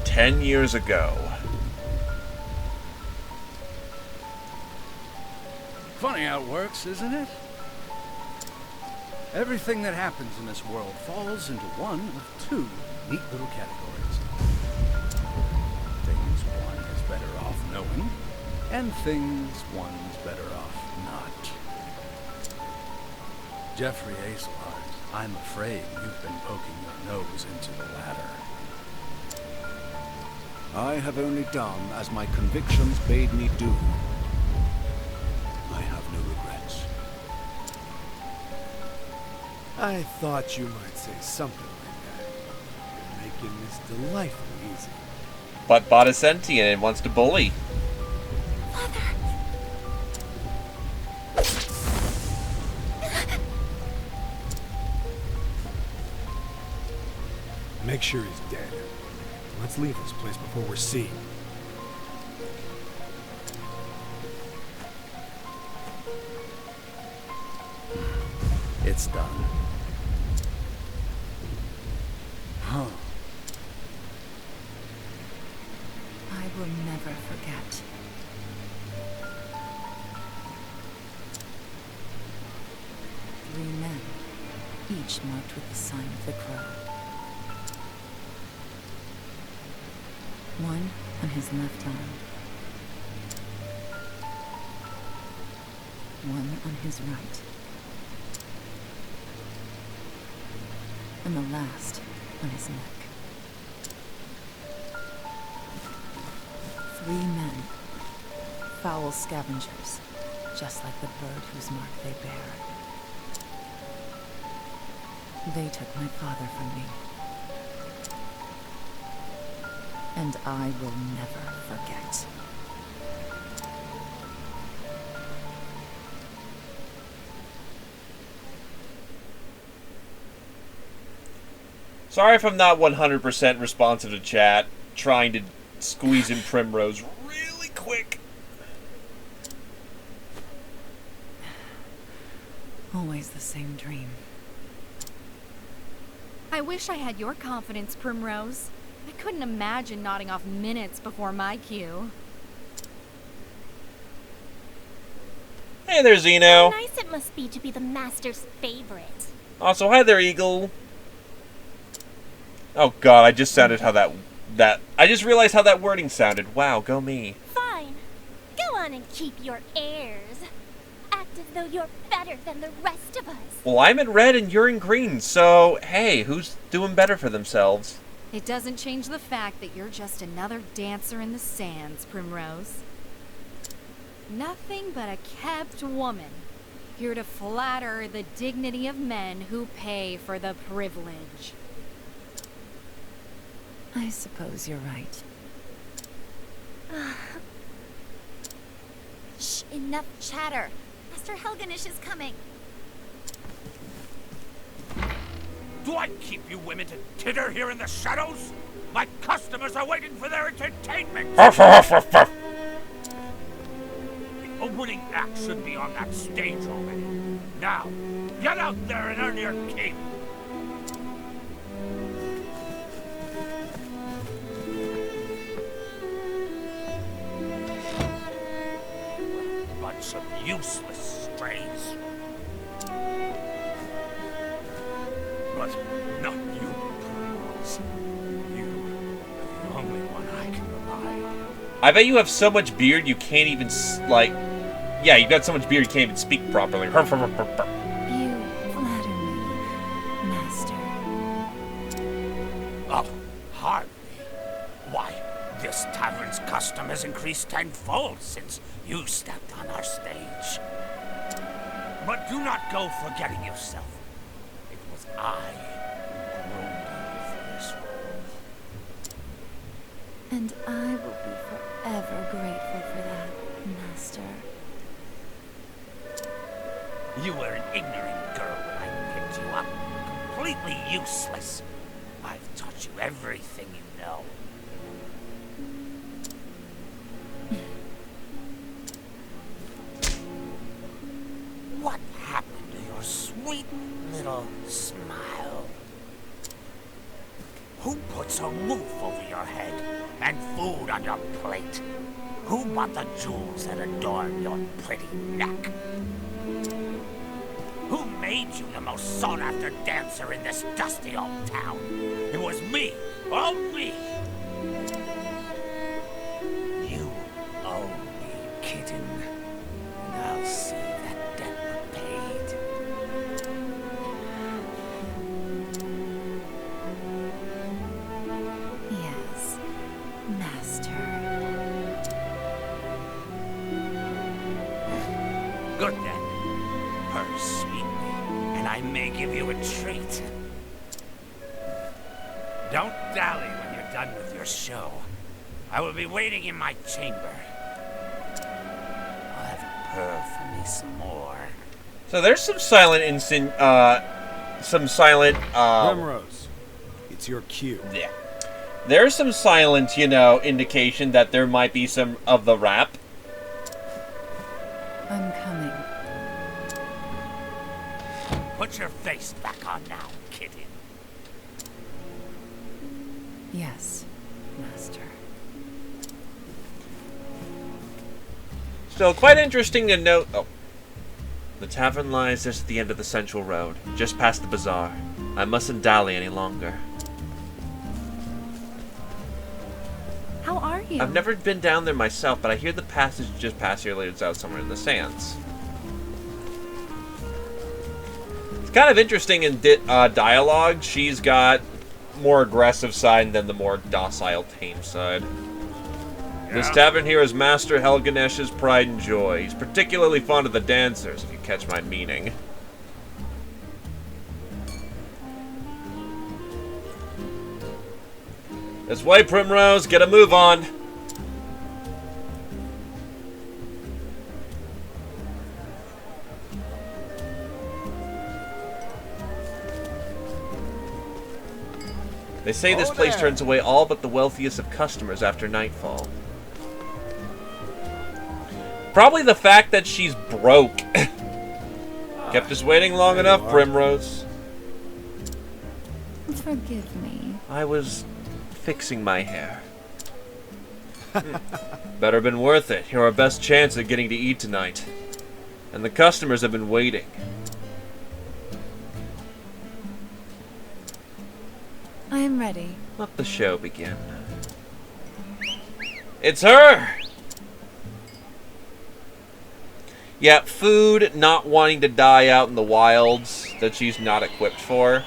"10 years ago. Funny how it works, isn't it? Everything that happens in this world falls into one of 2 neat little categories. Things one is better off knowing, and things one's better off not. Jeffrey Azelhart, I'm afraid you've been poking your nose into the latter. I have only done as my convictions bade me do. I have no regrets. I thought you might say something like that. You're making this delightfully easy. But bought a sentient and wants to bully. Make sure he's dead. Let's leave this place before we're seen. It's done. Huh. I will never forget. Three men, each marked with the sign of the crow. One on his left arm. One on his right. And the last on his neck. 3 men. Foul scavengers, just like the bird whose mark they bear. They took my father from me. And I will never forget. Sorry if I'm not 100% responsive to chat, trying to squeeze in Primrose really quick. Always the same dream. I wish I had your confidence, Primrose. I couldn't imagine nodding off minutes before my cue. Hey there, Zeno. How nice it must be to be the master's favorite. Also, hi there, Eagle. Oh god, I just sounded how that I just realized how that wording sounded. Wow, go me. Fine. Go on and keep your airs. act as though you're better than the rest of us. Well, I'm in red and you're in green, so hey, who's doing better for themselves? It doesn't change the fact that you're just another dancer in the sands, Primrose. Nothing but a kept woman, here to flatter the dignity of men who pay for the privilege. I suppose you're right. Shh, enough chatter. Master Helganish is coming. Do I keep you women to titter here in the shadows? My customers are waiting for their entertainment. The opening act should be on that stage already. Now, get out there and earn your keep. Bunch of useless strays. But not you, Primrose. You are the only one I can rely on. I bet you have so much beard you can't even, like... Yeah, you've got so much beard you can't even speak properly. You flatter me, Master. Oh, hardly. Why, this tavern's custom has increased tenfold since you stepped on our stage. But do not go forgetting yourself. It was I who groomed you for this role. And I will be forever grateful for that, Master. You were an ignorant girl when I picked you up. Completely useless. I've taught you everything you know. What happened to your sweet little smile? Who puts a roof over your head and food on your plate? Who bought the jewels that adorn your pretty neck? Who made you the most sought-after dancer in this dusty old town? It was me, all me. You owe me, kitten, and I'll see that debt repaid. Yes, Master. Good then. Purr sweetly, and I may give you a treat. Don't dally when you're done with your show. I will be waiting in my chamber. I'll have you purr for me some more. So there's some silent Primrose, it's your cue. Yeah. There's some silent, indication that there might be some of the rap. I'm coming. Put your face back on now, kitten. Yes, Master. Still quite interesting to note. Oh. The tavern lies just at the end of the central road, just past the bazaar. I mustn't dally any longer. How are you? I've never been down there myself, but I hear the passage just past here leads out somewhere in the sands. It's kind of interesting in dialogue. She's got more aggressive side than the more docile, tame side. This tavern here is Master Helganesh's pride and joy. He's particularly fond of the dancers, if you catch my meaning. This way, Primrose. Get a move on. They say this place turns away all but the wealthiest of customers after nightfall. Probably the fact that she's broke. Kept us waiting long enough, Primrose. Forgive me. I was fixing my hair. Better been worth it. You're our best chance at getting to eat tonight. And the customers have been waiting. I am ready. Let the show begin. It's her! Yeah, food, not wanting to die out in the wilds that she's not equipped for.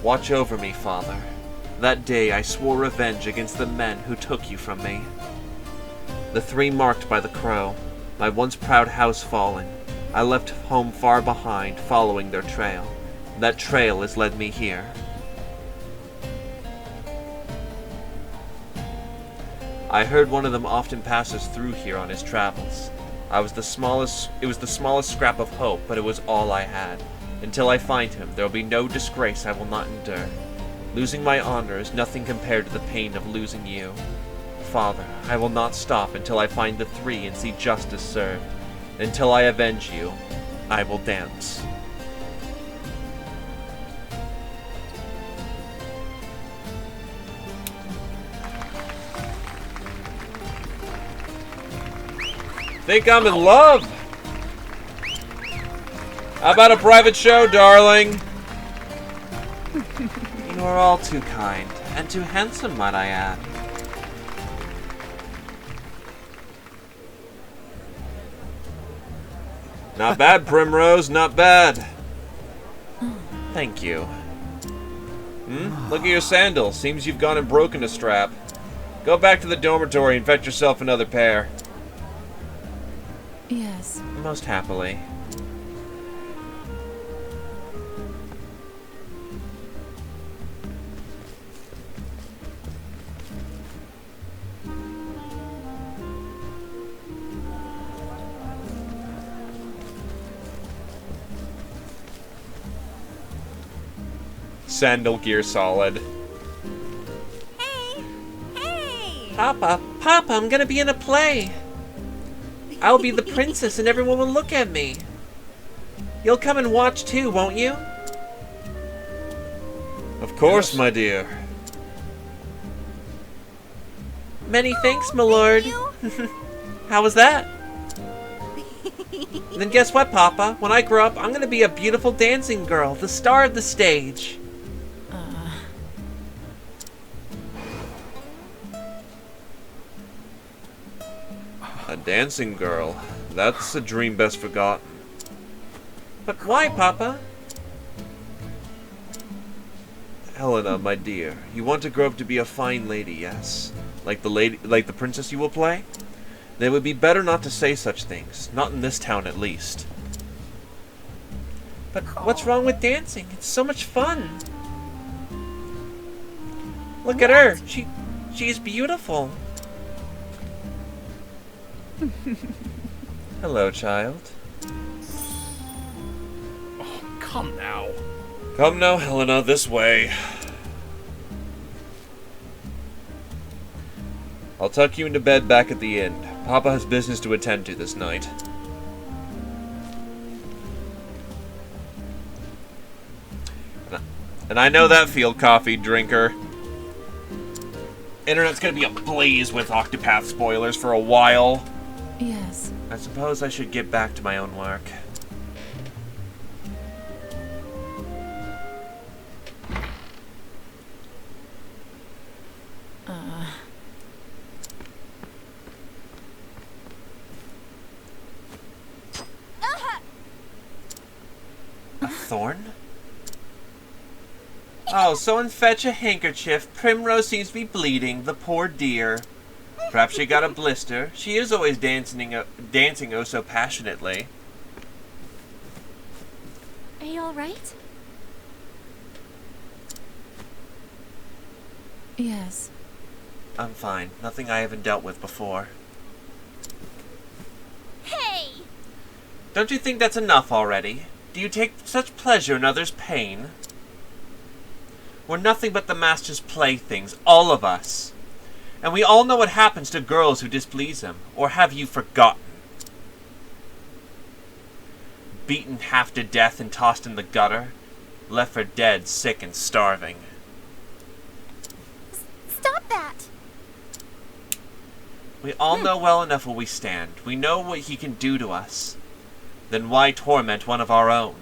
Watch over me, Father. That day I swore revenge against the men who took you from me. The 3 marked by the crow, my once proud house fallen. I left home far behind, following their trail. That trail has led me here. I heard one of them often passes through here on his travels. It was the smallest scrap of hope, but it was all I had. Until I find him, there will be no disgrace I will not endure. Losing my honor is nothing compared to the pain of losing you. Father, I will not stop until I find the 3 and see justice served. Until I avenge you, I will dance. Think I'm in love. How about a private show, darling? You are all too kind, and too handsome, might I add. Not bad, Primrose, not bad. Thank you. Look at your sandal. Seems you've gone and broken a strap. Go back to the dormitory and fetch yourself another pair. Yes. Most happily. Sandal gear solid. Hey! Hey! Papa, I'm gonna be in a play. I'll be the princess and everyone will look at me. You'll come and watch too, won't you? Of course, my dear. Many thanks, my lord. How was that? Then guess what, Papa? When I grow up, I'm gonna be a beautiful dancing girl, the star of the stage. A dancing girl. That's a dream best forgotten. But why, Papa? Helena, my dear, you want to grow up to be a fine lady, yes? Like the princess you will play? Then it would be better not to say such things. Not in this town, at least. But what's wrong with dancing? It's so much fun. Look at her. She's beautiful. Hello, child. Oh, come now. Come now, Helena, this way. I'll tuck you into bed back at the inn. Papa has business to attend to this night. And I know that field coffee drinker. Internet's gonna be ablaze with Octopath spoilers for a while. Yes. I suppose I should get back to my own work. A thorn? Oh, someone fetch a handkerchief. Primrose seems to be bleeding, the poor dear. Perhaps she got a blister. She is always dancing oh so passionately. Are you alright? Yes. I'm fine. Nothing I haven't dealt with before. Hey! Don't you think that's enough already? Do you take such pleasure in others' pain? We're nothing but the Master's playthings, all of us. And we all know what happens to girls who displease him. Or have you forgotten? Beaten half to death and tossed in the gutter. Left for dead, sick and starving. Stop that! We all know well enough where we stand. We know what he can do to us. Then why torment one of our own?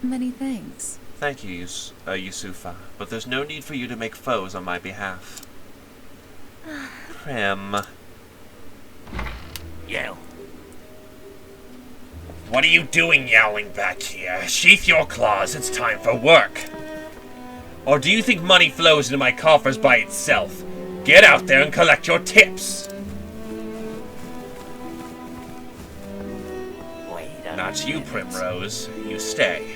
Many thanks. Thank you, Yusufa, but there's no need for you to make foes on my behalf. Prim. You. What are you doing yowling back here? Sheath your claws, it's time for work. Or do you think money flows into my coffers by itself? Get out there and collect your tips. Not you, Primrose. You stay.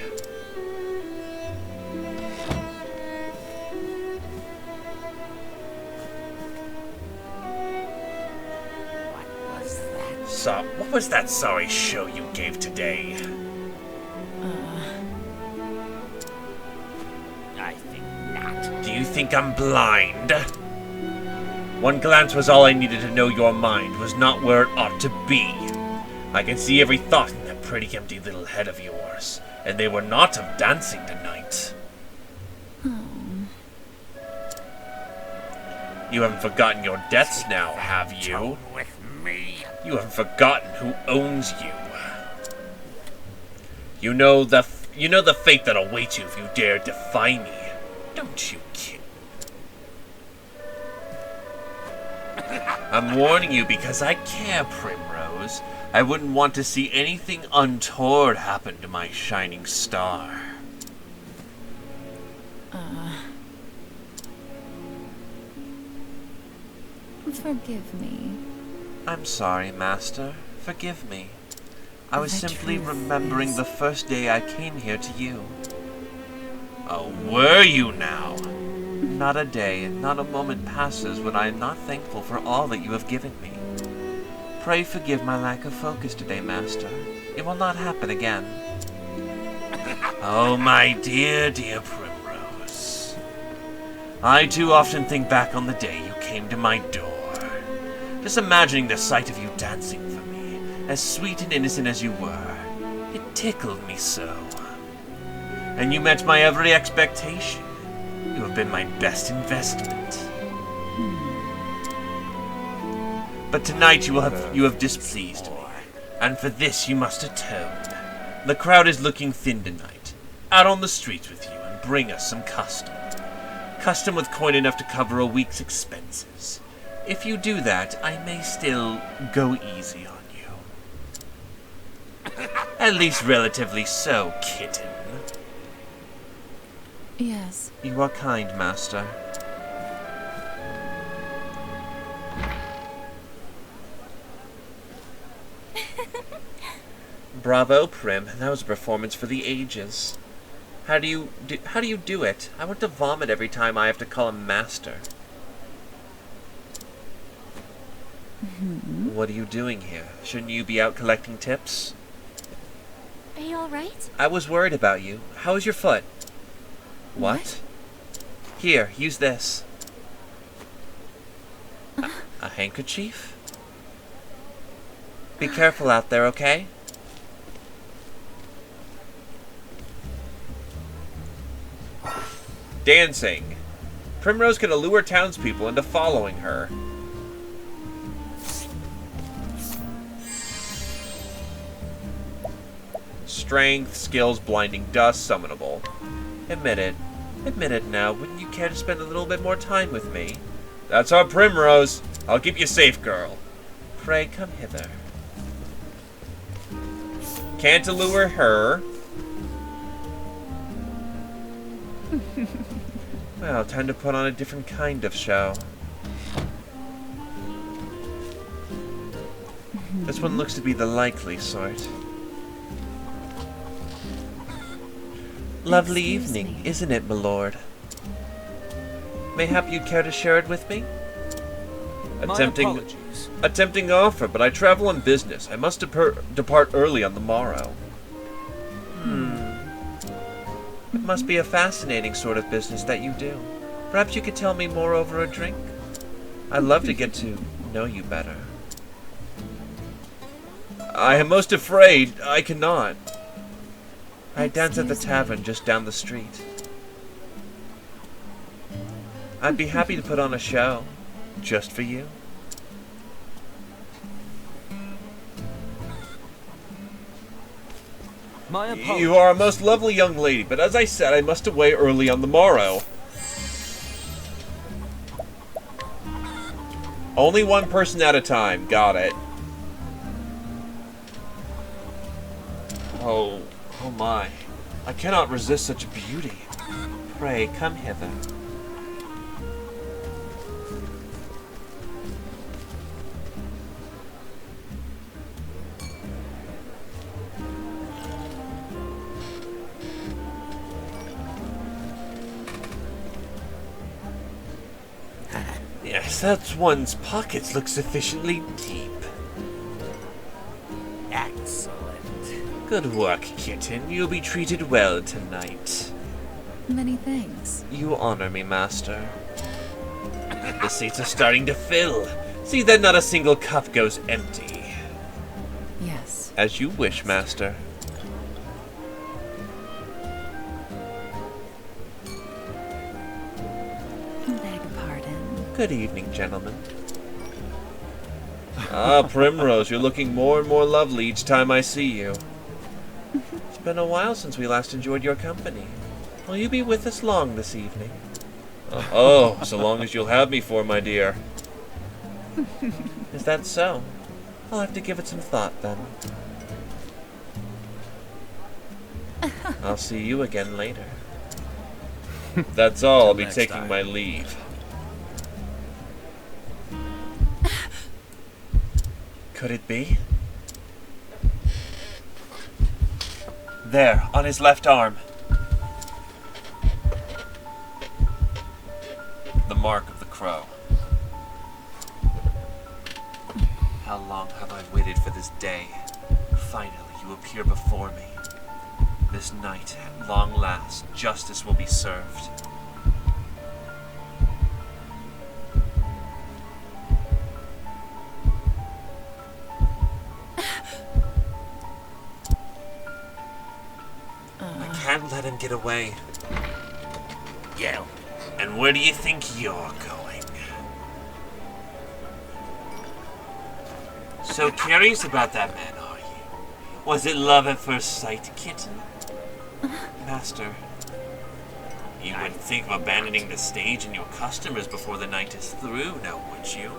What was that sorry show you gave today? I think not. Do you think I'm blind? One glance was all I needed to know your mind was not where it ought to be. I can see every thought in that pretty empty little head of yours, and they were not of dancing tonight. You haven't forgotten your debts now, have you? With me. You haven't forgotten who owns you. You know the fate that awaits you if you dare defy me. Don't you, kid? I'm warning you because I care, Primrose. I wouldn't want to see anything untoward happen to my shining star. Forgive me. I'm sorry, Master. Forgive me. I was simply remembering the first day I came here to you. Oh, were you now? Not a day, not a moment passes when I am not thankful for all that you have given me. Pray forgive my lack of focus today, Master. It will not happen again. Oh, my dear, dear Primrose. I too often think back on the day you came to my door. Just imagining the sight of you dancing for me, as sweet and innocent as you were, it tickled me so. And you met my every expectation. You have been my best investment. But tonight you have displeased me, and for this you must atone. The crowd is looking thin tonight. Out on the streets with you and bring us some custom. Custom with coin enough to cover a week's expenses. If you do that, I may still go easy on you. At least relatively so, kitten. Yes. You are kind, Master. Bravo, Prim. That was a performance for the ages. How do you do it? I want to vomit every time I have to call him Master. What are you doing here? Shouldn't you be out collecting tips? Are you alright? I was worried about you. How is your foot? What? Here, use this. A handkerchief? Be careful out there, okay? Dancing. Primrose can allure townspeople into following her. Strength, skills, blinding dust, summonable. Admit it. Admit it now. Wouldn't you care to spend a little bit more time with me? That's our Primrose. I'll keep you safe, girl. Pray, come hither. Can't allure her. Well, time to put on a different kind of show. This one looks to be the likely sort. Lovely evening, isn't it, my lord? Mayhap you'd care to share it with me? My apologies. A tempting offer, but I travel on business. I must depart early on the morrow. It must be a fascinating sort of business that you do. Perhaps you could tell me more over a drink? I'd love to get to know you better. I am most afraid I cannot. I dance at the tavern just down the street. I'd be happy to put on a show, just for you. My apologies. You are a most lovely young lady, but as I said, I must away early on the morrow. Only one person at a time. Got it. Oh my. I cannot resist such beauty. Pray, come hither. Yes, that one's pockets look sufficiently deep. Excellent. Good work, kitten. You'll be treated well tonight. Many thanks. You honor me, master. The seats are starting to fill. See that not a single cup goes empty. Yes. As you wish, master. Beg pardon. Good evening, gentlemen. Ah, Primrose, you're looking more and more lovely each time I see you. It's been a while since we last enjoyed your company. Will you be with us long this evening? Oh, so long as you'll have me for, my dear. Is that so? I'll have to give it some thought, then. I'll see you again later. That's all. I'll be taking my leave. Could it be? There, on his left arm. The mark of the crow. How long have I waited for this day? Finally, you appear before me. This night, at long last, justice will be served. I can't let him get away. You. And where do you think you're going? So curious about that man, are you? Was it love at first sight, kitten? Master, you wouldn't think of abandoning the stage and your customers before the night is through, now would you?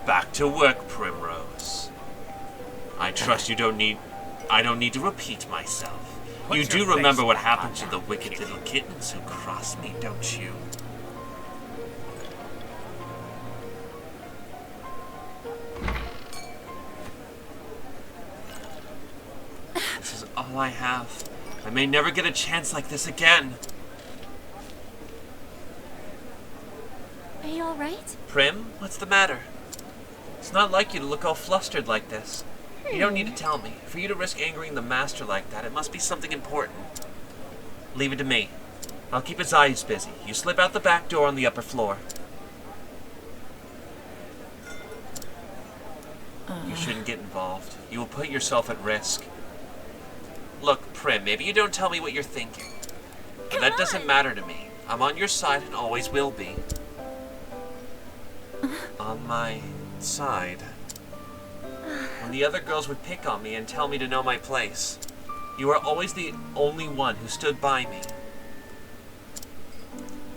Back to work, Primrose. I trust you don't need... I don't need to repeat myself. You do remember what happened to the wicked little kittens who crossed me, don't you? This is all I have. I may never get a chance like this again. Are you alright? Prim, what's the matter? It's not like you to look all flustered like this. You don't need to tell me. For you to risk angering the master like that, it must be something important. Leave it to me. I'll keep his eyes busy. You slip out the back door on the upper floor. You shouldn't get involved. You will put yourself at risk. Look, Prim, maybe you don't tell me what you're thinking. But that doesn't matter to me. I'm on your side and always will be. On my side. When the other girls would pick on me and tell me to know my place, you were always the only one who stood by me.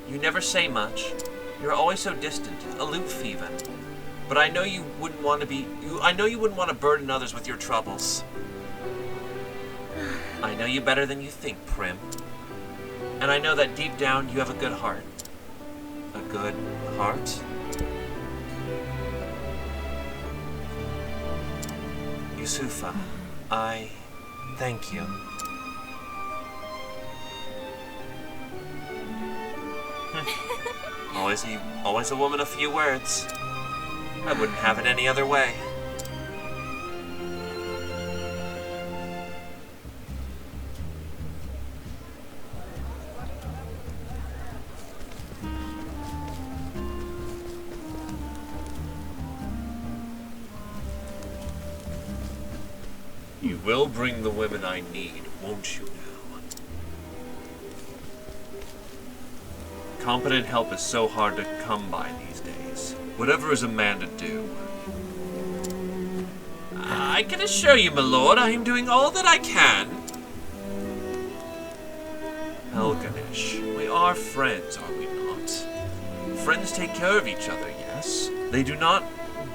You never say much. You're always so distant, aloof even. But I know you wouldn't want to burden others with your troubles. I know you better than you think, Prim. And I know that deep down you have a good heart. A good heart? Yusufa, I thank you. Always a woman of few words. I wouldn't have it any other way. You will bring the women I need, won't you now? Competent help is so hard to come by these days. Whatever is a man to do. I can assure you, my lord, I am doing all that I can. Helganish, we are friends, are we not? Friends take care of each other, yes? They do not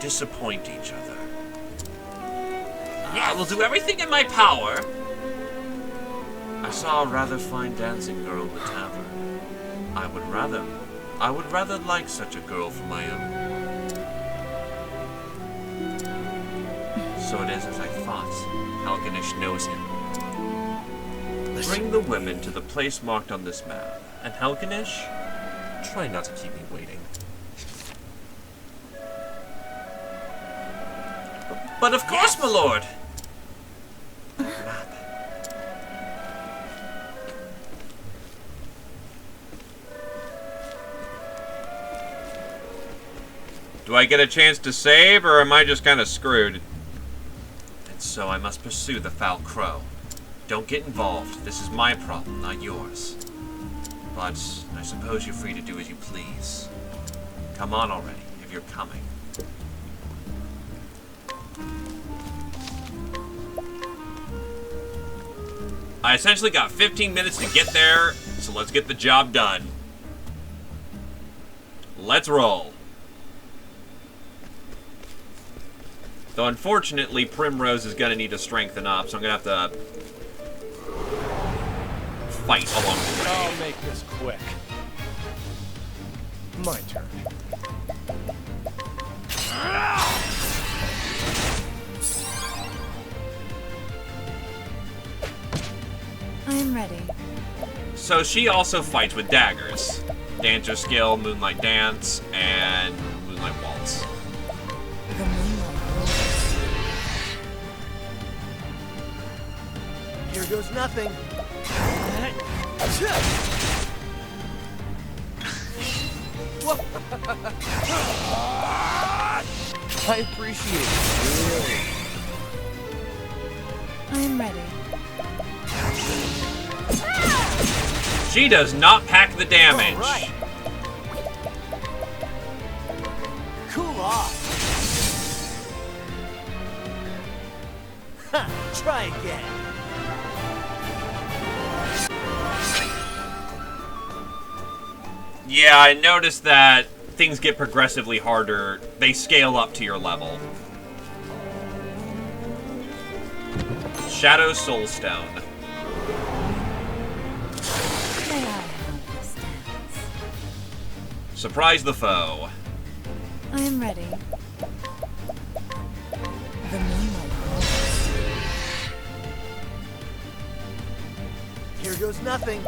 disappoint each other. I will do everything in my power. I saw a rather fine dancing girl in the tavern. I would rather like such a girl for my own. So it is as I thought. Helganish knows him. Bring the women to the place marked on this map. And Helganish, try not to keep me waiting. But of course, my lord! Map. Do I get a chance to save, or am I just kind of screwed? And so I must pursue the foul crow. Don't get involved. This is my problem, not yours. But I suppose you're free to do as you please. Come on already, if you're coming. I essentially got 15 minutes to get there, so let's get the job done. Let's roll. Though unfortunately, Primrose is going to need to strengthen up, so I'm going to have to fight along the way. I'll make this quick. My turn. I am ready. So she also fights with daggers. Dancer skill, Moonlight Dance, and Moonlight Waltz. The moonlight rolls. Here goes nothing. I appreciate it. Really. I am ready. She does not pack the damage. All right. Cool off. Ha! Try again. Yeah, I noticed that things get progressively harder. They scale up to your level. Shadow Soulstone. May I help this dance? Surprise the foe. I am ready. The moonlight rolls. Here goes nothing.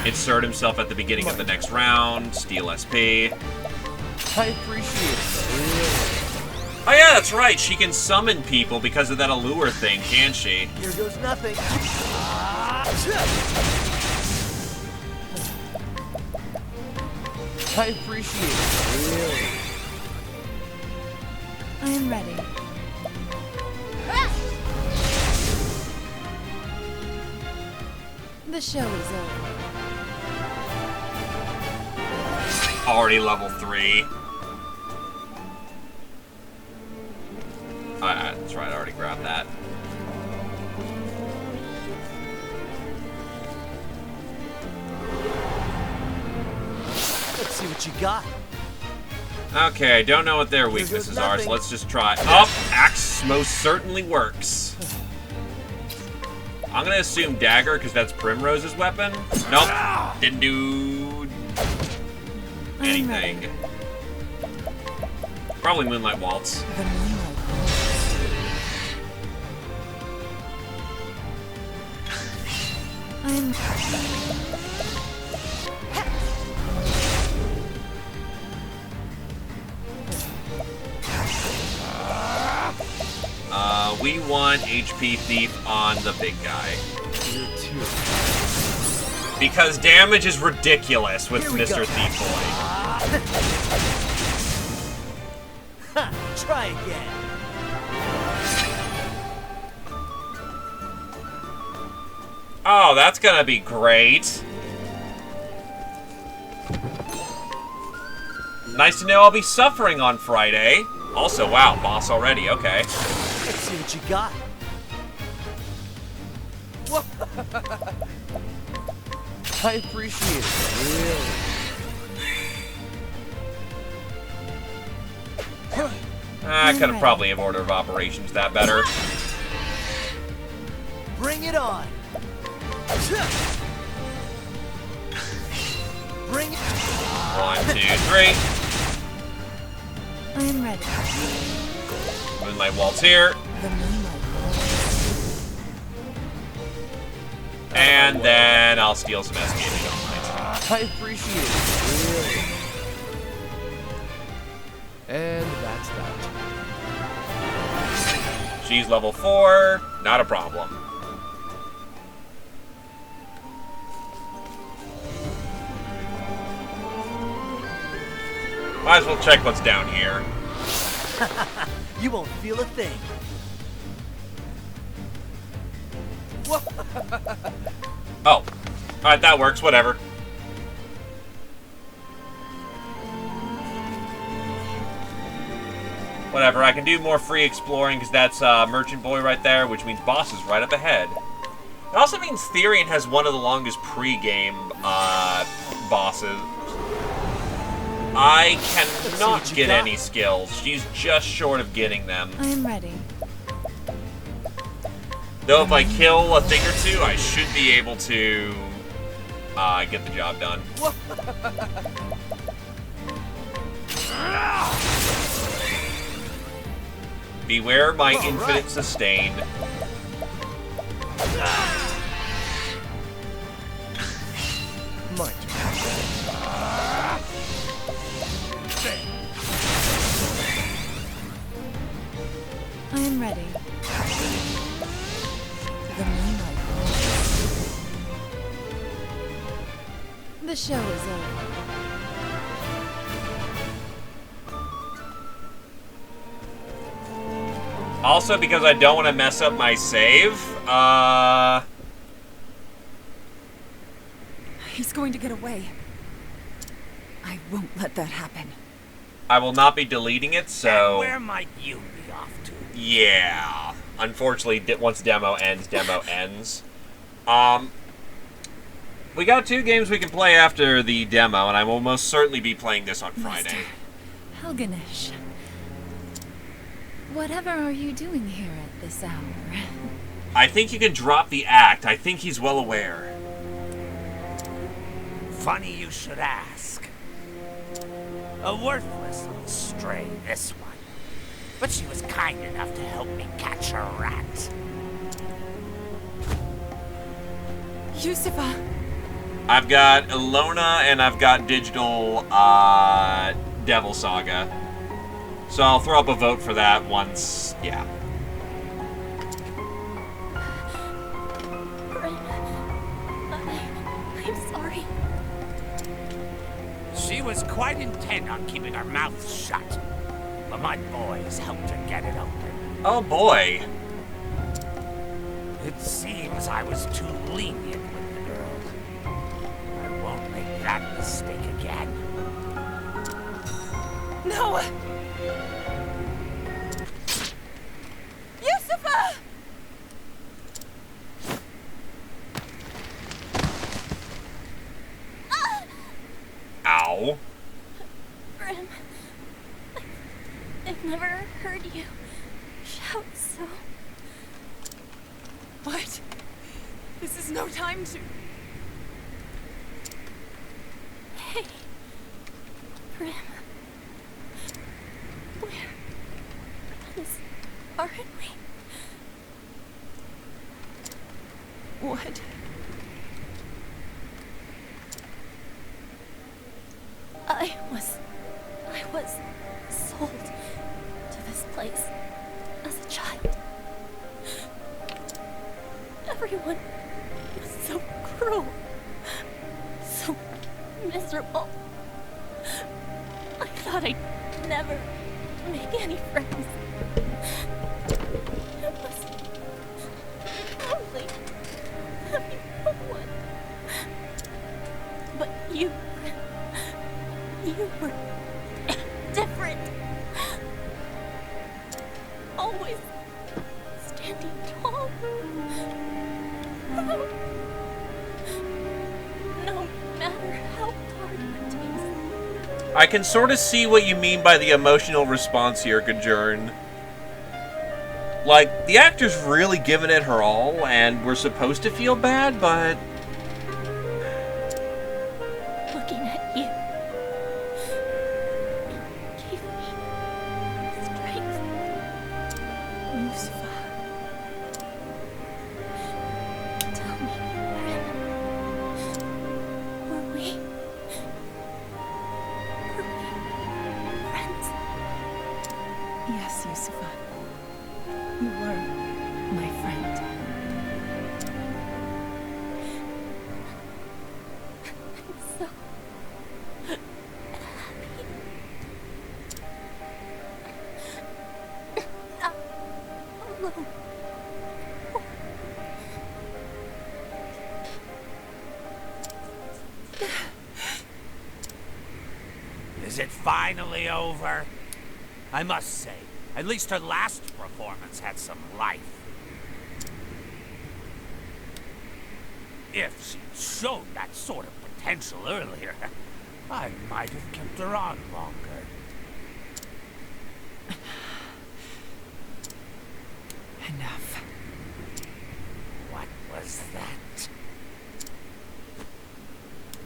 Insert himself at the beginning of the next round. Steal SP. I appreciate it. Really. Oh yeah, that's right. She can summon people because of that allure thing, can't she? Here goes nothing. I appreciate it. Really. I am ready. The show is over. Already level 3. That's right, I already grabbed that. Let's see what you got. Okay, I don't know what their weaknesses are, so let's just try. Oh, Axe most certainly works. I'm gonna assume Dagger, because that's Primrose's weapon. Nope, didn't do anything. Probably Moonlight Waltz. The moonlight rolls. I'm We want HP Thief on the big guy. Because damage is ridiculous with Mr. Thief Boy. Ha! Try again. Oh, that's gonna be great. Nice to know I'll be suffering on Friday. Also, wow, boss already, okay. Let's see what you got. I appreciate it, really. I could have probably have order of operations that better. Bring it on. Bring it. 1, 2, 3. I am ready. Moonlight waltz here. The moonlight waltz. And then I'll steal some SP if you don't mind. I appreciate it, really. And that's that. She's level 4. Not a problem. Might as well check what's down here. You won't feel a thing. Oh. Alright, that works. Whatever. Whatever. I can do more free exploring because that's Merchant Boy right there, which means boss is right up ahead. It also means Therian has one of the longest pre-game bosses. I cannot get any skills. She's just short of getting them. I am ready. Though if I kill a thing or two, I should be able to get the job done. Beware my infinite sustain. My turn. I am ready. The moonlight waltz. The show is over. Also, because I don't want to mess up my save, He's going to get away. I won't let that happen. I will not be deleting it, so... And where might you be off to? Yeah. Unfortunately, once demo ends, demo ends. We got 2 games we can play after the demo, and I will most certainly be playing this on Friday. Mr. Helganish. Whatever are you doing here at this hour? I think you can drop the act. I think he's well aware. Funny you should ask. A worthless little stray, this one. But she was kind enough to help me catch a rat. Yusufa! I've got Ilona and I've got Digital Devil Saga. So I'll throw up a vote for that once, yeah. I'm sorry. She was quite intent on keeping her mouth shut. But my boys helped her get it open. Oh boy. It seems I was too lenient with the girl. I won't make that mistake again. No! Yusufa! Ow. Grim, I've never heard you shout so. What? This is no time to... Hey, Grim. Aren't we? What? I was sold to this place as a child. Everyone was so cruel, so miserable. I thought I'd never make any friends. It was lonely having no one. But you were different. Always standing tall. No matter how hard it takes. I can sort of see what you mean by the emotional response here, Gajern. Like, the actor's really giving it her all, and we're supposed to feel bad, but... Looking at you gave me strength. Yusufa. Tell me, were we friends? Yes, Yusufa. You were my friend. I'm so happy. Not alone. Is it finally over? I must say, at least her last performance had some life. If she'd shown that sort of potential earlier, I might have kept her on longer. Enough. What was that?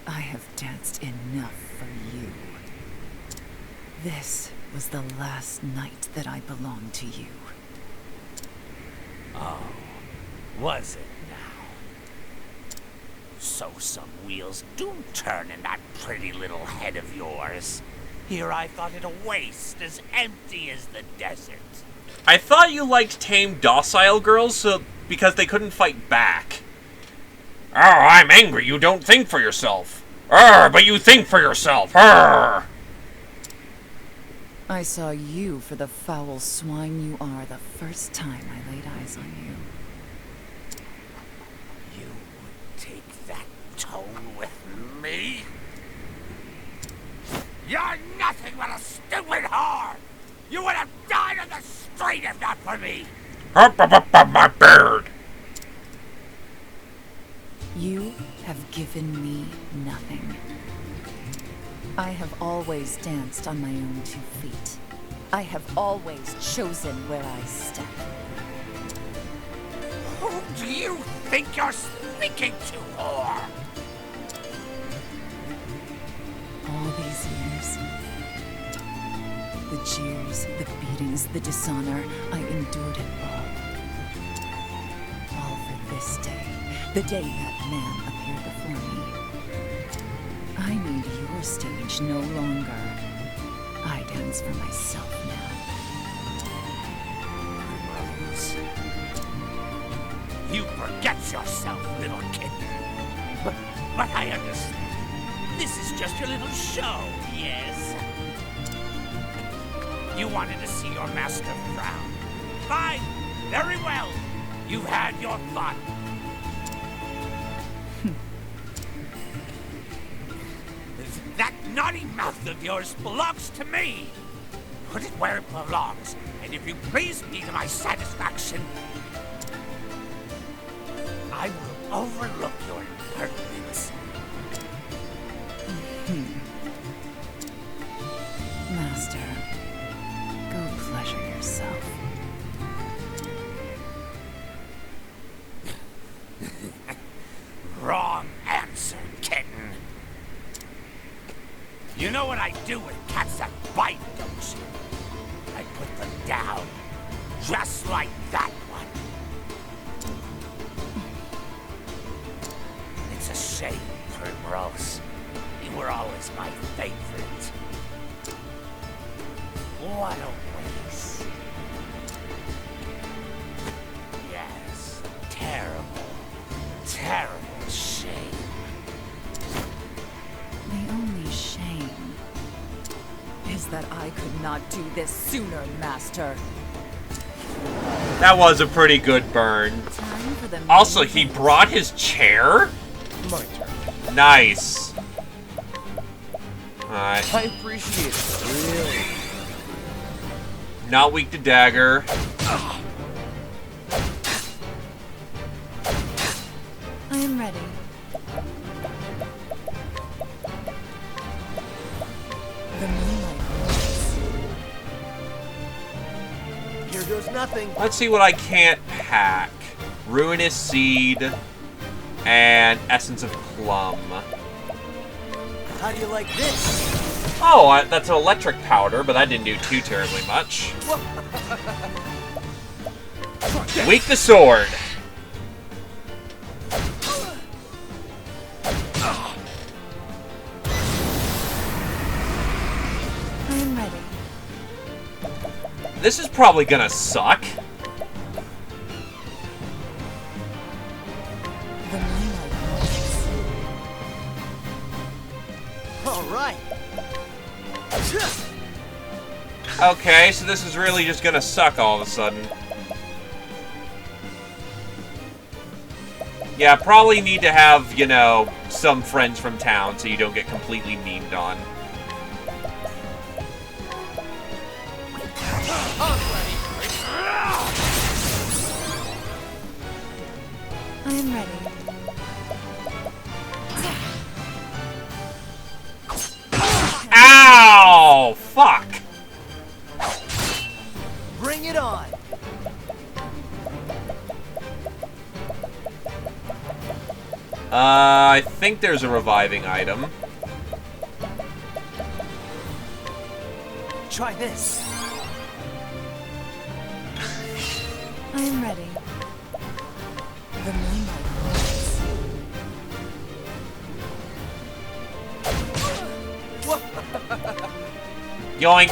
I have danced enough for you. This was the last night that I belonged to you. Oh, was it now? So some wheels do turn in that pretty little head of yours. Here I thought it a waste, as empty as the desert. I thought you liked tame, docile girls because they couldn't fight back. Oh, I'm angry. You don't think for yourself. But you think for yourself. I saw you for the foul swine you are the first time I laid eyes on you. You would take that tone with me? You're nothing but a stupid whore! You would have died on the street if not for me! My beard! You have given me nothing. I have always danced on my own 2 feet. I have always chosen where I step. Who do you think you're speaking to, whore? All these years, the jeers, the beatings, the dishonor, I endured it all. All for this day, the day that man appeared before me. I need your stage no longer. I dance for myself now. Rose. You forget yourself, little kitten. But I understand. This is just your little show, yes? You wanted to see your master frown. Fine, very well. You've had your fun. That naughty mouth of yours belongs to me. Put it where it belongs, and if you please me to my satisfaction, I will overlook your impertinence. Master, go pleasure yourself. Wrong answer, kitten. You know what I do with cats that bite, don't you? I put them down, just like that one. It's a shame, Primrose. You were always my favorite. What a waste. Yes, terrible, terrible shame. The only shame is that I could not do this sooner, Master. That was a pretty good burn. Also, he brought his chair? My turn. Nice. Alright. I appreciate it, really. Not weak to dagger. I am ready. The moonlight glows. Here goes nothing. Let's see what I can't hack. Ruinous Seed and Essence of Plum. How do you like this? Oh, that's an electric powder, but that didn't do too terribly much. Weak the sword. I'm ready. This is probably gonna suck. The moonlight glows. All right. Okay, so this is really just gonna suck all of a sudden. Yeah, probably need to have, you know, some friends from town so you don't get completely memed on. I'm ready. Ow! Fuck! Bring it on. I think there's a reviving item. Try this. I'm ready. The moonlight glows. Yoink!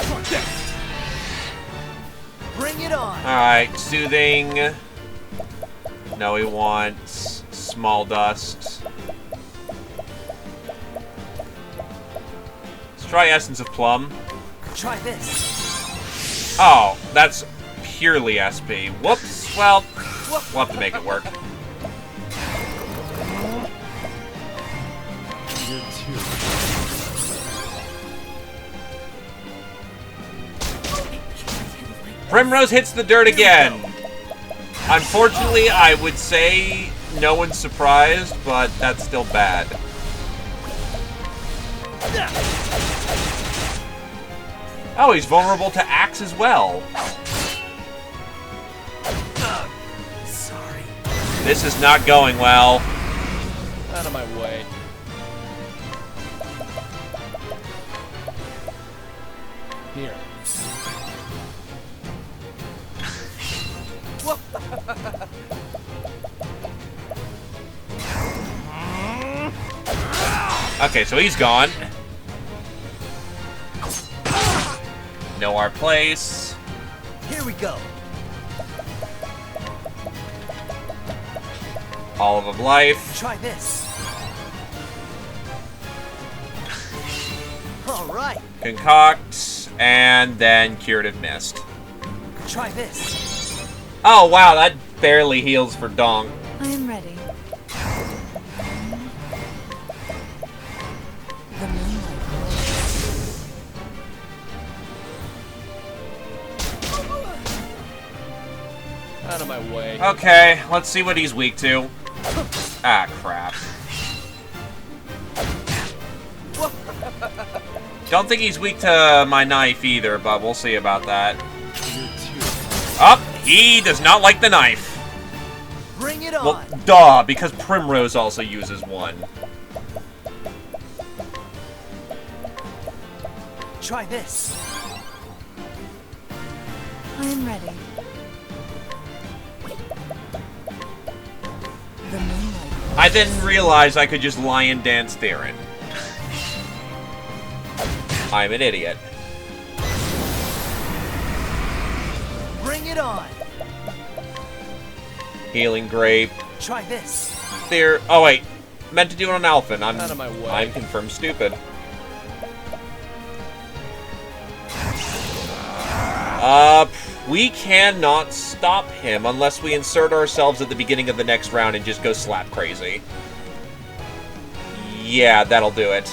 Bring it on. Alright, soothing. No, he wants small dust. Let's try Essence of Plum. Try this. Oh, that's purely SP. Whoops. Well, we'll have to make it work. Primrose hits the dirt again. Unfortunately, I would say no one's surprised, but that's still bad. Oh, he's vulnerable to axe as well. Sorry. This is not going well. Out of my way. Here. Okay, so he's gone. Know our place. Here we go. Olive of Life. Try this. All right. Concoct. And then Curative Mist. Try this. Oh, wow, that barely heals for Donk. I'm ready. The moonlight glows. Out of my way. Okay, let's see what he's weak to. Ah, crap. Don't think he's weak to my knife either, but we'll see about that. Up, he does not like the knife. Bring it on. Well, duh, because Primrose also uses one. Try this. I'm ready. The moonlight glows. I didn't realize I could just Lion Dance Theron. I'm an idiot. Bring it on. Healing Grape. Try this. There. Oh wait, meant to do it on Alphen. I'm Out of my way. I'm confirmed stupid. We cannot stop him unless we insert ourselves at the beginning of the next round and just go slap crazy. Yeah, that'll do it.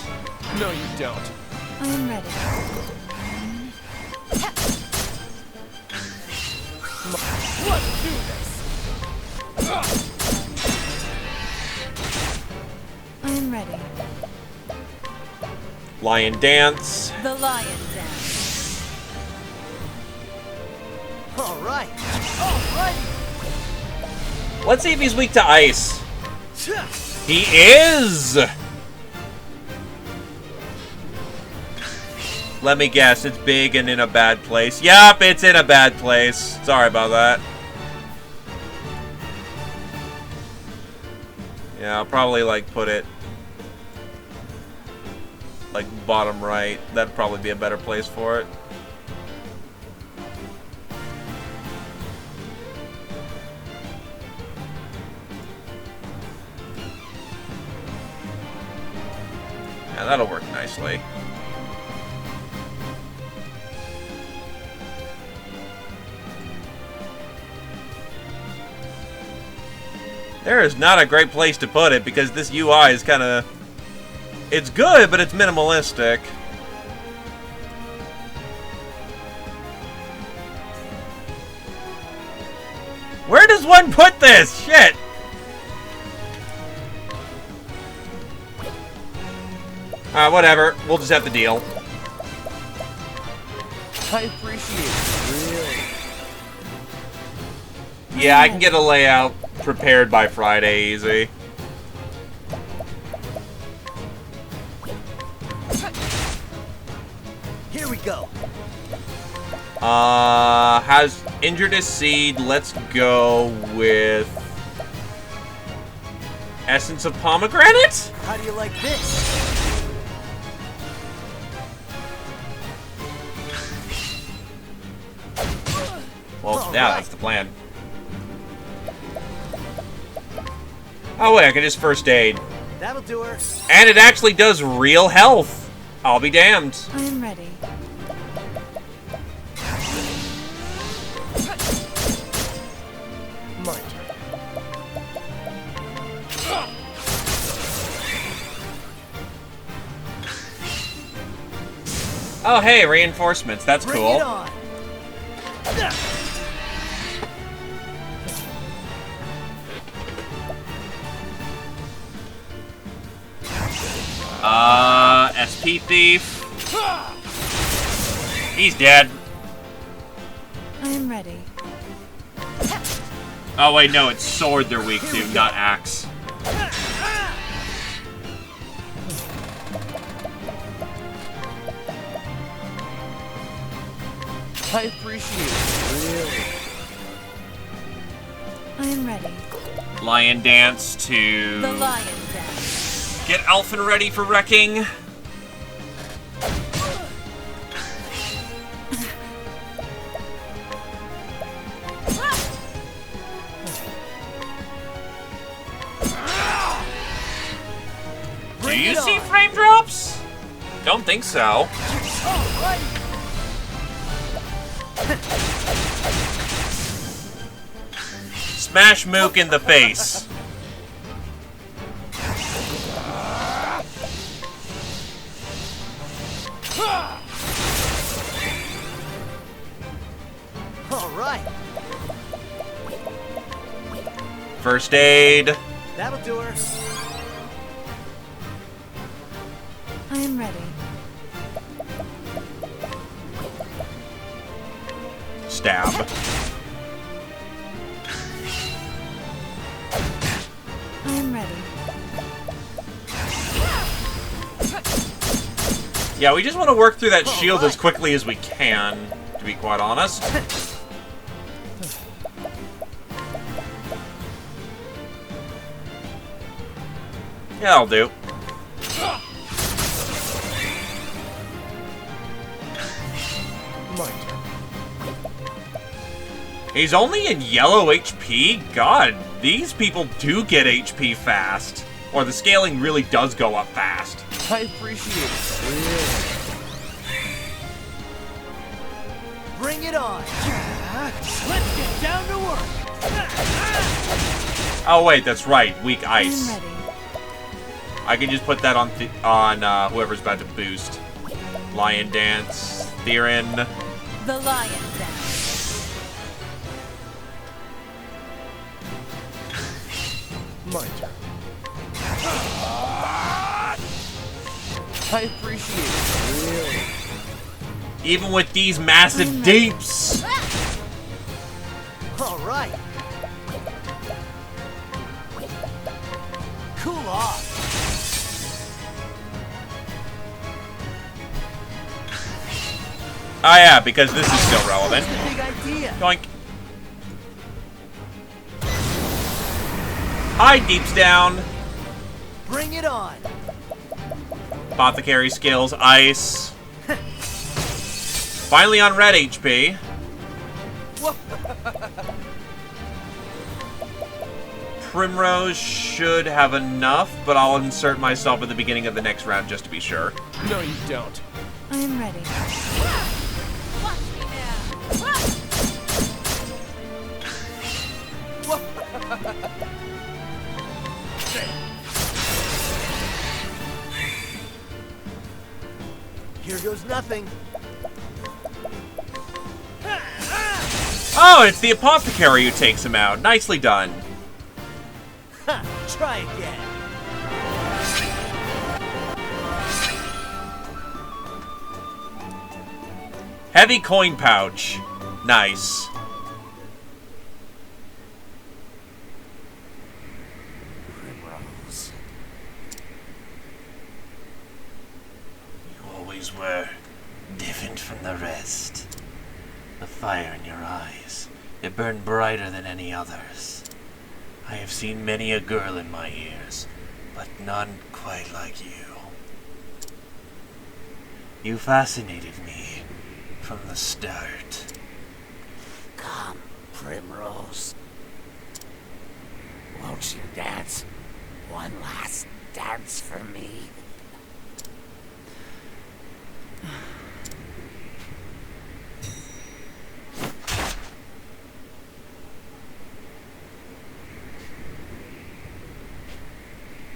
No, you don't. I'm ready. Let's do this. I'm ready. Lion Dance. The lion dance. All right. All right. Let's see if he's weak to ice. He is! Let me guess, it's big and in a bad place. Yup, it's in a bad place. Sorry about that. Yeah, I'll probably, like, put it, like, bottom right. That'd probably be a better place for it. Yeah, that'll work nicely. There is not a great place to put it because this UI is kind of... It's good, but it's minimalistic. Where does one put this? Shit! Whatever. We'll just have to deal. I appreciate it. Really. Yeah, I can get a layout prepared by Friday easy. Here we go. Has injured his seed. Let's go with Essence of Pomegranate? How do you like this? Well, yeah, that's the plan. Oh wait, I can just first aid. That'll do her. And it actually does real health. I'll be damned. I am ready. My turn. Oh hey, reinforcements. That's Bring cool. it on. SP Thief. He's dead. I am ready. Oh wait, no, it's sword they're weak to, not axe. I appreciate it. Really. I am ready. Lion Dance to The lion dance. get Elfin ready for wrecking. Do you see frame drops? Don't think so. Smash Mook in the face. All right. First aid. That'll do her. I am ready. Stab. I am ready. Yeah, we just want to work through that shield as quickly as we can, to be quite honest. Yeah, I'll do. My turn. He's only in yellow HP? God, these people do get HP fast. Or the scaling really does go up fast. I appreciate it. Really. Bring it on. Let's get down to work. Oh wait, that's right. Weak I am ice. ready. I can just put that on whoever's about to boost. Lion Dance, Theron. The lion dance. My turn. I appreciate it. Really. Even with these massive deeps. All right. Cool off. Oh yeah, because this is still relevant. Big idea. Doink. Hi, deeps down. Bring it on. Apothecary skills, ice. Finally on red HP. Primrose should have enough, but I'll insert myself at the beginning of the next round just to be sure. No, you don't. I am ready. Here goes nothing. Oh, it's the Apothecary who takes him out. Nicely done. Ha! Try again. Heavy coin pouch. Nice. Primrose. You always were different from the rest. The fire in your eyes, it burned brighter than any others. I have seen many a girl in my years, but none quite like you. You fascinated me from the start. Come, Primrose. Won't you dance one last dance for me?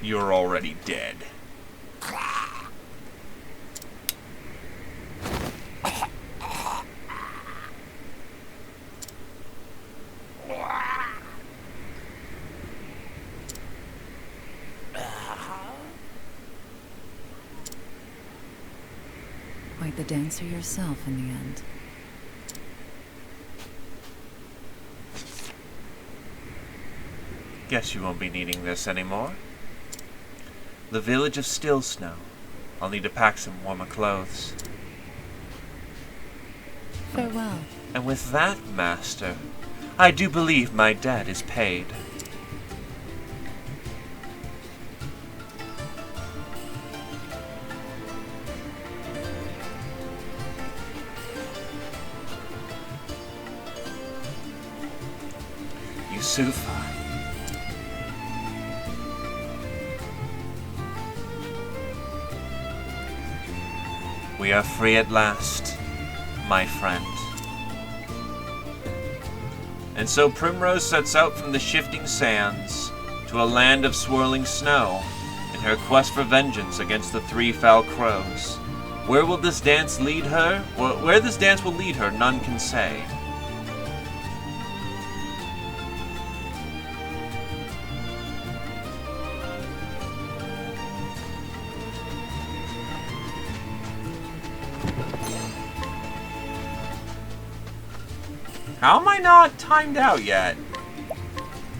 You're already dead. Quite the dancer yourself in the end. Guess you won't be needing this anymore. The village of Still Snow. I'll need to pack some warmer clothes. Farewell. And with that, Master, I do believe my debt is paid. Yusufa. We are free at last, my friend. And so Primrose sets out from the shifting sands to a land of swirling snow in her quest for vengeance against the three foul crows. Where will this dance lead her? Well, where this dance will lead her, none can say. How am I not timed out yet?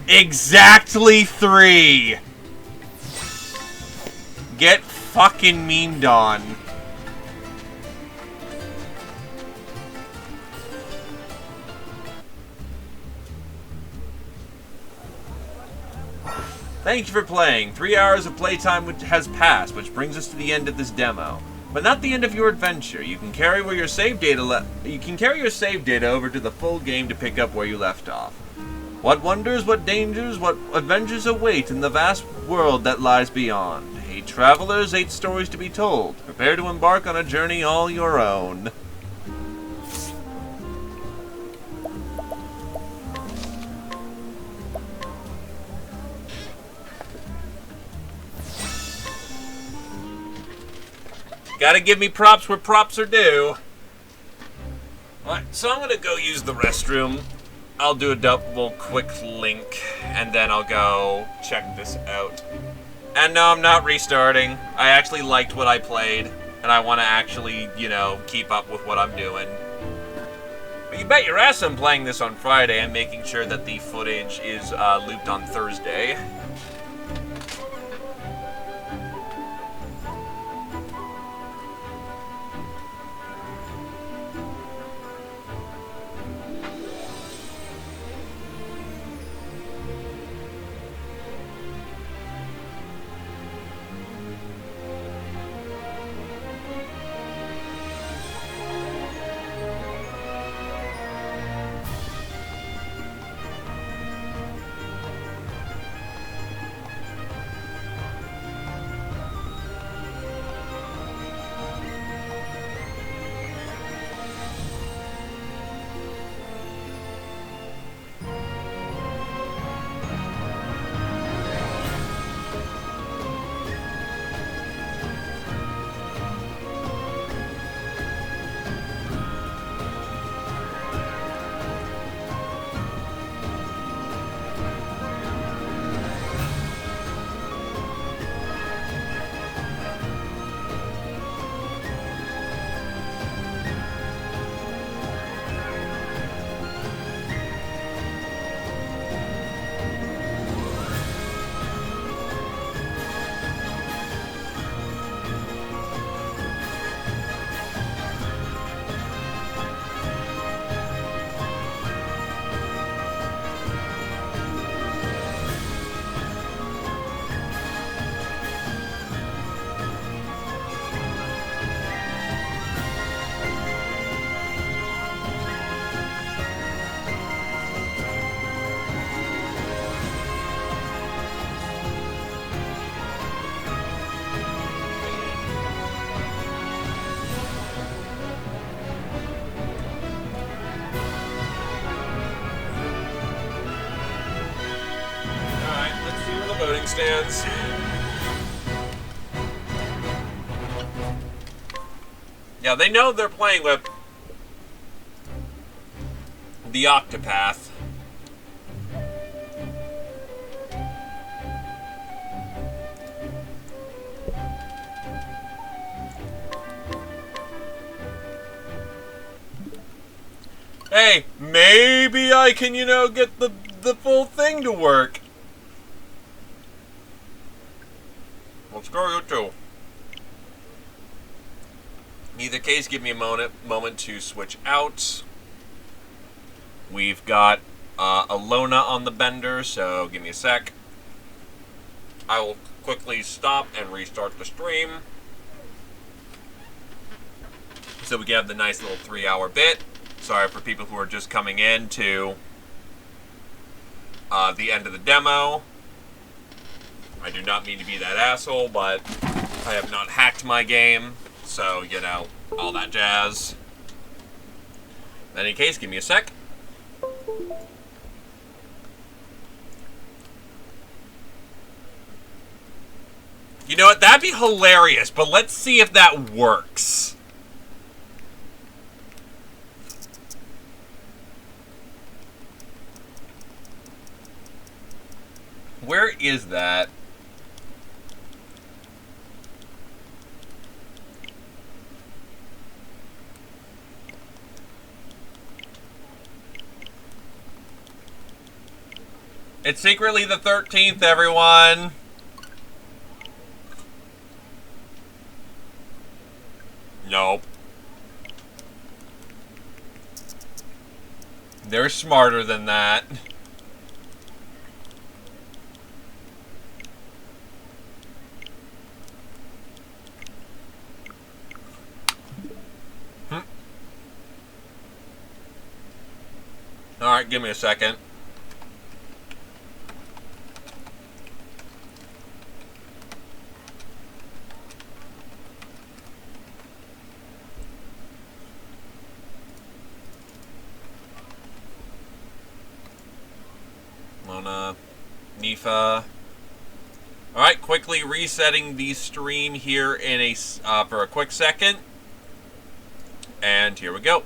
Exactly 3! Get fucking memed on. Thank you for playing. 3 hours of playtime has passed, which brings us to the end of this demo. But not the end of your adventure. You can carry your save data over to the full game to pick up where you left off. What wonders, what dangers, what adventures await in the vast world that lies beyond. 8 travelers, 8 stories to be told. Prepare to embark on a journey all your own. Gotta give me props where props are due. Alright, so I'm gonna go use the restroom. I'll do a double quick link, and then I'll go check this out. And no, I'm not restarting. I actually liked what I played, and I want to actually, you know, keep up with what I'm doing. But you bet your ass I'm playing this on Friday and making sure that the footage is looped on Thursday. Voting stands. Yeah, they know they're playing with the Octopath. Hey, maybe I can, you know, get the full thing to work. Let's go, you two. In either case, give me a moment to switch out. We've got Alona on the bender, so give me a sec. I will quickly stop and restart the stream, so we can have the nice little 3-hour bit. Sorry for people who are just coming in to the end of the demo. I do not mean to be that asshole, but I have not hacked my game, so, you know, all that jazz. In any case, give me a sec. You know what? That'd be hilarious, but let's see if that works. Where is that? It's secretly the 13th, everyone. Nope. They're smarter than that. Alright, give me a second. Nifa. Alright, quickly resetting the stream here in for a quick second. And here we go.